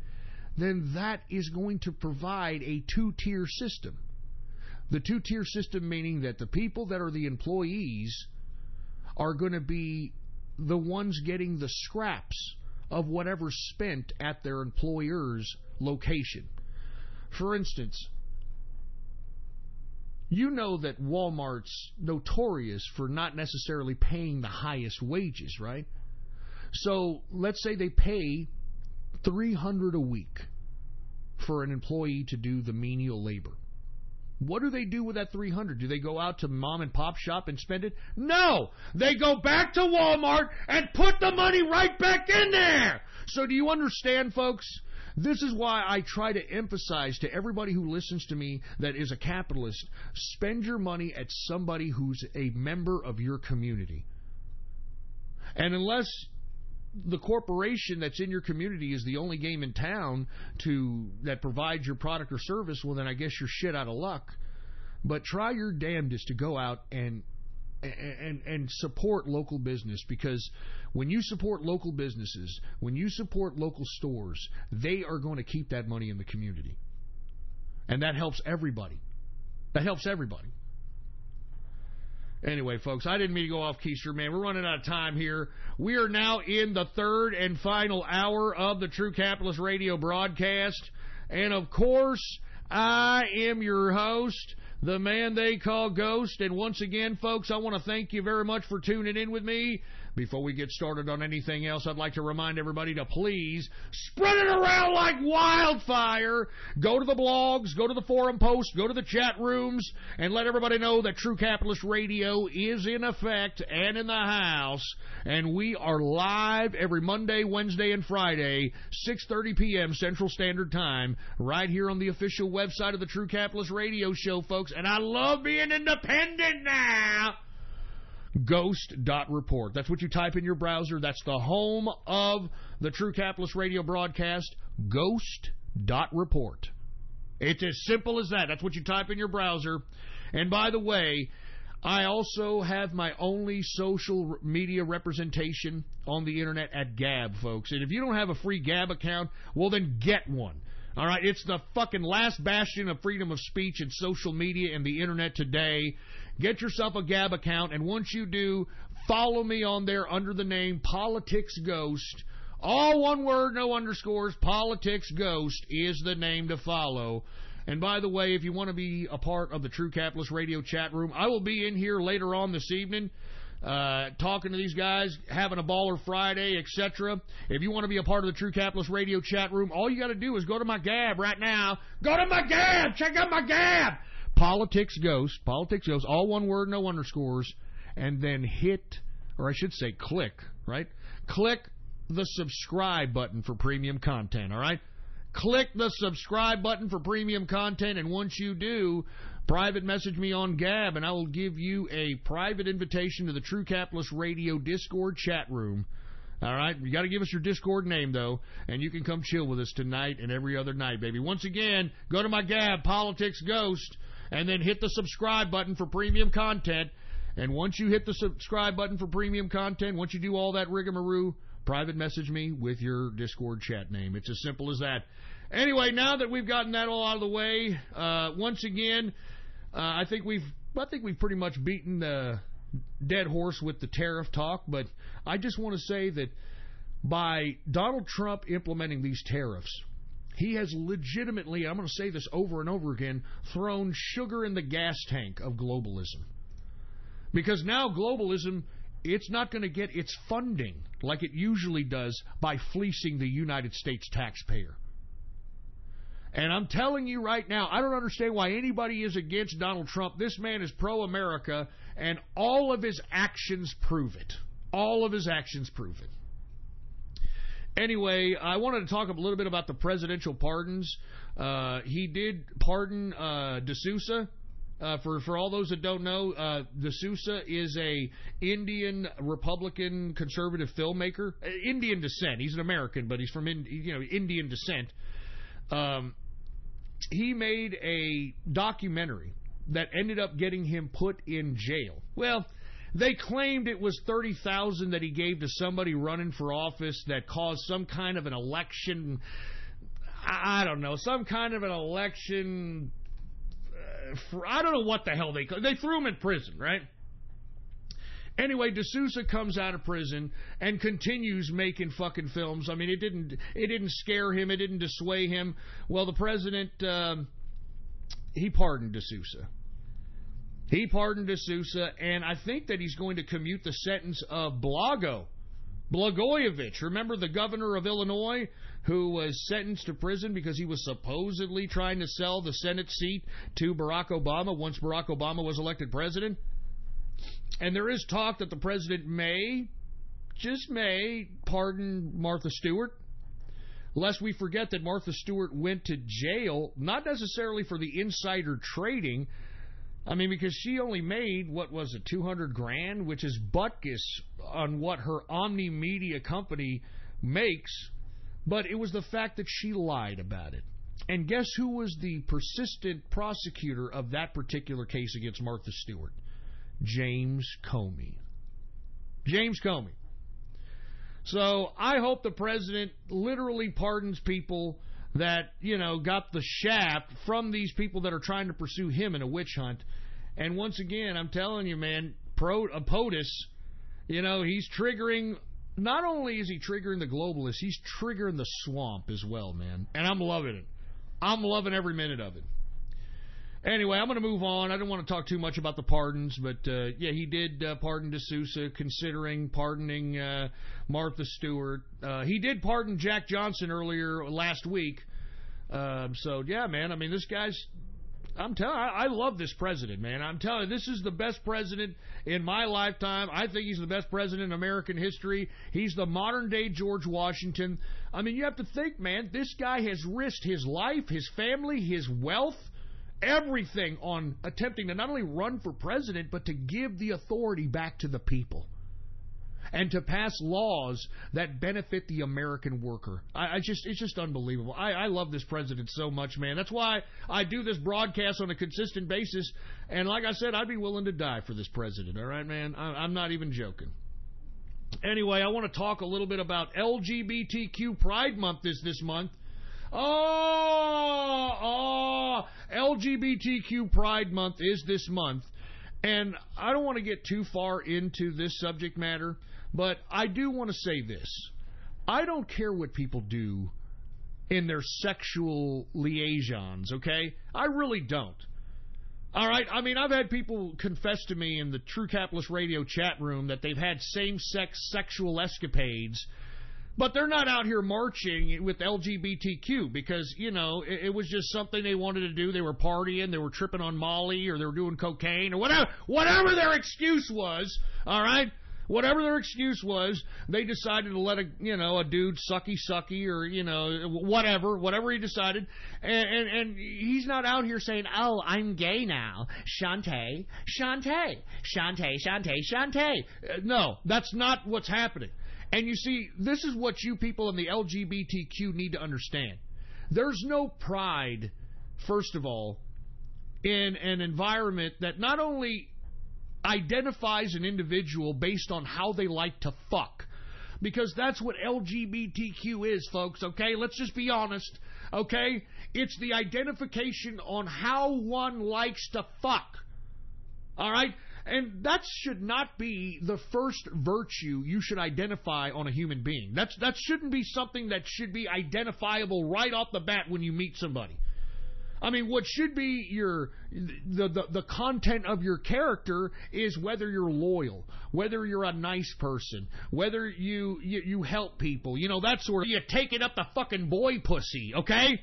then that is going to provide a two-tier system. The two-tier system meaning that the people that are the employees are going to be the ones getting the scraps of whatever's spent at their employer's location. For instance, you know that Walmart's notorious for not necessarily paying the highest wages, right? So let's say they pay $300 a week for an employee to do the menial labor. What do they do with that $300? Do they go out to mom and pop shop and spend it? No! They go back to Walmart and put the money right back in there! So do you understand, folks? This is why I try to emphasize to everybody who listens to me that is a capitalist, spend your money at somebody who's a member of your community. And unless the corporation that's in your community is the only game in town that provides your product or service, well, then I guess you're shit out of luck. But try your damnedest to go out and support local business, because when you support local businesses, when you support local stores, they are going to keep that money in the community. And that helps everybody. That helps everybody. Anyway, folks, I didn't mean to go off keister, man. We're running out of time here. We are now in the third and final hour of the True Capitalist Radio broadcast. And, of course, I am your host, the man they call Ghost. And once again, folks, I want to thank you very much for tuning in with me. Before we get started on anything else, I'd like to remind everybody to please spread it around like wildfire. Go to the blogs, go to the forum posts, go to the chat rooms, and let everybody know that True Capitalist Radio is in effect and in the house. And we are live every Monday, Wednesday, and Friday, 6:30 p.m. Central Standard Time, right here on the official website of the True Capitalist Radio Show, folks. And I love being independent now. Ghost.report. That's what you type in your browser. That's the home of the True Capitalist Radio broadcast. Ghost.report. It's as simple as that. That's what you type in your browser. And by the way, I also have my only social media representation on the internet at Gab, folks. And if you don't have a free Gab account, well, then get one. All right, it's the fucking last bastion of freedom of speech and social media and the internet today. Get yourself a Gab account, and once you do, follow me on there under the name Politics Ghost. All one word, no underscores. Politics Ghost is the name to follow. And by the way, if you want to be a part of the True Capitalist Radio chat room, I will be in here later on this evening talking to these guys, having a baller Friday, etc. If you want to be a part of the True Capitalist Radio chat room, all you got to do is go to my Gab right now. Go to my Gab! Check out my Gab! Politics Ghost, all one word, no underscores, and then hit, or I should say click, right? Click the subscribe button for premium content, all right? Click the subscribe button for premium content, and once you do, private message me on Gab, and I will give you a private invitation to the True Capitalist Radio Discord chat room. All right? You got to give us your Discord name, though, and you can come chill with us tonight and every other night, baby. Once again, go to my Gab, Politics Ghost, and then hit the subscribe button for premium content. And once you hit the subscribe button for premium content, once you do all that rigmarole, private message me with your Discord chat name. It's as simple as that. Anyway, now that we've gotten that all out of the way, once again, I think we've pretty much beaten the dead horse with the tariff talk, but I just want to say that by Donald Trump implementing these tariffs, he has legitimately, I'm going to say this over and over again, thrown sugar in the gas tank of globalism. Because now globalism, it's not going to get its funding like it usually does by fleecing the United States taxpayer. And I'm telling you right now, I don't understand why anybody is against Donald Trump. This man is pro-America, and all of his actions prove it. All of his actions prove it. Anyway, I wanted to talk a little bit about the presidential pardons. He did pardon D'Souza. For all those that don't know, D'Souza is a Indian Republican conservative filmmaker. Indian descent. He's an American, but he's from Indian descent. He made a documentary that ended up getting him put in jail. Well, they claimed it was $30,000 that he gave to somebody running for office that caused some kind of an election. I don't know, some kind of an election. I don't know what the hell they threw him in prison, right? Anyway, D'Souza comes out of prison and continues making fucking films. I mean, it didn't scare him, it didn't dissuade him. Well, the president, he pardoned D'Souza. He pardoned D'Souza, and I think that he's going to commute the sentence of Blagojevich. Remember the governor of Illinois who was sentenced to prison because he was supposedly trying to sell the Senate seat to Barack Obama once Barack Obama was elected president? And there is talk that the president may, just may, pardon Martha Stewart. Lest we forget that Martha Stewart went to jail, not necessarily for the insider trading. I mean, because she only made, what was it, $200,000, which is butkus on what her Omni Media company makes. But it was the fact that she lied about it. And guess who was the persistent prosecutor of that particular case against Martha Stewart? James Comey. James Comey. So I hope the president literally pardons people that, got the shaft from these people that are trying to pursue him in a witch hunt. And once again, I'm telling you, man, POTUS, he's triggering, not only is he triggering the globalists, he's triggering the swamp as well, man. And I'm loving it. I'm loving every minute of it. Anyway, I'm going to move on. I don't want to talk too much about the pardons, but he did pardon D'Souza, considering pardoning Martha Stewart. He did pardon Jack Johnson earlier last week. So, yeah, man, I mean, this guy's, I love this president, man. I'm telling you, this is the best president in my lifetime. I think he's the best president in American history. He's the modern-day George Washington. I mean, you have to think, man, this guy has risked his life, his family, his wealth, everything on attempting to not only run for president, but to give the authority back to the people and to pass laws that benefit the American worker. It's just unbelievable. I love this president so much, man. That's why I do this broadcast on a consistent basis. And like I said, I'd be willing to die for this president. All right, man? I'm not even joking. Anyway, I want to talk a little bit about LGBTQ Pride Month this month. LGBTQ Pride Month is this month. And I don't want to get too far into this subject matter, but I do want to say this. I don't care what people do in their sexual liaisons, okay? I really don't. All right? I mean, I've had people confess to me in the True Capitalist Radio chat room that they've had same-sex sexual escapades, but they're not out here marching with LGBTQ because, it was just something they wanted to do. They were partying, they were tripping on Molly, or they were doing cocaine, or whatever their excuse was, all right? Whatever their excuse was, they decided to let a dude sucky, or, whatever he decided. And he's not out here saying, oh, I'm gay now. Shantae. No, that's not what's happening. And you see, this is what you people in the LGBTQ need to understand. There's no pride, first of all, in an environment that not only identifies an individual based on how they like to fuck, because that's what LGBTQ is, folks, okay? Let's just be honest, okay? It's the identification on how one likes to fuck, all right? And that should not be the first virtue you should identify on a human being. That shouldn't be something that should be identifiable right off the bat when you meet somebody. I mean, what should be the content of your character is whether you're loyal, whether you're a nice person, whether you help people, that sort of. You take it up the fucking boy pussy, okay?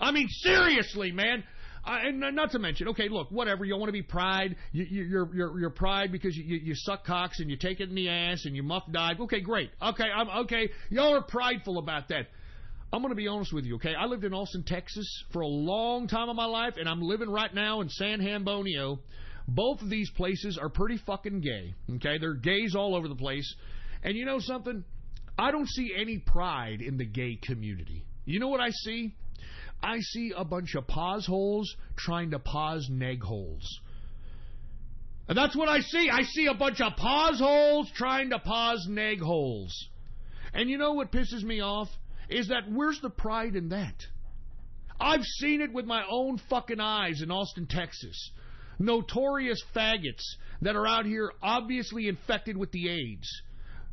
I mean, seriously, man. And not to mention, okay, look, whatever, you want to be pride, you're pride because you suck cocks and you take it in the ass and you muff dive. Okay, great. Okay, y'all are prideful about that. I'm going to be honest with you, okay? I lived in Austin, Texas for a long time of my life, and I'm living right now in San Antonio. Both of these places are pretty fucking gay, okay? They're gays all over the place. And you know something? I don't see any pride in the gay community. You know what I see? I see a bunch of pause holes trying to pause neg holes. And that's what I see. I see a bunch of pause holes trying to pause neg holes. And you know what pisses me off? Is that where's the pride in that? I've seen it with my own fucking eyes in Austin, Texas. Notorious faggots that are out here obviously infected with the AIDS,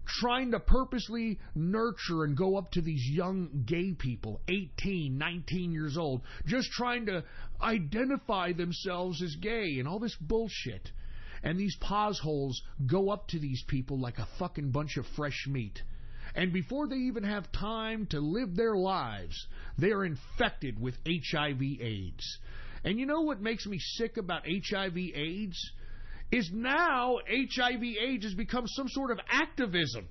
trying to purposely nurture and go up to these young gay people, 18, 19 years old, just trying to identify themselves as gay and all this bullshit. And these pause holes go up to these people like a fucking bunch of fresh meat. And before they even have time to live their lives, they are infected with HIV/AIDS. And you know what makes me sick about HIV/AIDS? Is now HIV/AIDS has become some sort of activism.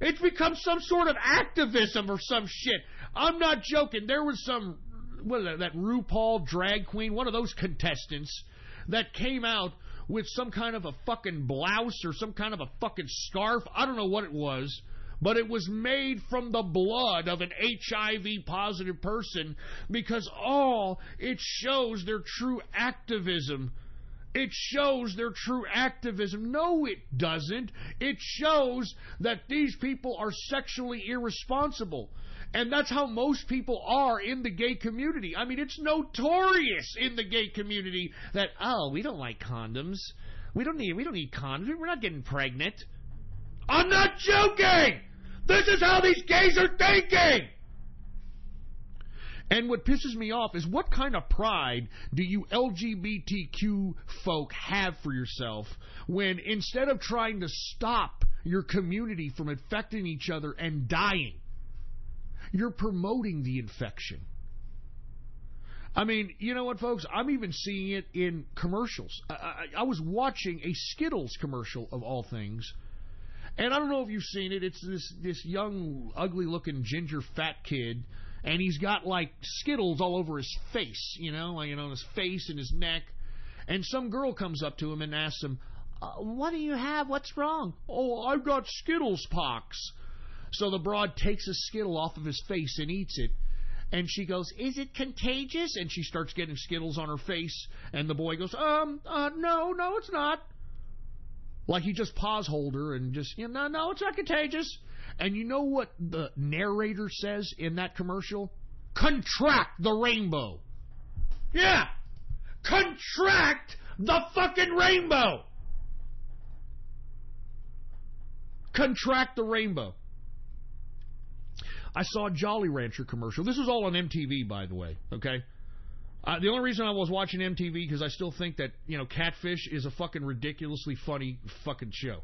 It's become some sort of activism or some shit. I'm not joking. There was some, what is that RuPaul drag queen, one of those contestants that came out with some kind of a fucking blouse or some kind of a fucking scarf. I don't know what it was, but it was made from the blood of an HIV-positive person because it shows their true activism. It shows their true activism. No, it doesn't. It shows that these people are sexually irresponsible. And that's how most people are in the gay community. I mean, it's notorious in the gay community that, we don't like condoms. We don't need condoms. We're not getting pregnant. I'm not joking! This is how these gays are thinking! And what pisses me off is what kind of pride do you LGBTQ folk have for yourself when instead of trying to stop your community from infecting each other and dying, you're promoting the infection? I mean, you know what, folks? I'm even seeing it in commercials. I was watching a Skittles commercial, of all things, and I don't know if you've seen it. It's this young, ugly-looking, ginger, fat kid, and he's got, like, Skittles all over his face, his face and his neck. And some girl comes up to him and asks him, what do you have? What's wrong? Oh, I've got Skittles pox. So the broad takes a Skittle off of his face and eats it. And she goes, is it contagious? And she starts getting Skittles on her face. And the boy goes, no, it's not. Like he just pause-holed her and just, no, it's not contagious. And you know what the narrator says in that commercial? Contract the rainbow. Yeah. Contract the fucking rainbow. Contract the rainbow. I saw a Jolly Rancher commercial. This was all on MTV, by the way, okay? The only reason I was watching MTV because I still think that, Catfish is a fucking ridiculously funny fucking show.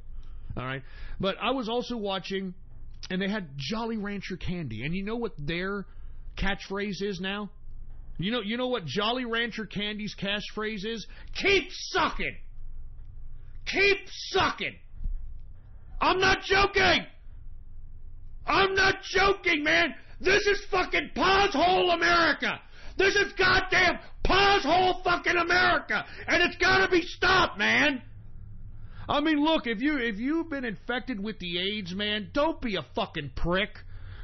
All right? But I was also watching, and they had Jolly Rancher candy. And you know what their catchphrase is now? You know what Jolly Rancher candy's catchphrase is? Keep sucking! Keep sucking! I'm not joking! I'm not joking, man! This is fucking pause-hole America! This is goddamn pause-hole fucking America! And it's gotta be stopped, man! I mean, look, if you've been infected with the AIDS, man, don't be a fucking prick.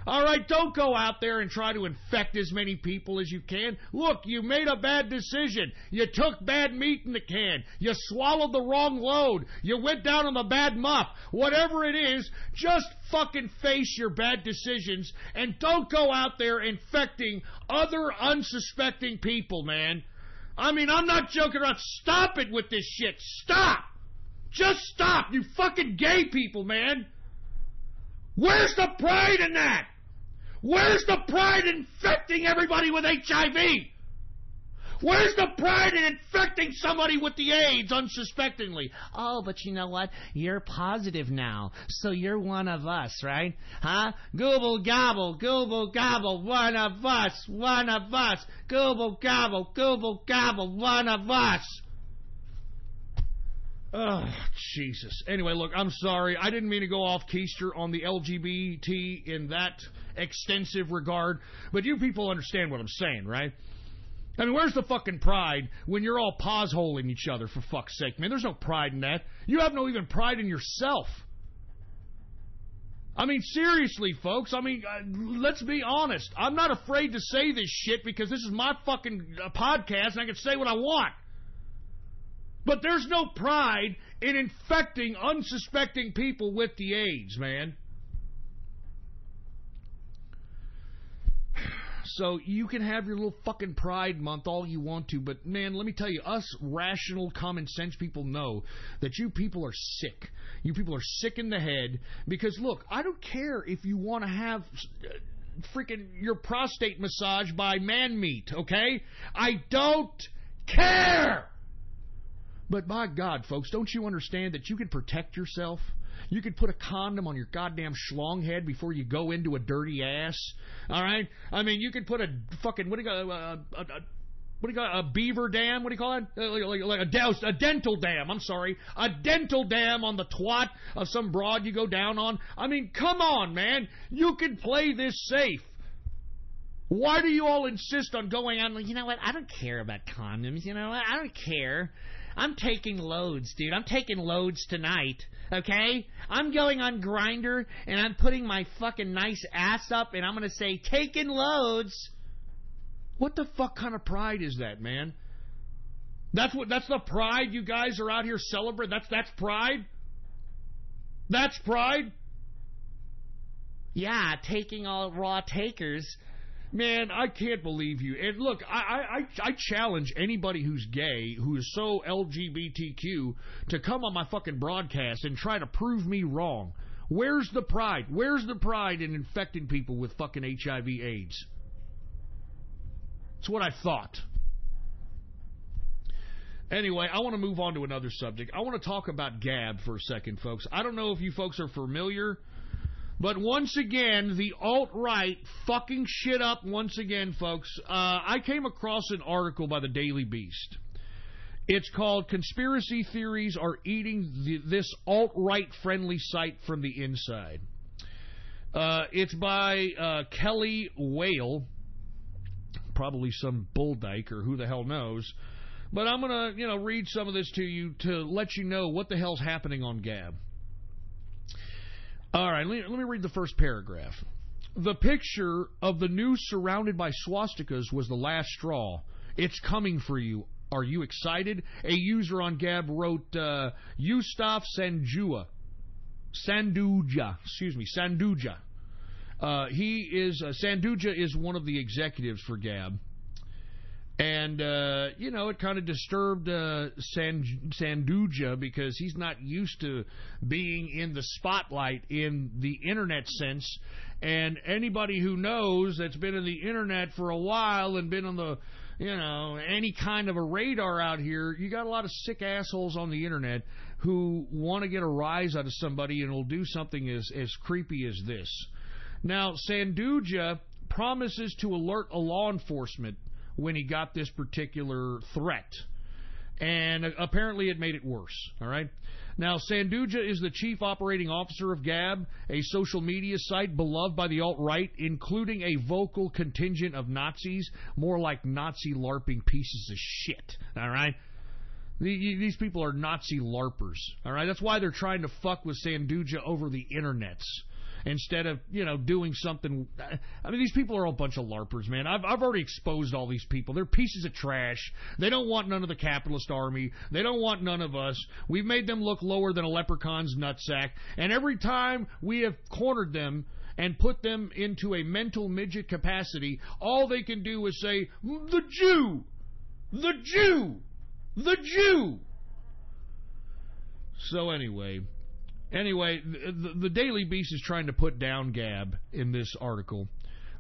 All right, don't go out there and try to infect as many people as you can. Look, you made a bad decision. You took bad meat in the can. You swallowed the wrong load. You went down on the bad muff. Whatever it is, just fucking face your bad decisions and don't go out there infecting other unsuspecting people, man. I mean, I'm not joking around. Stop it with this shit. Stop. Just stop, you fucking gay people, man. Where's the pride in that? Where's the pride in infecting everybody with HIV? Where's the pride in infecting somebody with the AIDS unsuspectingly? Oh, but you know what? You're positive now, so you're one of us, right? Huh? Gooble gobble, one of us, one of us. Gooble gobble, one of us. Oh, Jesus. Anyway, look, I'm sorry. I didn't mean to go off keister on the LGBT in that extensive regard, but you people understand what I'm saying, right? I mean, where's the fucking pride when you're all pause-holing each other, for fuck's sake, man? There's no pride in that. You have no even pride in yourself. I mean, seriously, folks. I mean, let's be honest. I'm not afraid to say this shit because this is my fucking podcast and I can say what I want. But there's no pride in infecting unsuspecting people with the AIDS, man. So you can have your little fucking Pride Month all you want to, but man, let me tell you, us rational, common sense people know that you people are sick. You people are sick in the head because, look, I don't care if you want to have freaking your prostate massage by man meat, okay? I don't care! But by God, folks, don't you understand that you can protect yourself? You could put a condom on your goddamn schlong head before you go into a dirty ass. All right? I mean, you could put a fucking, what do you call a beaver dam? What do you call it? Like a dental dam. I'm sorry. A dental dam on the twat of some broad you go down on. I mean, come on, man. You can play this safe. Why do you all insist on going on? You know what? I don't care about condoms. You know what? I don't care. I'm taking loads, dude. I'm taking loads tonight, okay? I'm going on Grindr, and I'm putting my fucking nice ass up, and I'm going to say, taking loads. What the fuck kind of pride is that, man? That's the pride you guys are out here celebrating? That's pride? That's pride? Yeah, taking all raw takers. Man, I can't believe you. And look, I challenge anybody who's gay, who is so LGBTQ, to come on my fucking broadcast and try to prove me wrong. Where's the pride? Where's the pride in infecting people with fucking HIV/AIDS? That's what I thought. Anyway, I want to move on to another subject. I want to talk about Gab for a second, folks. I don't know if you folks are familiar, but once again, the alt-right fucking shit up once again, folks. I came across an article by the Daily Beast. It's called Conspiracy Theories Are Eating This Alt-Right Friendly Site from the Inside. It's by Kelly Whale, probably some bulldyke or who the hell knows. But I'm going to, read some of this to you to let you know what the hell's happening on Gab. All right, let me read the first paragraph. The picture of the news surrounded by swastikas was the last straw. It's coming for you. Are you excited? A user on Gab wrote, Yustaf Sanduja. Sanduja is one of the executives for Gab. And, it kind of disturbed Sanduja because he's not used to being in the spotlight in the internet sense. And anybody who knows that's been in the internet for a while and been on the, any kind of a radar out here, you got a lot of sick assholes on the internet who want to get a rise out of somebody and will do something as creepy as this. Now, Sanduja promises to alert a law enforcement when he got this particular threat. And apparently it made it worse, all right? Now, Sanduja is the chief operating officer of Gab, a social media site beloved by the alt-right, including a vocal contingent of Nazis, more like Nazi LARPing pieces of shit, all right? These people are Nazi LARPers, all right? That's why they're trying to fuck with Sanduja over the internets. Instead of, doing something. I mean, these people are all a bunch of LARPers, man. I've already exposed all these people. They're pieces of trash. They don't want none of the capitalist army. They don't want none of us. We've made them look lower than a leprechaun's nutsack. And every time we have cornered them and put them into a mental midget capacity, all they can do is say, the Jew! The Jew! The Jew! So anyway, the Daily Beast is trying to put down Gab in this article.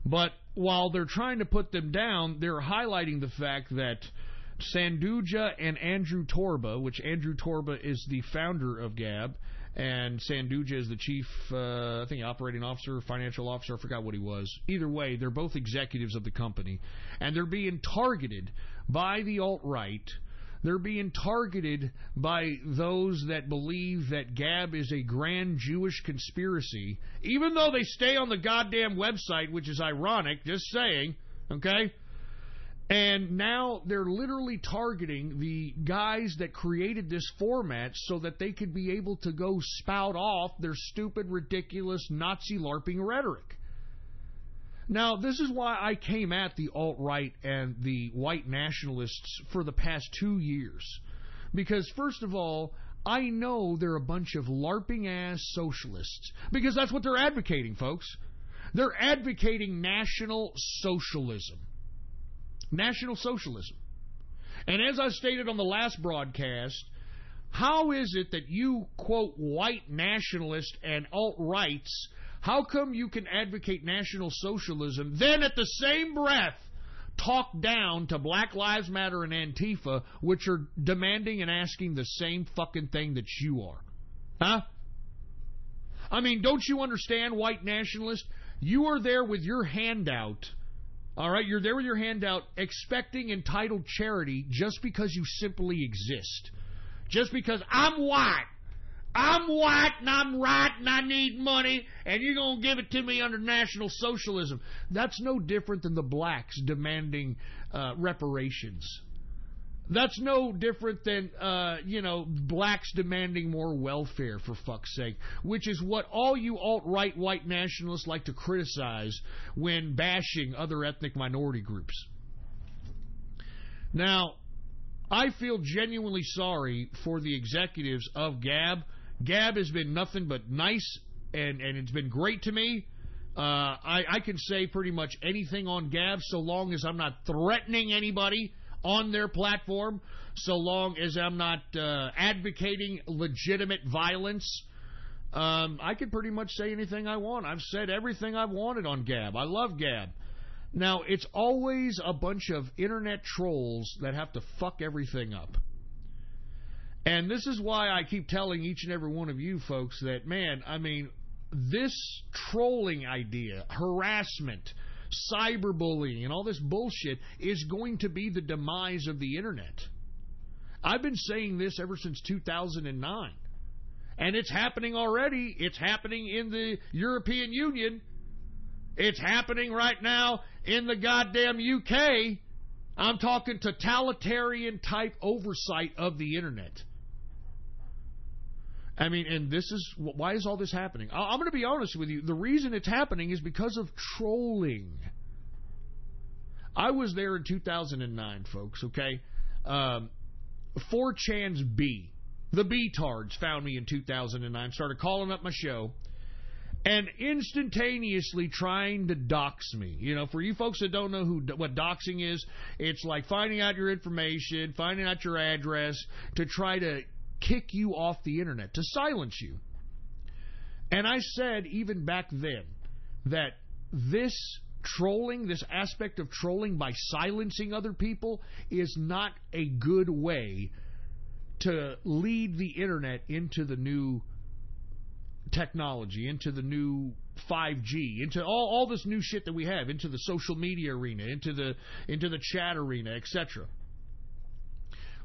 But while they're trying to put them down, they're highlighting the fact that Sanduja and Andrew Torba, which Andrew Torba is the founder of Gab, and Sanduja is the chief, operating officer, financial officer, I forgot what he was. Either way, they're both executives of the company. And they're being targeted by the alt-right. They're being targeted by those that believe that Gab is a grand Jewish conspiracy, even though they stay on the goddamn website, which is ironic, just saying, okay? And now they're literally targeting the guys that created this format so that they could be able to go spout off their stupid, ridiculous, Nazi LARPing rhetoric. Now, this is why I came at the alt-right and the white nationalists for the past 2 years. Because, first of all, I know they're a bunch of LARPing-ass socialists. Because that's what they're advocating, folks. They're advocating National Socialism. National Socialism. And as I stated on the last broadcast, how is it that you, quote, white nationalists and alt-rights, how come you can advocate National Socialism, then at the same breath talk down to Black Lives Matter and Antifa, which are demanding and asking the same fucking thing that you are? Huh? I mean, don't you understand, white nationalist? You are there with your handout. All right, you're there with your handout expecting entitled charity just because you simply exist. Just because I'm white. I'm white and I'm right and I need money and you're going to give it to me under National Socialism. That's no different than the blacks demanding reparations. That's no different than, blacks demanding more welfare, for fuck's sake, which is what all you alt-right white nationalists like to criticize when bashing other ethnic minority groups. Now, I feel genuinely sorry for the executives of Gab. Gab has been nothing but nice, and it's been great to me. I can say pretty much anything on Gab so long as I'm not threatening anybody on their platform, so long as I'm not advocating legitimate violence. I can pretty much say anything I want. I've said everything I've wanted on Gab. I love Gab. Now, it's always a bunch of internet trolls that have to fuck everything up. And this is why I keep telling each and every one of you folks that, man, I mean, this trolling idea, harassment, cyberbullying, and all this bullshit is going to be the demise of the internet. I've been saying this ever since 2009. And it's happening already. It's happening in the European Union. It's happening right now in the goddamn UK. I'm talking totalitarian type oversight of the internet. I mean, and this is, why is all this happening? I'm going to be honest with you. The reason it's happening is because of trolling. I was there in 2009, folks, okay? 4chan's B. The B-tards found me in 2009, started calling up my show, and instantaneously trying to dox me. You know, for you folks that don't know what doxing is, it's like finding out your information, finding out your address, to try to kick you off the internet, to silence you. And I said even back then that this trolling, this aspect of trolling by silencing other people, is not a good way to lead the internet into the new technology, into the new 5G, into all this new shit that we have, into the social media arena, into the chat arena, etc.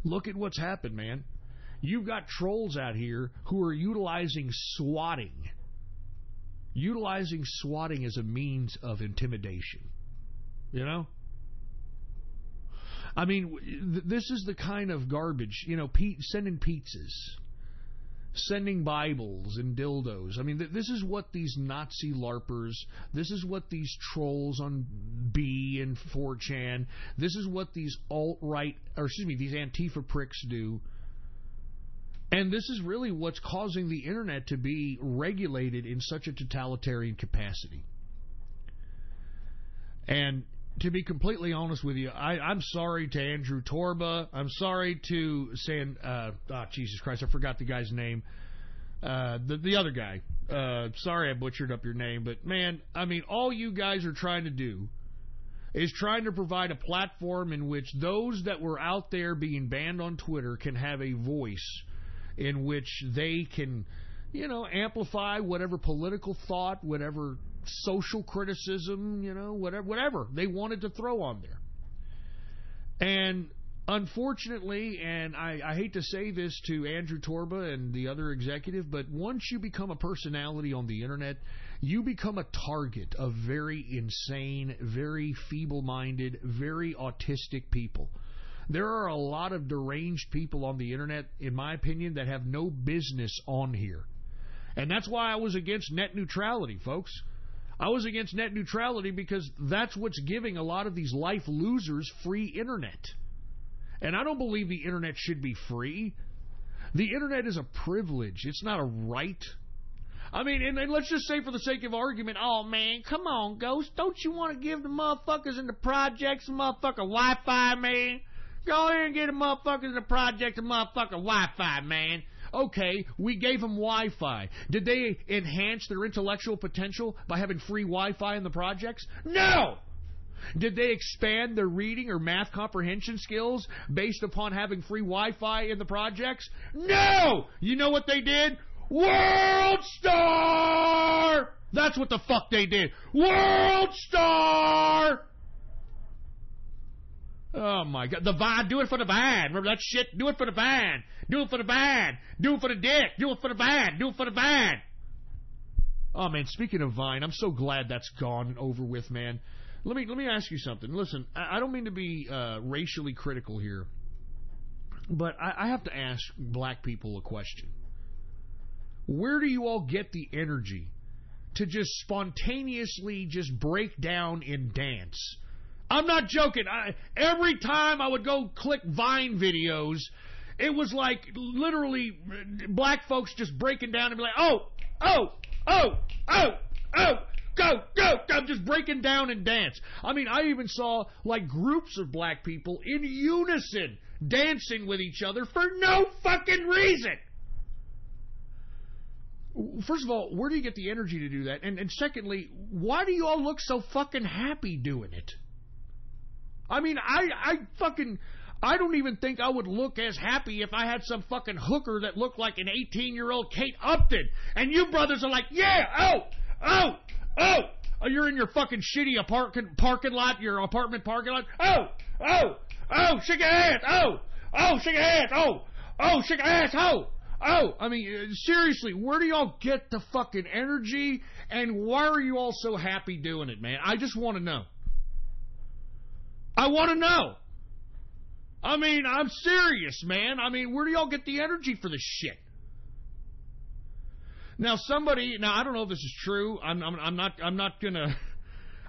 Look at what's happened, man. You've got trolls out here who are utilizing swatting as a means of intimidation. You know? I mean, this is the kind of garbage, you know, sending pizzas, sending Bibles and dildos. I mean, this is what these Nazi LARPers, this is what these trolls on B and 4chan, this is what these these Antifa pricks do. And this is really what's causing the internet to be regulated in such a totalitarian capacity. And to be completely honest with you, I'm sorry to Andrew Torba. I'm sorry to Jesus Christ, I forgot the guy's name. The other guy. Sorry I butchered up your name. But, man, I mean, all you guys are trying to do is trying to provide a platform in which those that were out there being banned on Twitter can have a voice in which they can, you know, amplify whatever political thought, whatever social criticism, you know, whatever they wanted to throw on there. And Unfortunately, and I hate to say this to Andrew Torba and the other executive, but once you become a personality on the internet, you become a target of very insane, very feeble-minded, very autistic people. There are a lot of deranged people on the internet, in my opinion, that have no business on here. And that's why I was against net neutrality, folks. I was against net neutrality because that's what's giving a lot of these life losers free internet. And I don't believe the internet should be free. The internet is a privilege. It's not a right. I mean, and let's just say for the sake of argument, oh, man, come on, Ghost. Don't you want to give the motherfuckers in the projects some motherfucking Wi-Fi, man? Go ahead and get the motherfuckers in the project some motherfucking Wi-Fi, man. Okay, we gave them Wi-Fi. Did they enhance their intellectual potential by having free Wi-Fi in the projects? No! Did they expand their reading or math comprehension skills based upon having free Wi-Fi in the projects? No! You know what they did? World Star! That's what the fuck they did. World Star! Oh, my God. The Vine. Do it for the Vine. Remember that shit? Do it for the Vine. Do it for the Vine. Do it for the dick. Do it for the Vine. Do it for the Vine. Oh, man, speaking of Vine, I'm so glad that's gone and over with, man. Let me ask you something. Listen, I don't mean to be racially critical here, but I have to ask black people a question. Where do you all get the energy to just spontaneously just break down and dance? I'm not joking. Every time I would go click Vine videos, it was like literally black folks just breaking down and be like, oh, oh, oh, oh, oh. Go, go, go, just breaking down and dance. I mean, I even saw like groups of black people in unison dancing with each other for no fucking reason. First of all, where do you get the energy to do that? And secondly, why do you all look so fucking happy doing it? I mean, I don't even think I would look as happy if I had some fucking hooker that looked like an 18-year-old Kate Upton. And you brothers are like, yeah, oh, oh. Oh, you're in your fucking shitty parking lot, your apartment parking lot. Oh, oh, oh, shake your ass. Oh, oh, shake your ass. Oh, oh, shake your ass. Oh, oh. I mean, seriously, where do y'all get the fucking energy? And why are you all so happy doing it, man? I just want to know. I want to know. I mean, I'm serious, man. I mean, where do y'all get the energy for this shit? Now I don't know if this is true. I'm not gonna.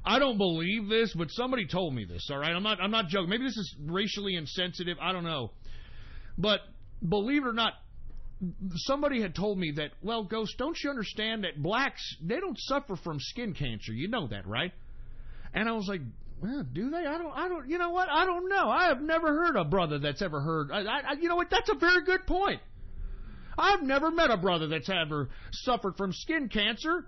I don't believe this, but somebody told me this. All right, I'm not joking. Maybe this is racially insensitive. I don't know, but believe it or not, somebody had told me that. Well, Ghost, don't you understand that blacks, they don't suffer from skin cancer? You know that, right? And I was like, well, do they? I don't. You know what? I don't know. I have never heard a brother that's ever heard. You know what? That's a very good point. I've never met a brother that's ever suffered from skin cancer.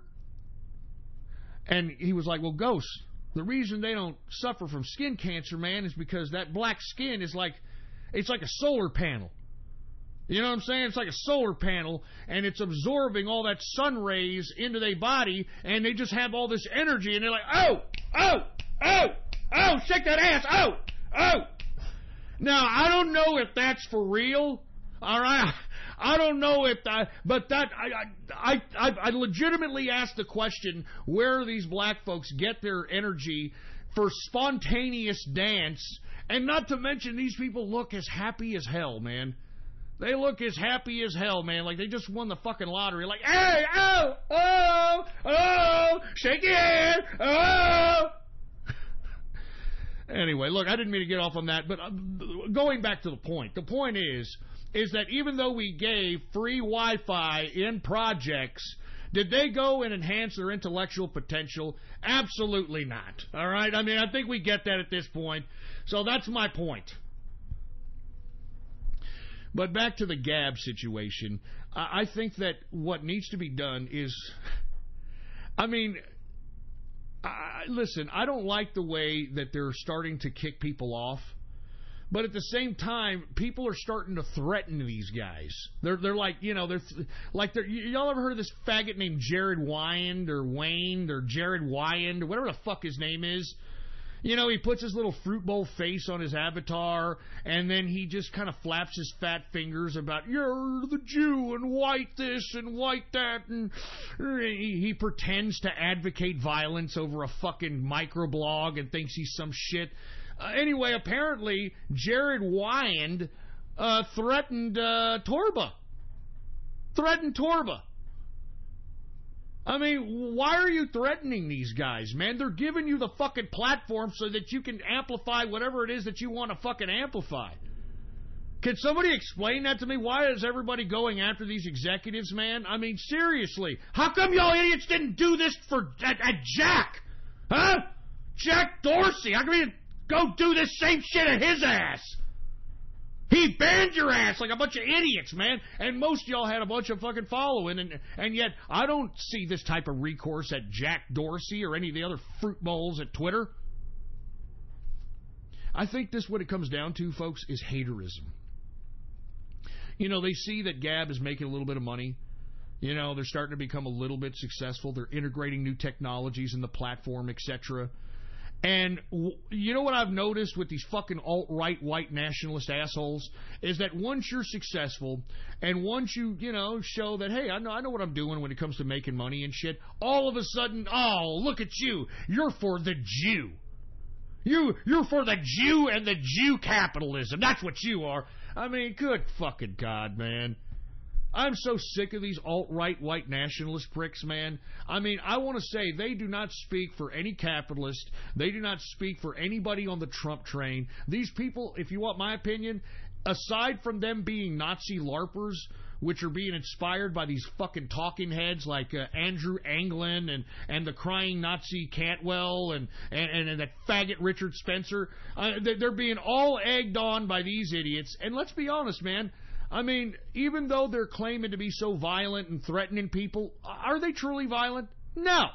And he was like, well, Ghost, the reason they don't suffer from skin cancer, man, is because that black skin is like, it's like a solar panel. You know what I'm saying? It's like a solar panel, and it's absorbing all that sun rays into their body, and they just have all this energy, and they're like, oh, oh, oh, oh, shake that ass, oh, oh. Now, I don't know if that's for real, all right? I don't know if that, but that I legitimately asked the question, where these black folks get their energy for spontaneous dance, and not to mention these people look as happy as hell, man. They look as happy as hell, man, like they just won the fucking lottery. Like, hey, oh, oh, oh, shake your head, oh. Anyway, look, I didn't mean to get off on that, but going back to the point is that even though we gave free Wi-Fi in projects, did they go and enhance their intellectual potential? Absolutely not. All right? I mean, I think we get that at this point. So that's my point. But back to the Gab situation. I think that what needs to be done is, I mean, listen, I don't like the way that they're starting to kick people off. But at the same time, people are starting to threaten these guys. They're like, you know, y'all ever heard of this faggot named Jared Wyand or Wayne or Jared Wyand or whatever the fuck his name is? You know, he puts his little fruit bowl face on his avatar, and then he just kind of flaps his fat fingers about, you're the Jew, and white this, and white that, and he pretends to advocate violence over a fucking microblog and thinks he's some shit. Anyway, apparently, Jared Wyand threatened Torba. I mean, why are you threatening these guys, man? They're giving you the fucking platform so that you can amplify whatever it is that you want to fucking amplify. Can somebody explain that to me? Why is everybody going after these executives, man? I mean, seriously. How come y'all idiots didn't do this at Jack? Huh? Jack Dorsey. How come you didn't go do this same shit at his ass? He banned your ass like a bunch of idiots, man. And most of y'all had a bunch of fucking following. And yet, I don't see this type of recourse at Jack Dorsey or any of the other fruit bowls at Twitter. I think this, what it comes down to, folks, is haterism. You know, they see that Gab is making a little bit of money. You know, they're starting to become a little bit successful. They're integrating new technologies in the platform, etc. And you know what I've noticed with these fucking alt-right white nationalist assholes is that once you're successful and once you know, show that, hey, I know what I'm doing when it comes to making money and shit, all of a sudden, oh, look at you. You're for the Jew. You're for the Jew and the Jew capitalism. That's what you are. I mean, good fucking God, man. I'm so sick of these alt-right white nationalist pricks, man. I mean, I want to say they do not speak for any capitalist. They do not speak for anybody on the Trump train. These people, if you want my opinion, aside from them being Nazi LARPers, which are being inspired by these fucking talking heads like Andrew Anglin and the crying Nazi Cantwell and that faggot Richard Spencer, they're being all egged on by these idiots. And let's be honest, man. I mean, even though they're claiming to be so violent and threatening people, are they truly violent? No.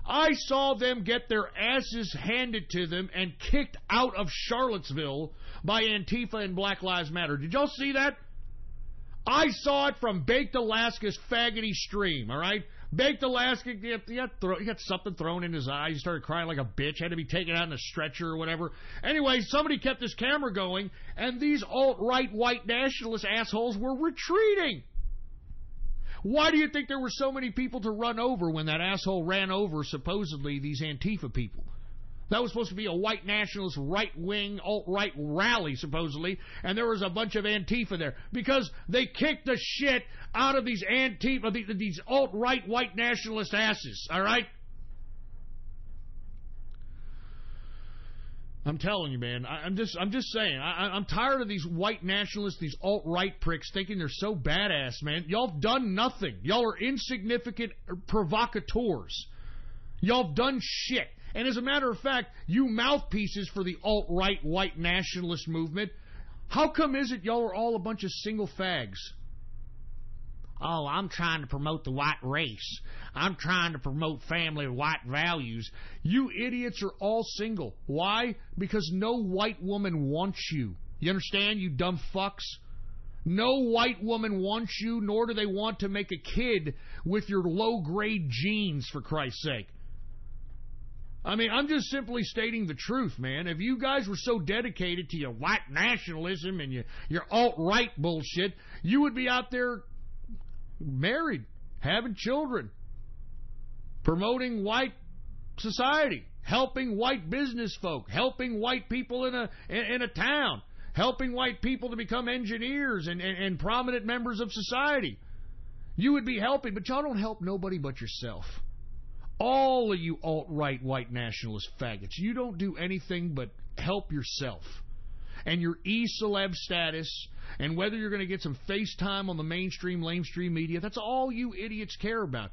I saw them get their asses handed to them and kicked out of Charlottesville by Antifa and Black Lives Matter. Did y'all see that? I saw it from Baked Alaska's faggoty stream, all right? Baked Alaska, he got something thrown in his eyes. He started crying like a bitch, had to be taken out in a stretcher or whatever. Anyway, somebody kept this camera going, and these alt-right white nationalist assholes were retreating. Why do you think there were so many people to run over when that asshole ran over, supposedly, these Antifa people? That was supposed to be a white nationalist, right-wing, alt-right rally, supposedly, and there was a bunch of Antifa there because they kicked the shit out of these Antifa, these alt-right white nationalist asses, all right? I'm telling you, man, I'm just saying, I'm tired of these white nationalists, these alt-right pricks thinking they're so badass, man. Y'all have done nothing. Y'all are insignificant provocateurs. Y'all have done shit. And as a matter of fact, you mouthpieces for the alt-right white nationalist movement, how come is it y'all are all a bunch of single fags? Oh, I'm trying to promote the white race. I'm trying to promote family white values. You idiots are all single. Why? Because no white woman wants you. You understand, you dumb fucks? No white woman wants you, nor do they want to make a kid with your low-grade genes, for Christ's sake. I mean, I'm just simply stating the truth, man. If you guys were so dedicated to your white nationalism and your alt-right bullshit, you would be out there married, having children, promoting white society, helping white business folk, helping white people in a town, helping white people to become engineers and prominent members of society. You would be helping, but y'all don't help nobody but yourself. All of you alt-right white nationalist faggots, you don't do anything but help yourself. And your e-celeb status, and whether you're going to get some FaceTime on the mainstream, lamestream media, that's all you idiots care about.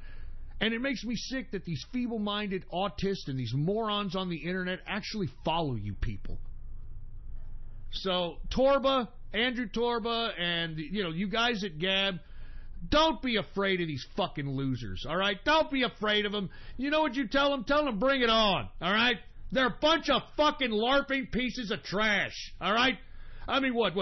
And it makes me sick that these feeble-minded autists and these morons on the internet actually follow you people. So, Torba, Andrew Torba, and, you guys at Gab, don't be afraid of these fucking losers, all right? Don't be afraid of them. You know what you tell them? Tell them bring it on, all right? They're a bunch of fucking LARPing pieces of trash, all right? I mean, what?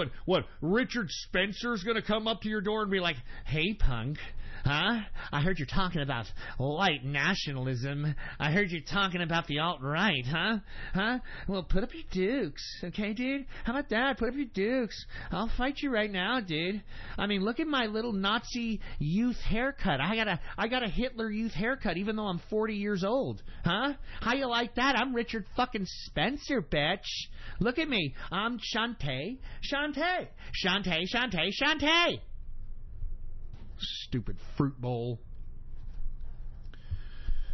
Richard Spencer's going to come up to your door and be like, hey, punk, Huh? I heard you're talking about white nationalism. I heard you're talking about the alt-right, huh? Huh? Well, put up your dukes, okay, dude? How about that? Put up your dukes. I'll fight you right now, dude. I mean, look at my little Nazi youth haircut. I got a Hitler youth haircut, even though I'm 40 years old, huh? How you like that? I'm Richard fucking Spencer, bitch. Look at me. I'm Shantae. Shantae. Shantae, Shantae, Shantae. Stupid fruit bowl.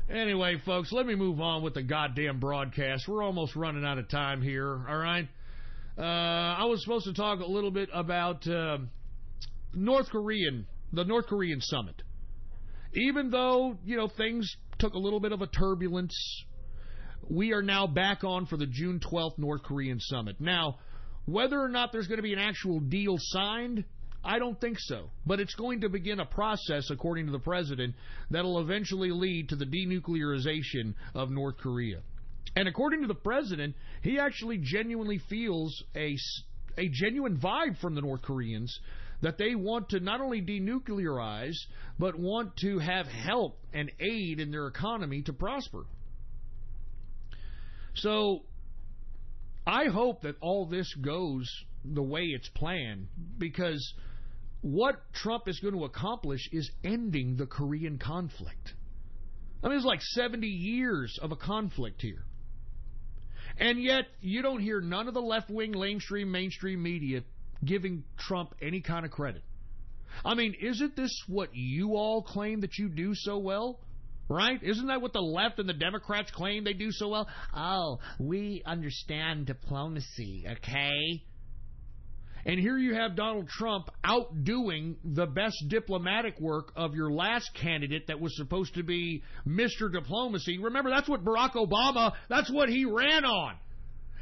Anyway, folks, let me move on with the goddamn broadcast. We're almost running out of time here, all right? I was supposed to talk a little bit about the North Korean summit. Even though, things took a little bit of a turbulence, we are now back on for the June 12th North Korean summit. Now, whether or not there's going to be an actual deal signed, I don't think so. But it's going to begin a process, according to the president, that will eventually lead to the denuclearization of North Korea. And according to the president, he actually genuinely feels a genuine vibe from the North Koreans that they want to not only denuclearize, but want to have help and aid in their economy to prosper. So I hope that all this goes the way it's planned, because what Trump is going to accomplish is ending the Korean conflict. I mean, it's like 70 years of a conflict here. And yet, you don't hear none of the left-wing, mainstream media giving Trump any kind of credit. I mean, isn't this what you all claim that you do so well? Right? Isn't that what the left and the Democrats claim they do so well? Oh, we understand diplomacy, okay? And here you have Donald Trump outdoing the best diplomatic work of your last candidate that was supposed to be Mr. Diplomacy. Remember, that's what Barack Obama, that's what he ran on.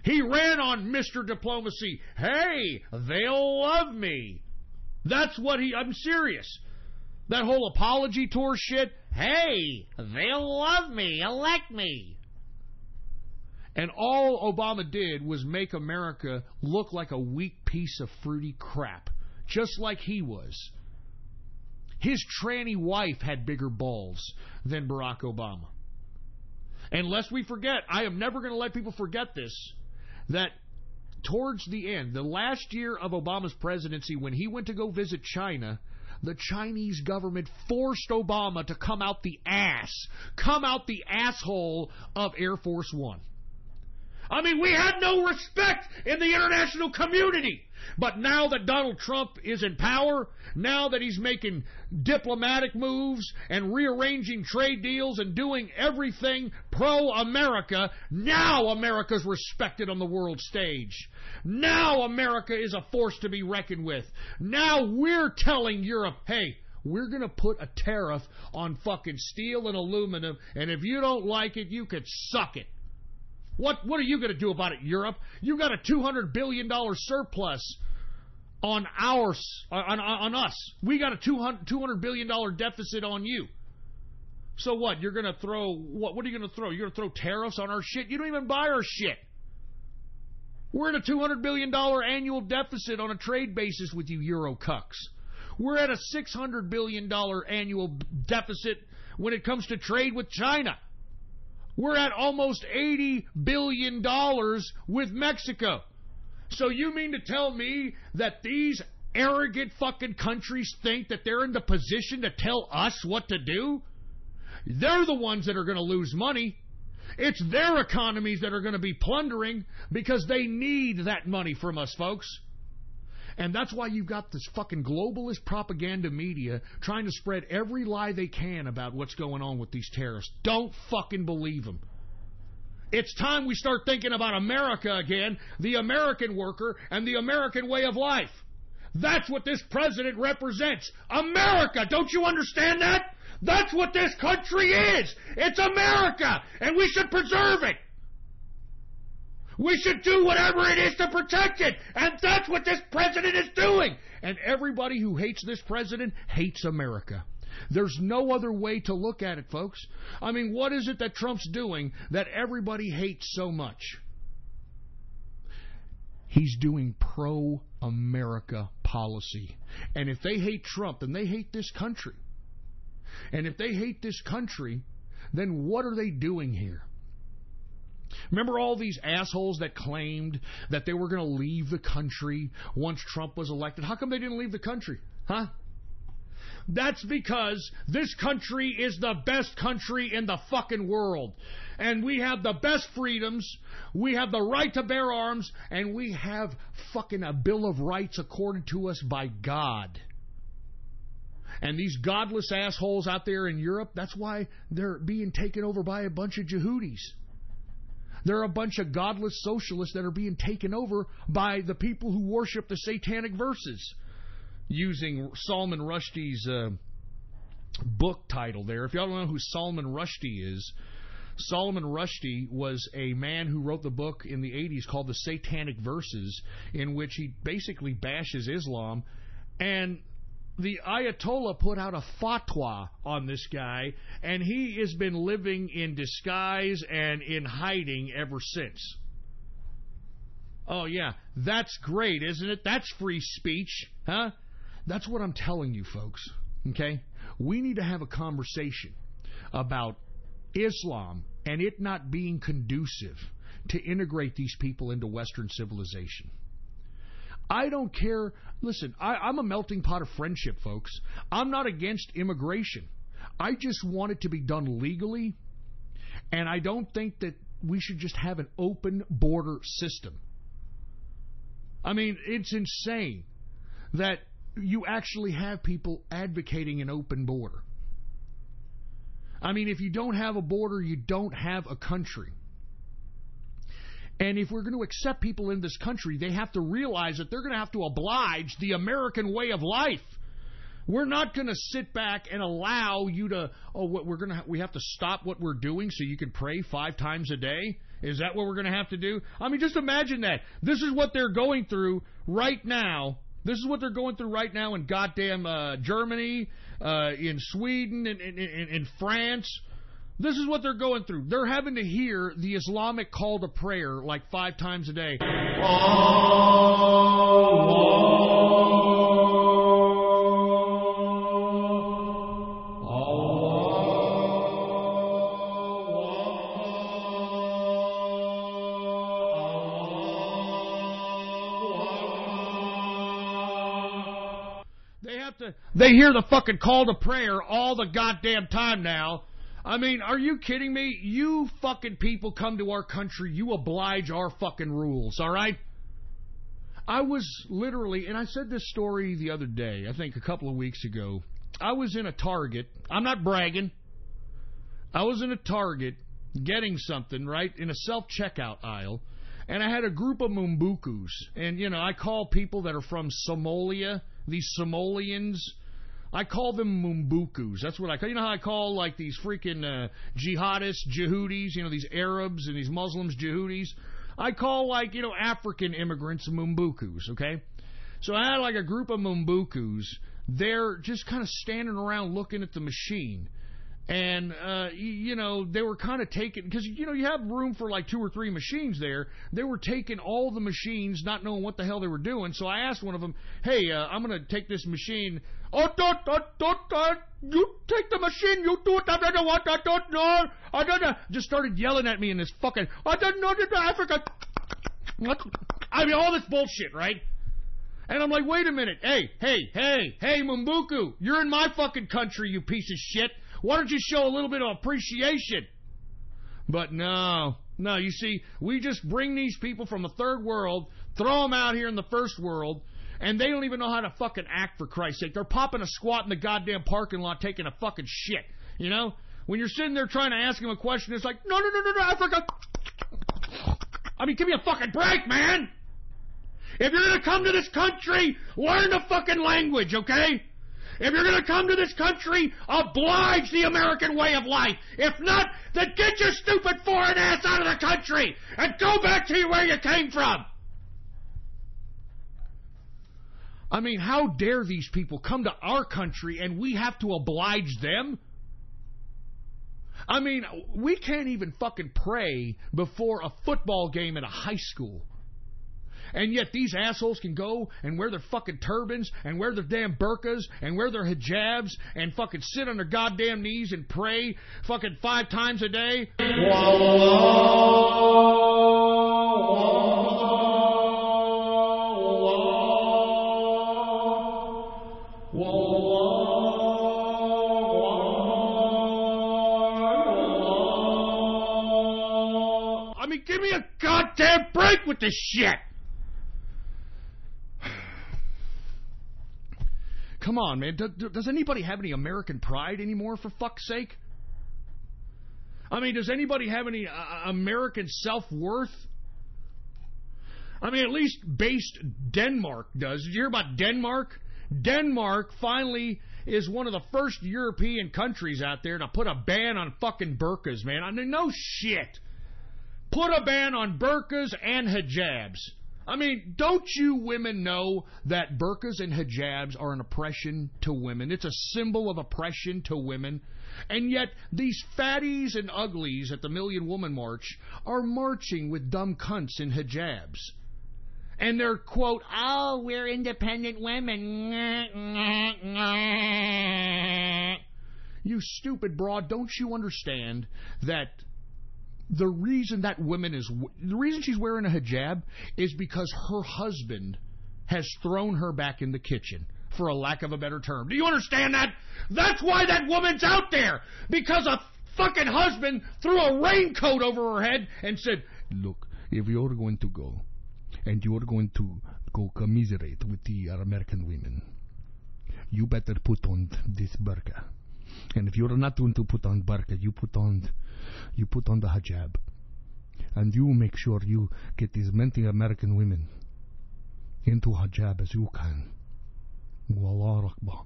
He ran on Mr. Diplomacy. Hey, they'll love me. That's what I'm serious. That whole apology tour shit, hey, they'll love me, elect me. And all Obama did was make America look like a weak piece of fruity crap, just like he was. His tranny wife had bigger balls than Barack Obama. And lest we forget, I am never going to let people forget this, that towards the end, the last year of Obama's presidency, when he went to go visit China, the Chinese government forced Obama to come out the asshole of Air Force One. I mean, we had no respect in the international community. But now that Donald Trump is in power, now that he's making diplomatic moves and rearranging trade deals and doing everything pro-America, now America's respected on the world stage. Now America is a force to be reckoned with. Now we're telling Europe, hey, we're going to put a tariff on fucking steel and aluminum, and if you don't like it, you could suck it. What are you going to do about it, Europe? You got a $200 billion surplus on us. We got a $200 billion deficit on you. So what? You're going to throw what are you going to throw? You're going to throw tariffs on our shit? You don't even buy our shit. We're at a $200 billion annual deficit on a trade basis with you Euro cucks. We're at a $600 billion annual deficit when it comes to trade with China. We're at almost $80 billion with Mexico. So you mean to tell me that these arrogant fucking countries think that they're in the position to tell us what to do? They're the ones that are going to lose money. It's their economies that are going to be plundering because they need that money from us, folks. And that's why you've got this fucking globalist propaganda media trying to spread every lie they can about what's going on with these tariffs. Don't fucking believe them. It's time we start thinking about America again, the American worker, and the American way of life. That's what this president represents. America! Don't you understand that? That's what this country is! It's America! And we should preserve it! We should do whatever it is to protect it. And that's what this president is doing. And everybody who hates this president hates America. There's no other way to look at it, folks. I mean, what is it that Trump's doing that everybody hates so much? He's doing pro-America policy. And if they hate Trump, then they hate this country. And if they hate this country, then what are they doing here? Remember all these assholes that claimed that they were going to leave the country once Trump was elected? How come they didn't leave the country? Huh? That's because this country is the best country in the fucking world. And we have the best freedoms, we have the right to bear arms, and we have fucking a Bill of Rights accorded to us by God. And these godless assholes out there in Europe, that's why they're being taken over by a bunch of Yehudis. They're a bunch of godless socialists that are being taken over by the people who worship the satanic verses. Using Salman Rushdie's book title there. If y'all don't know who Salman Rushdie is, Salman Rushdie was a man who wrote the book in the 80s called The Satanic Verses, in which he basically bashes Islam. And the Ayatollah put out a fatwa on this guy, and he has been living in disguise and in hiding ever since. Oh, yeah, that's great, isn't it? That's free speech, huh? That's what I'm telling you, folks, okay? We need to have a conversation about Islam and it not being conducive to integrate these people into Western civilization. I don't care. Listen, I'm a melting pot of friendship, folks. I'm not against immigration. I just want it to be done legally, and I don't think that we should just have an open border system. I mean, it's insane that you actually have people advocating an open border. I mean, if you don't have a border, you don't have a country. And if we're going to accept people in this country, they have to realize that they're going to have to oblige the American way of life. We're not going to sit back and allow you to, we have to stop what we're doing so you can pray 5 times a day? Is that what we're going to have to do? I mean, just imagine that. This is what they're going through right now. This is what they're going through right now in goddamn Germany, in Sweden, in France. This is what they're going through. They're having to hear the Islamic call to prayer like 5 times a day. They hear the fucking call to prayer all the goddamn time now. I mean, are you kidding me? You fucking people come to our country, you oblige our fucking rules, all right? I was literally, and I said this story the other day, I think a couple of weeks ago. I was in a Target. I'm not bragging. I was in a Target getting something, right, in a self-checkout aisle, and I had a group of Mumbukus. And, you know, I call people that are from Somalia, these Somalians, I call them Mumbukus. That's what I call. You know how I call like these freaking jihadists, Yehudis, you know, these Arabs and these Muslims, Yehudis? I call like, you know, African immigrants Mumbukus, okay? So I had like a group of Mumbukus. They're just kind of standing around looking at the machine. And, you know, they were kind of taking, because, you know, you have room for like 2 or 3 machines there. They were taking all the machines, not knowing what the hell they were doing. So I asked one of them, hey, I'm going to take this machine. Oh, don't, you take the machine, you do it, I don't know what, I don't know. I don't know. Just started yelling at me in this fucking, I don't know, Africa. I mean, all this bullshit, right? And I'm like, wait a minute. Hey, Mumbuku, you're in my fucking country, you piece of shit. Why don't you show a little bit of appreciation? But no, you see, we just bring these people from the third world, throw them out here in the first world, and they don't even know how to fucking act, for Christ's sake. They're popping a squat in the goddamn parking lot taking a fucking shit, you know? When you're sitting there trying to ask them a question, it's like, no, Africa. I mean, give me a fucking break, man. If you're going to come to this country, learn the fucking language, okay? If you're going to come to this country, oblige the American way of life. If not, then get your stupid foreign ass out of the country and go back to where you came from. I mean, how dare these people come to our country and we have to oblige them? I mean, we can't even fucking pray before a football game at a high school. And yet these assholes can go and wear their fucking turbans and wear their damn burqas and wear their hijabs and fucking sit on their goddamn knees and pray fucking 5 times a day. I mean, give me a goddamn break with this shit. Come on, man. Does anybody have any American pride anymore, for fuck's sake? I mean, does anybody have any American self-worth? I mean, at least based Denmark does. Did you hear about Denmark? Denmark finally is one of the first European countries out there to put a ban on fucking burqas, man. I mean, no shit. Put a ban on burqas and hijabs. I mean, don't you women know that burqas and hijabs are an oppression to women? It's a symbol of oppression to women. And yet, these fatties and uglies at the Million Woman March are marching with dumb cunts in hijabs. And they're, quote, oh, we're independent women. You stupid broad, don't you understand that the reason she's wearing a hijab is because her husband has thrown her back in the kitchen, for a lack of a better term. Do you understand that? That's why that woman's out there, because a fucking husband threw a raincoat over her head and said, look, if you're going to go, and you're going to go commiserate with the American women, you better put on this burqa. And if you're not going to put on burqa, you put on the hijab. And you make sure you get as many American women into hijab as you can. Wallah Akbar.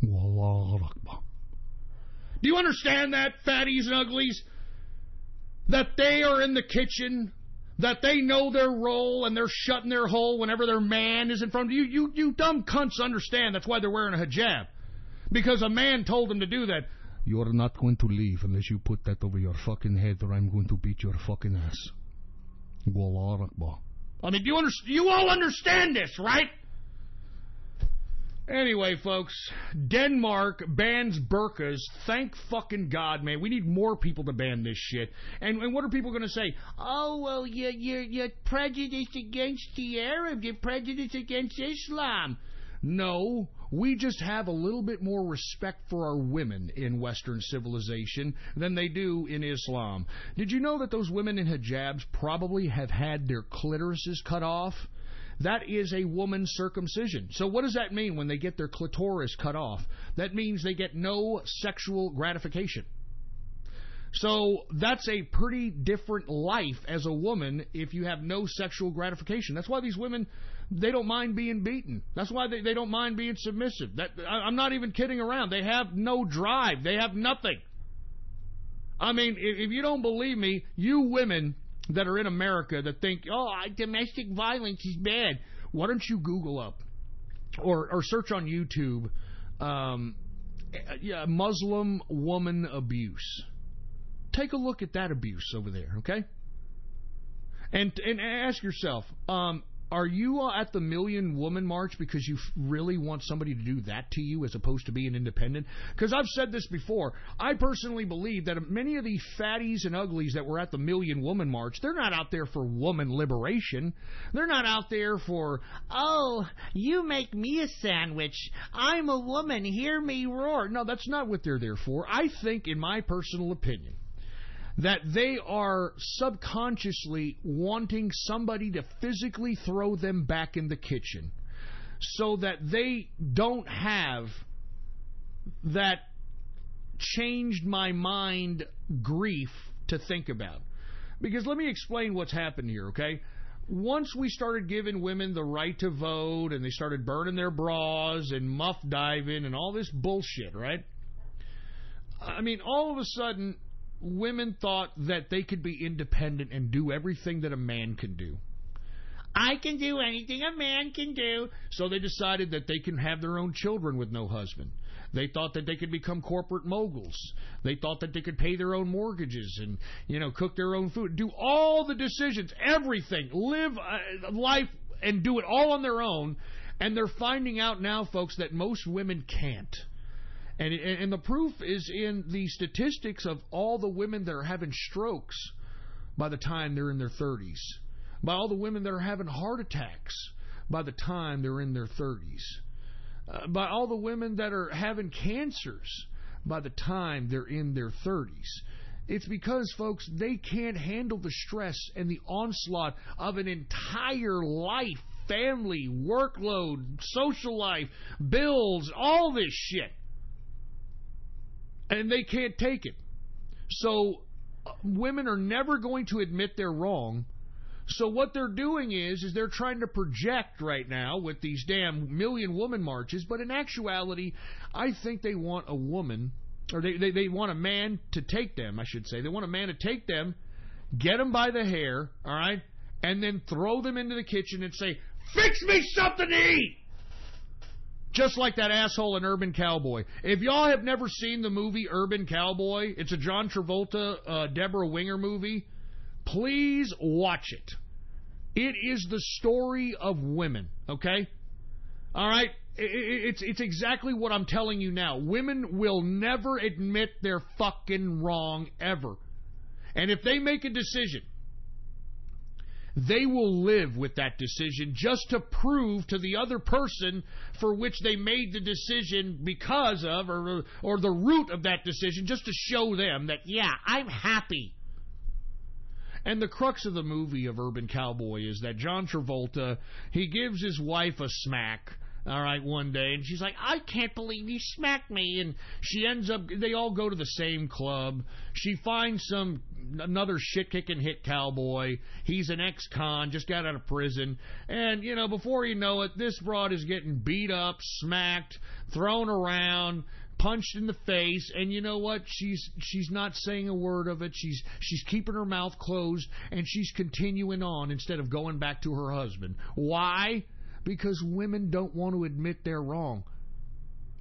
Wallah Akbar. Do you understand that, fatties and uglies? That they are in the kitchen, that they know their role, and they're shutting their hole whenever their man is in front of you. You dumb cunts understand that's why they're wearing a hijab. Because a man told them to do that. You're not going to leave unless you put that over your fucking head, or I'm going to beat your fucking ass. Wallah Akbar. I mean, you all understand this, right? Anyway, folks, Denmark bans burqas. Thank fucking God, man. We need more people to ban this shit. And what are people going to say? Oh, well, you're prejudiced against the Arabs. You're prejudiced against Islam. No, we just have a little bit more respect for our women in Western civilization than they do in Islam. Did you know that those women in hijabs probably have had their clitorises cut off? That is a woman's circumcision. So what does that mean when they get their clitoris cut off? That means they get no sexual gratification. So that's a pretty different life as a woman if you have no sexual gratification. That's why these women, they don't mind being beaten. That's why they don't mind being submissive. I'm not even kidding around. They have no drive. They have nothing. I mean, if you don't believe me, you women that are in America that think, oh, domestic violence is bad, why don't you Google up or search on YouTube Muslim woman abuse. Take a look at that abuse over there, okay? And ask yourself, are you at the Million Woman March because you really want somebody to do that to you as opposed to being independent? Because I've said this before. I personally believe that many of the fatties and uglies that were at the Million Woman March, they're not out there for woman liberation. They're not out there for, oh, you make me a sandwich. I'm a woman. Hear me roar. No, that's not what they're there for. I think, in my personal opinion, that they are subconsciously wanting somebody to physically throw them back in the kitchen so that they don't have that changed my mind grief to think about. Because let me explain what's happened here, okay? Once we started giving women the right to vote and they started burning their bras and muff diving and all this bullshit, right? I mean, all of a sudden, women thought that they could be independent and do everything that a man can do. I can do anything a man can do. So they decided that they can have their own children with no husband. They thought that they could become corporate moguls. They thought that they could pay their own mortgages and, cook their own food, do all the decisions, everything, live life and do it all on their own. And they're finding out now, folks, that most women can't. And the proof is in the statistics of all the women that are having strokes by the time they're in their 30s, by all the women that are having heart attacks by the time they're in their 30s, by all the women that are having cancers by the time they're in their 30s. It's because, folks, they can't handle the stress and the onslaught of an entire life, family, workload, social life, bills, all this shit. And they can't take it. So women are never going to admit they're wrong. So what they're doing is they're trying to project right now with these damn million woman marches. But in actuality, I think they want a woman, or they want a man to take them, I should say. They want a man to take them, get them by the hair, all right, and then throw them into the kitchen and say, "Fix me something to eat!" Just like that asshole in Urban Cowboy. If y'all have never seen the movie Urban Cowboy, it's a John Travolta, Deborah Winger movie, please watch it. It is the story of women, okay? All right? It's exactly what I'm telling you now. Women will never admit they're fucking wrong, ever. And if they make a decision, they will live with that decision just to prove to the other person for which they made the decision because of, or the root of that decision, just to show them that, yeah, I'm happy. And the crux of the movie of Urban Cowboy is that John Travolta, he gives his wife a smack, all right, one day, and she's like, "I can't believe you smacked me." And she ends up, they all go to the same club. She finds another shit-kicking hit cowboy. He's an ex-con, just got out of prison. And, before you know it, this broad is getting beat up, smacked, thrown around, punched in the face. And you know what? She's not saying a word of it. She's keeping her mouth closed, and she's continuing on instead of going back to her husband. Why? Because women don't want to admit they're wrong.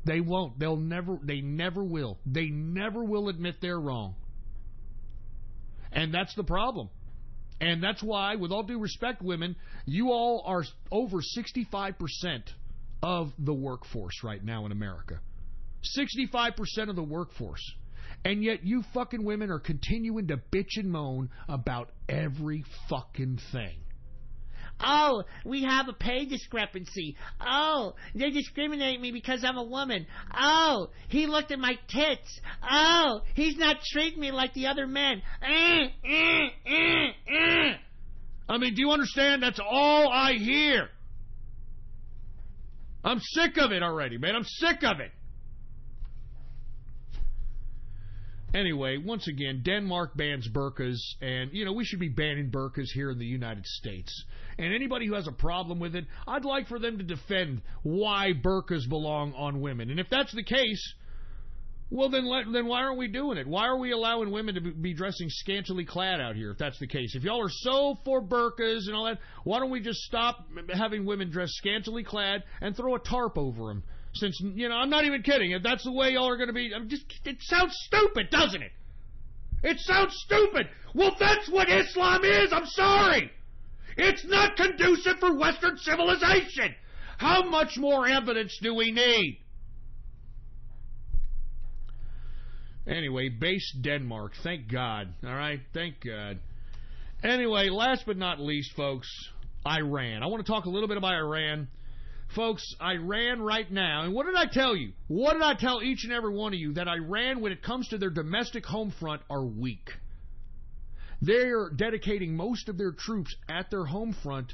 They won't. They never will. They never will admit they're wrong. And that's the problem. And that's why, with all due respect, women, you all are over 65% of the workforce right now in America. 65% of the workforce. And yet you fucking women are continuing to bitch and moan about every fucking thing. Oh, we have a pay discrepancy. Oh, they discriminate me because I'm a woman. Oh, he looked at my tits. Oh, he's not treating me like the other men. I mean, do you understand? That's all I hear. I'm sick of it already, man. I'm sick of it. Anyway, once again, Denmark bans burqas, and, we should be banning burqas here in the United States. And anybody who has a problem with it, I'd like for them to defend why burqas belong on women. And if that's the case, well, then why aren't we doing it? Why are we allowing women to be dressing scantily clad out here, if that's the case? If y'all are so for burqas and all that, why don't we just stop having women dress scantily clad and throw a tarp over them? Since, I'm not even kidding. If that's the way y'all are going to be, it sounds stupid, doesn't it? It sounds stupid. Well, that's what Islam is. I'm sorry. It's not conducive for Western civilization. How much more evidence do we need? Anyway, base Denmark. Thank God. All right? Thank God. Anyway, last but not least, folks, Iran. I want to talk a little bit about Iran. Folks, Iran right now, and what did I tell you? What did I tell each and every one of you? That Iran, when it comes to their domestic home front, are weak. They're dedicating most of their troops at their home front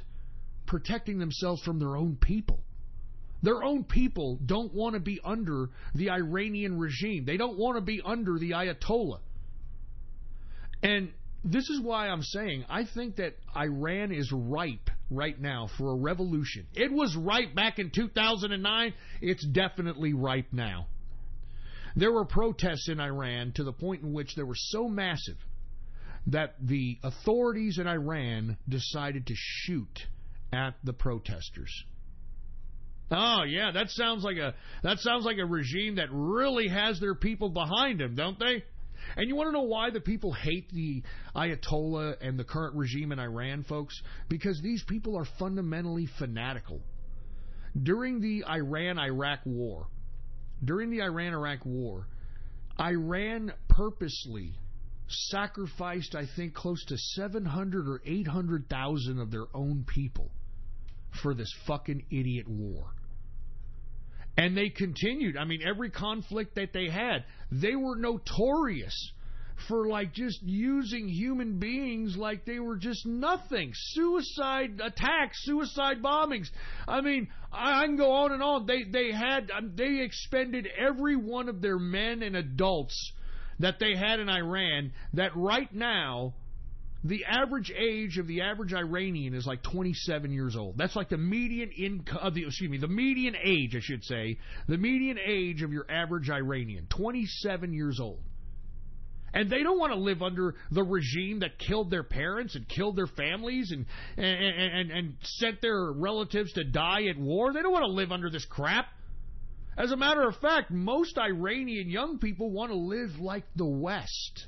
protecting themselves from their own people. Their own people don't want to be under the Iranian regime. They don't want to be under the Ayatollah. And this is why I'm saying I think that Iran is ripe right now for a revolution. It was ripe back in 2009. It's definitely ripe now. There were protests in Iran to the point in which they were so massive that the authorities in Iran decided to shoot at the protesters. Oh yeah, that sounds like a regime that really has their people behind them, don't they? And you want to know why the people hate the Ayatollah and the current regime in Iran, folks? Because these people are fundamentally fanatical. During the Iran-Iraq war, Iran purposely sacrificed, I think, close to 700 or 800,000 of their own people for this fucking idiot war. And they continued. I mean, every conflict that they had, they were notorious for, like, just using human beings like they were just nothing. Suicide attacks, suicide bombings. I mean, I can go on and on. They expended every one of their men and adults that they had in Iran, that right now the average age of the average Iranian is like 27 years old. That's like the median the median age, I should say, the median age of your average Iranian, 27 years old. And they don't want to live under the regime that killed their parents and killed their families and sent their relatives to die at war. They don't want to live under this crap. As a matter of fact, most Iranian young people want to live like the West.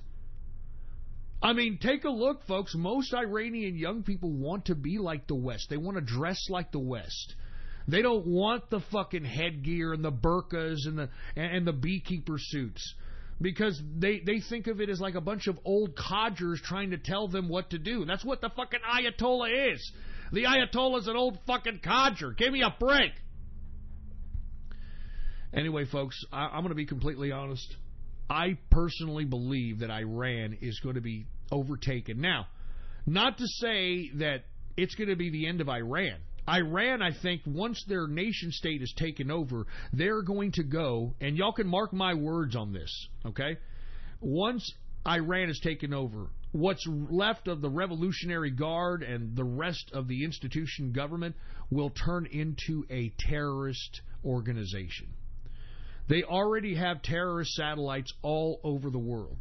I mean, take a look, folks. Most Iranian young people want to be like the West. They want to dress like the West. They don't want the fucking headgear and the burqas and the beekeeper suits, because they think of it as like a bunch of old codgers trying to tell them what to do. That's what the fucking Ayatollah is. The Ayatollah's an old fucking codger. Give me a break. Anyway, folks, I'm going to be completely honest. I personally believe that Iran is going to be overtaken. Now, not to say that it's going to be the end of Iran. Iran, I think, once their nation state is taken over, they're going to go, and y'all can mark my words on this, okay? Once Iran is taken over, what's left of the Revolutionary Guard and the rest of the institution government will turn into a terrorist organization. They already have terrorist satellites all over the world.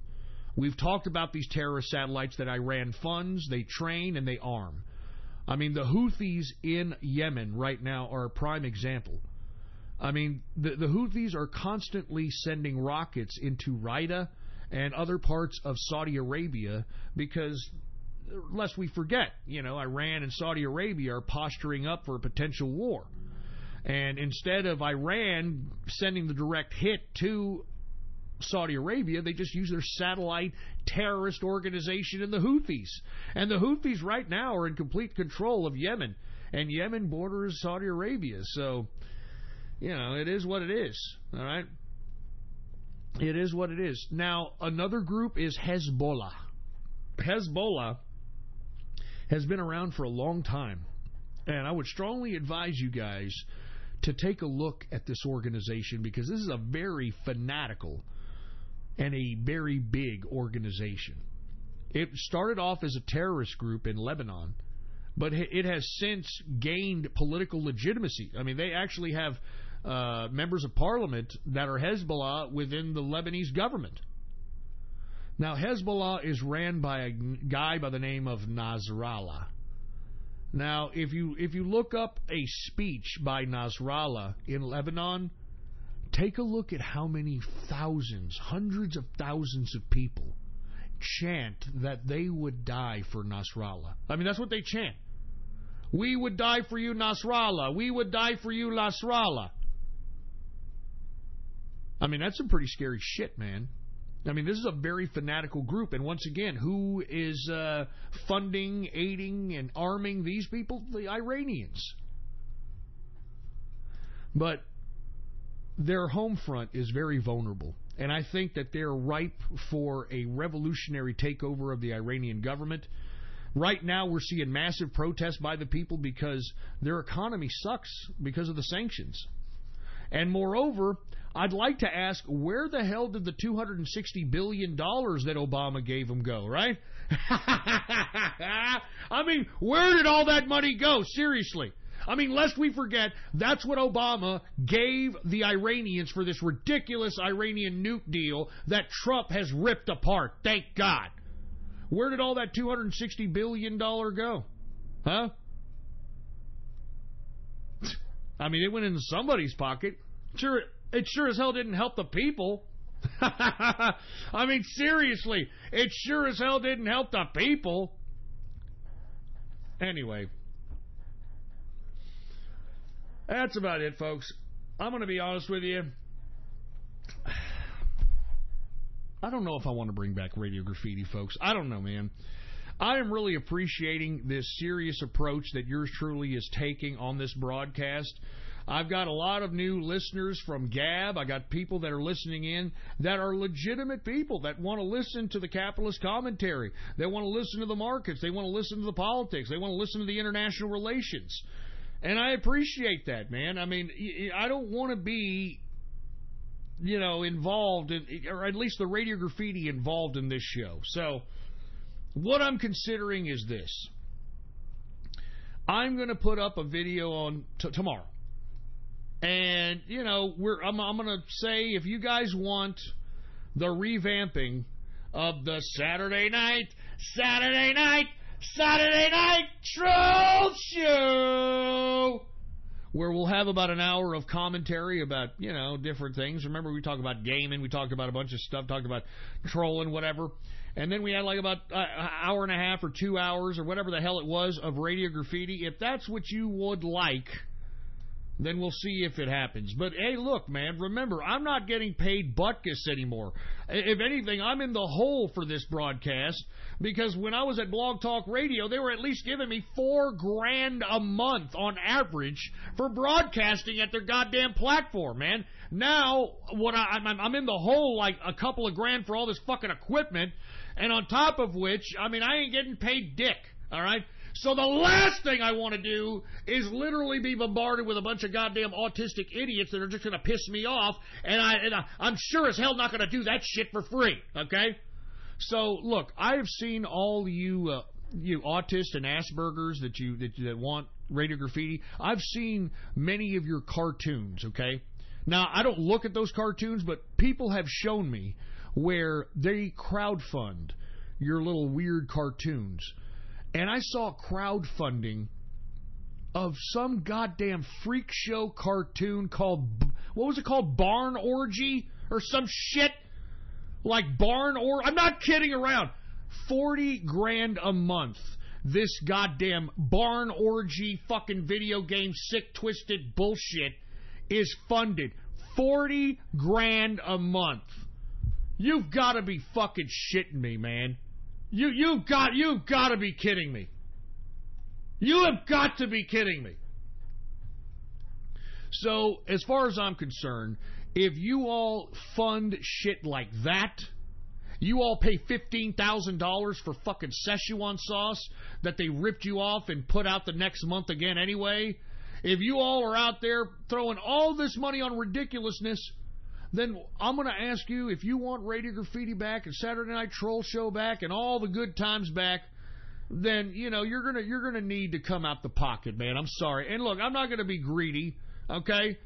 We've talked about these terrorist satellites that Iran funds, they train, and they arm. I mean, the Houthis in Yemen right now are a prime example. I mean, the Houthis are constantly sending rockets into Riyadh and other parts of Saudi Arabia because, lest we forget, Iran and Saudi Arabia are posturing up for a potential war. And instead of Iran sending the direct hit to Saudi Arabia, they just use their satellite terrorist organization in the Houthis. And the Houthis right now are in complete control of Yemen. And Yemen borders Saudi Arabia. So, it is what it is. All right? It is what it is. Now, another group is Hezbollah. Hezbollah has been around for a long time. And I would strongly advise you guys to take a look at this organization, because this is a very fanatical and a very big organization. It started off as a terrorist group in Lebanon, but it has since gained political legitimacy. I mean, they actually have members of parliament that are Hezbollah within the Lebanese government. Now, Hezbollah is ran by a guy by the name of Nasrallah. Now, if you look up a speech by Nasrallah in Lebanon, take a look at how many thousands, hundreds of thousands of people chant that they would die for Nasrallah. I mean, that's what they chant. We would die for you, Nasrallah. We would die for you, Nasrallah. I mean, that's some pretty scary shit, man. I mean, this is a very fanatical group, and once again, who is funding, aiding, and arming these people? The Iranians. But their home front is very vulnerable, and I think that they're ripe for a revolutionary takeover of the Iranian government. Right now, we're seeing massive protests by the people because their economy sucks because of the sanctions. And moreover, I'd like to ask, where the hell did the $260 billion that Obama gave them go, right? I mean, where did all that money go? Seriously. I mean, lest we forget, that's what Obama gave the Iranians for this ridiculous Iranian nuke deal that Trump has ripped apart. Thank God. Where did all that $260 billion go? Huh? I mean, it went into somebody's pocket. It sure as hell didn't help the people. I mean, seriously, it sure as hell didn't help the people. Anyway, that's about it, folks. I'm going to be honest with you. I don't know if I want to bring back Radio Graffiti, folks. I don't know, man. I am really appreciating this serious approach that yours truly is taking on this broadcast. I've got a lot of new listeners from Gab. I got people that are listening in that are legitimate people that want to listen to the capitalist commentary. They want to listen to the markets. They want to listen to the politics. They want to listen to the international relations. And I appreciate that, man. I mean, I don't want to be, involved, or at least the Radio Graffiti involved in this show. So what I'm considering is this. I'm going to put up a video on tomorrow. And, I'm going to say, if you guys want the revamping of the Saturday night Troll Show, where we'll have about an hour of commentary about, different things. Remember, we talked about gaming, we talked about a bunch of stuff, talked about trolling, whatever. And then we had like about an hour and a half or 2 hours or whatever the hell it was of Radio Graffiti. If that's what you would like, then we'll see if it happens. But, hey, look, man, remember, I'm not getting paid butkus anymore. If anything, I'm in the hole for this broadcast because when I was at Blog Talk Radio, they were at least giving me $4,000 a month on average for broadcasting at their goddamn platform, man. Now, I'm in the hole like a couple of grand for all this fucking equipment, and on top of which, I ain't getting paid dick, all right? So the last thing I want to do is literally be bombarded with a bunch of goddamn autistic idiots that are just going to piss me off, and I'm sure as hell not going to do that shit for free, okay? So, look, I have seen all you autists and Aspergers that want Radio Graffiti. I've seen many of your cartoons, okay? Now, I don't look at those cartoons, but people have shown me where they crowdfund your little weird cartoons. And I saw crowdfunding of some goddamn freak show cartoon called, what was it called? Barn Orgy? Or some shit? Like Barn Orgy? I'm not kidding around. $40,000 a month. This goddamn Barn Orgy fucking video game sick twisted bullshit is funded. $40,000 a month. You've got to be fucking shitting me, man. You've got to be kidding me. You have got to be kidding me. So, as far as I'm concerned, if you all fund shit like that, you all pay $15,000 for fucking Szechuan sauce that they ripped you off and put out the next month again anyway, if you all are out there throwing all this money on ridiculousness, then I'm going to ask you, if you want Radio Graffiti back and Saturday Night Troll Show back and all the good times back, then, you're going to need to come out the pocket, man. I'm sorry. And look, I'm not going to be greedy, okay?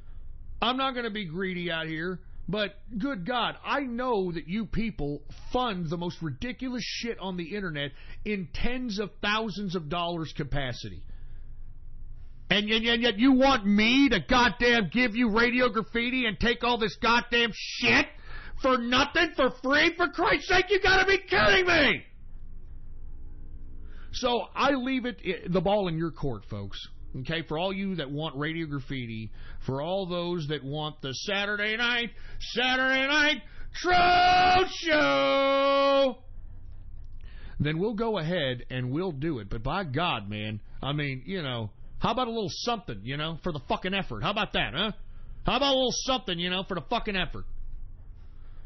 I'm not going to be greedy out here, but good God, I know that you people fund the most ridiculous shit on the internet in tens of thousands of dollars capacity. And yet you want me to goddamn give you Radio Graffiti and take all this goddamn shit for nothing, for free? For Christ's sake, you gotta be kidding me! So I leave the ball in your court, folks. Okay, for all you that want Radio Graffiti, for all those that want the Saturday night Troll Show, then we'll go ahead and we'll do it. But by God, man, how about a little something, for the fucking effort? How about that, huh? How about a little something, for the fucking effort?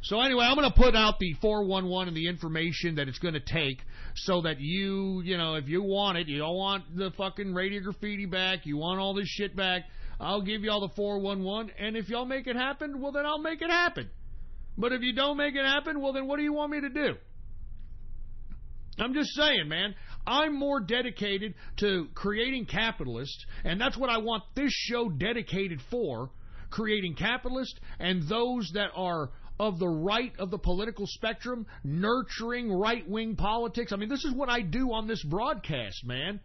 So anyway, I'm going to put out the 411 and the information that it's going to take so that you, if you want it, you don't want the fucking Radio Graffiti back, you want all this shit back, I'll give you all the 411, and if y'all make it happen, well, then I'll make it happen. But if you don't make it happen, well, then what do you want me to do? I'm just saying, man. I'm more dedicated to creating capitalists, and that's what I want this show dedicated for, creating capitalists and those that are of the right of the political spectrum, nurturing right-wing politics. This is what I do on this broadcast, man.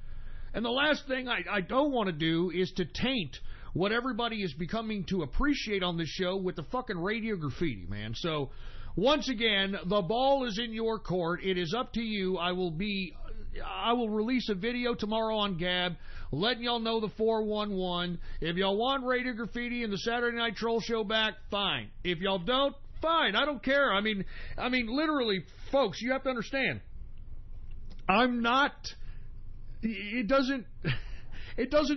And the last thing I don't want to do is to taint what everybody is becoming to appreciate on this show with the fucking radio graffiti, man. So, once again, the ball is in your court. It is up to you. I will release a video tomorrow on Gab, letting y'all know the 411. If y'all want Radio Graffiti and the Saturday Night Troll Show back, fine. If y'all don't, fine. I don't care. I mean, literally, folks, you have to understand. I'm not. It doesn't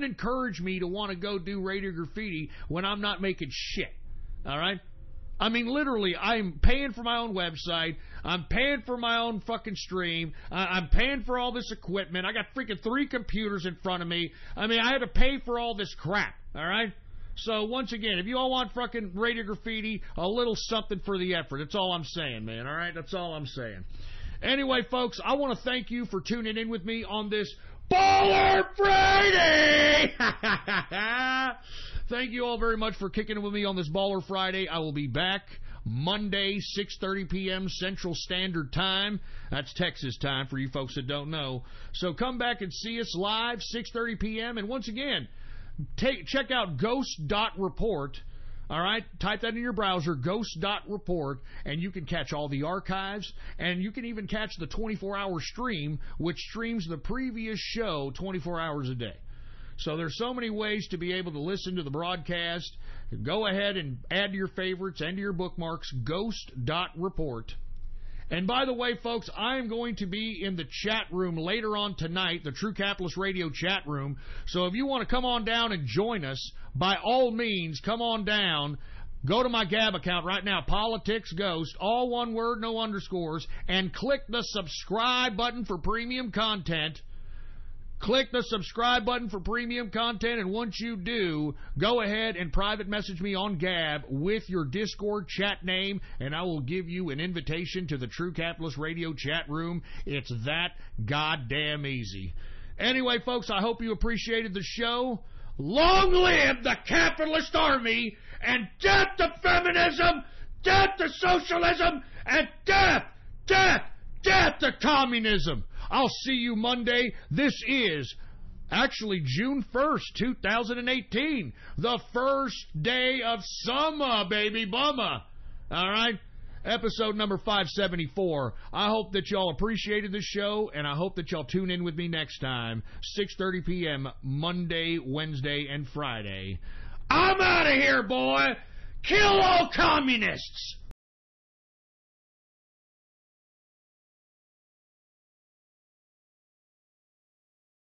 encourage me to want to go do Radio Graffiti when I'm not making shit. All right. I mean, literally, I'm paying for my own website. I'm paying for my own fucking stream. I'm paying for all this equipment. I got freaking 3 computers in front of me. I mean, I had to pay for all this crap, all right? So, once again, if you all want fucking Radio Graffiti, a little something for the effort. That's all I'm saying, man, all right? That's all I'm saying. Anyway, folks, I want to thank you for tuning in with me on this Baller Friday! Thank you all very much for kicking it with me on this Baller Friday. I will be back Monday, 6:30 p.m. Central Standard Time. That's Texas time for you folks that don't know. So come back and see us live, 6:30 p.m. And once again, check out ghost.report. All right, type that in your browser, ghost.report, and you can catch all the archives, and you can even catch the 24-hour stream, which streams the previous show 24 hours a day. So there's so many ways to be able to listen to the broadcast. Go ahead and add to your favorites and to your bookmarks, ghost.report. And by the way, folks, I am going to be in the chat room later on tonight, the True Capitalist Radio chat room. So if you want to come on down and join us, by all means, come on down. Go to my Gab account right now, Politics Ghost, all one word, no underscores, and click the subscribe button for premium content. Click the subscribe button for premium content, and once you do, go ahead and private message me on Gab with your Discord chat name, and I will give you an invitation to the True Capitalist Radio chat room. It's that goddamn easy. Anyway, folks, I hope you appreciated the show. Long live the capitalist army, and death to feminism, death to socialism, and death to communism. I'll see you Monday. This is actually June 1st, 2018. The first day of summer, baby bummer. All right? Episode number 574. I hope that y'all appreciated the show, and I hope that y'all tune in with me next time, 6:30 p.m., Monday, Wednesday, and Friday. I'm out of here, boy. Kill all communists.